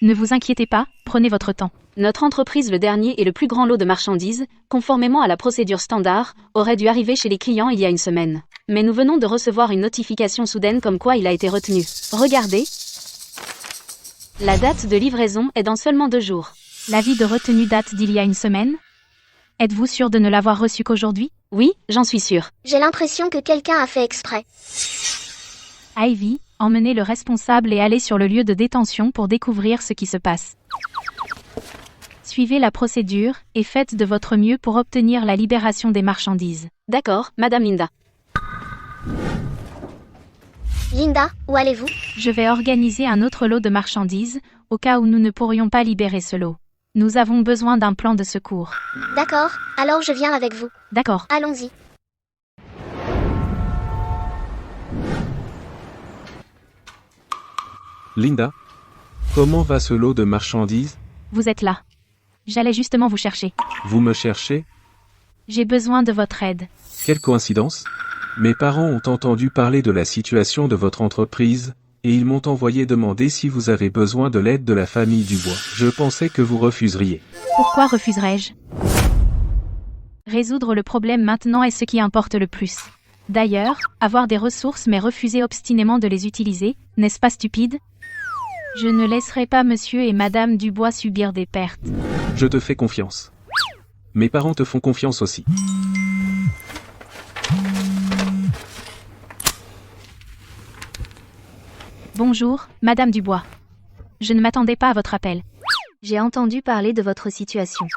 Ne vous inquiétez pas, prenez votre temps. Notre entreprise, le dernier et le plus grand lot de marchandises, conformément à la procédure standard, aurait dû arriver chez les clients il y a une semaine. Mais nous venons de recevoir une notification soudaine comme quoi il a été retenu. Regardez. La date de livraison est dans seulement 2 jours. L'avis de retenue date d'il y a une semaine? Êtes-vous sûr de ne l'avoir reçu qu'aujourd'hui? Oui, j'en suis sûre. J'ai l'impression que quelqu'un a fait exprès. Ivy, emmenez le responsable et allez sur le lieu de détention pour découvrir ce qui se passe. Suivez la procédure et faites de votre mieux pour obtenir la libération des marchandises. D'accord, Madame Linda. Linda, où allez-vous? Je vais organiser un autre lot de marchandises, au cas où nous ne pourrions pas libérer ce lot. Nous avons besoin d'un plan de secours. D'accord, alors je viens avec vous. D'accord. Allons-y. Linda, comment va ce lot de marchandises? Vous êtes là. J'allais justement vous chercher. Vous me cherchez? J'ai besoin de votre aide. Quelle coïncidence? Mes parents ont entendu parler de la situation de votre entreprise, et ils m'ont envoyé demander si vous avez besoin de l'aide de la famille Dubois. Je pensais que vous refuseriez. Pourquoi refuserais-je? Résoudre le problème maintenant est ce qui importe le plus. D'ailleurs, avoir des ressources mais refuser obstinément de les utiliser, n'est-ce pas stupide? Je ne laisserai pas monsieur et madame Dubois subir des pertes. Je te fais confiance. Mes parents te font confiance aussi. Bonjour, madame Dubois. Je ne m'attendais pas à votre appel. J'ai entendu parler de votre situation.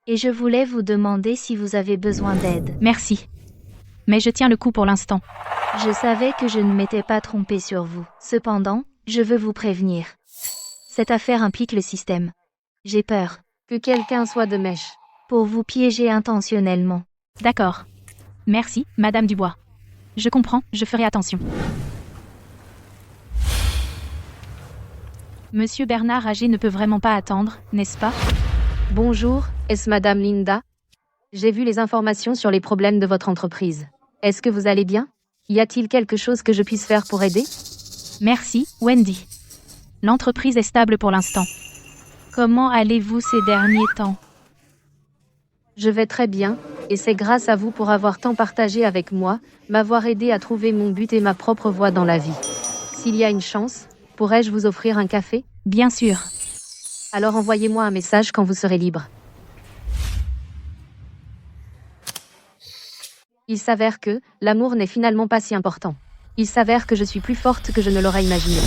Et je voulais vous demander si vous avez besoin d'aide. Merci. Mais je tiens le coup pour l'instant. Je savais que je ne m'étais pas trompée sur vous. Cependant, je veux vous prévenir. Cette affaire implique le système. J'ai peur que quelqu'un soit de mèche pour vous piéger intentionnellement. D'accord. Merci, madame Dubois. Je comprends, je ferai attention. Monsieur Bernard âgé ne peut vraiment pas attendre, n'est-ce pas? Bonjour, est-ce Madame Linda? J'ai vu les informations sur les problèmes de votre entreprise. Est-ce que vous allez bien? Y a-t-il quelque chose que je puisse faire pour aider? Merci, Wendy. L'entreprise est stable pour l'instant. Comment allez-vous ces derniers temps? Je vais très bien, et c'est grâce à vous pour avoir tant partagé avec moi, m'avoir aidé à trouver mon but et ma propre voie dans la vie. S'il y a une chance, pourrais-je vous offrir un café? Bien sûr. Alors envoyez-moi un message quand vous serez libre. Il s'avère que l'amour n'est finalement pas si important. Il s'avère que je suis plus forte que je ne l'aurais imaginé.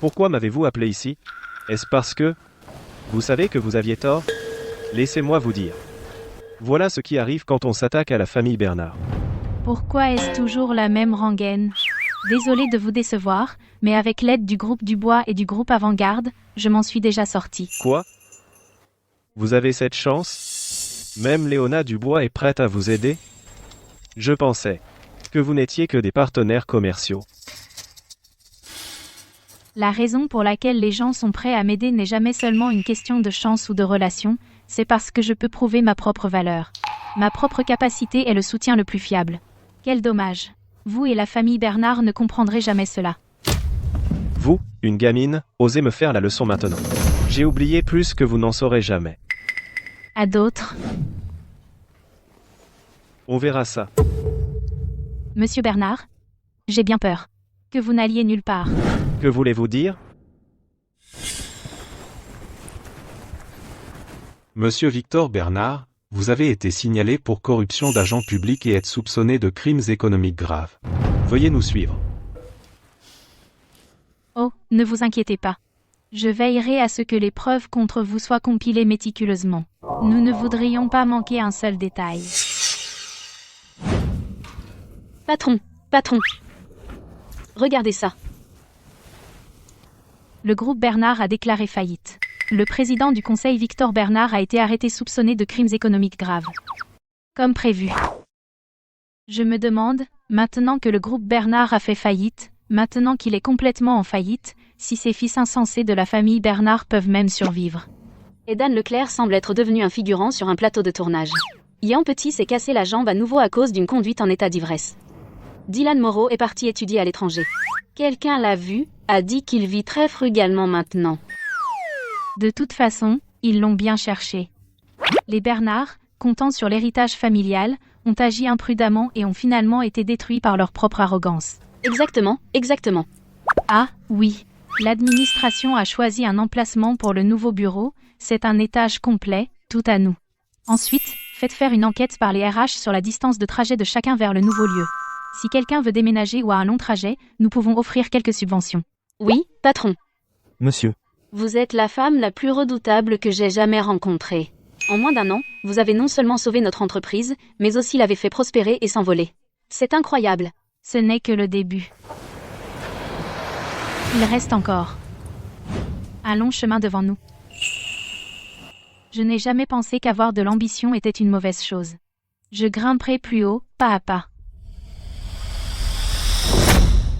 Pourquoi m'avez-vous appelé ici? Est-ce parce que vous savez que vous aviez tort? Laissez-moi vous dire. Voilà ce qui arrive quand on s'attaque à la famille Bernard. Pourquoi est-ce toujours la même rengaine? Désolée de vous décevoir, mais avec l'aide du groupe Dubois et du groupe Avant-Garde, je m'en suis déjà sortie. Quoi? Vous avez cette chance? Même Léona Dubois est prête à vous aider? Je pensais que vous n'étiez que des partenaires commerciaux. La raison pour laquelle les gens sont prêts à m'aider n'est jamais seulement une question de chance ou de relation, c'est parce que je peux prouver ma propre valeur. Ma propre capacité est le soutien le plus fiable. Quel dommage. Vous et la famille Bernard ne comprendrez jamais cela. Vous, une gamine, osez me faire la leçon maintenant. J'ai oublié plus que vous n'en saurez jamais. À d'autres. On verra ça. Monsieur Bernard? J'ai bien peur. Que vous n'alliez nulle part. Que voulez-vous dire? Monsieur Victor Bernard, vous avez été signalé pour corruption d'agents publics et êtes soupçonné de crimes économiques graves. Veuillez nous suivre. Oh, ne vous inquiétez pas. Je veillerai à ce que les preuves contre vous soient compilées méticuleusement. Nous ne voudrions pas manquer un seul détail. Patron. Regardez ça. Le groupe Bernard a déclaré faillite. Le président du conseil Victor Bernard a été arrêté soupçonné de crimes économiques graves. Comme prévu. Je me demande, maintenant que le groupe Bernard a fait faillite, maintenant qu'il est complètement en faillite, si ces fils insensés de la famille Bernard peuvent même survivre. Aidan Leclerc semble être devenu un figurant sur un plateau de tournage. Ian Petit s'est cassé la jambe à nouveau à cause d'une conduite en état d'ivresse. Dylan Moreau est parti étudier à l'étranger. Quelqu'un l'a vu, a dit qu'il vit très frugalement maintenant. De toute façon, ils l'ont bien cherché. Les Bernard, comptant sur l'héritage familial, ont agi imprudemment et ont finalement été détruits par leur propre arrogance. Exactement, exactement. Ah, oui. L'administration a choisi un emplacement pour le nouveau bureau, c'est un étage complet, tout à nous. Ensuite, faites faire une enquête par les RH sur la distance de trajet de chacun vers le nouveau lieu. Si quelqu'un veut déménager ou a un long trajet, nous pouvons offrir quelques subventions. Oui, patron. Monsieur. Vous êtes la femme la plus redoutable que j'ai jamais rencontrée. En moins d'1 an, vous avez non seulement sauvé notre entreprise, mais aussi l'avez fait prospérer et s'envoler. C'est incroyable. Ce n'est que le début. Il reste encore un long chemin devant nous. Je n'ai jamais pensé qu'avoir de l'ambition était une mauvaise chose. Je grimperai plus haut, pas à pas.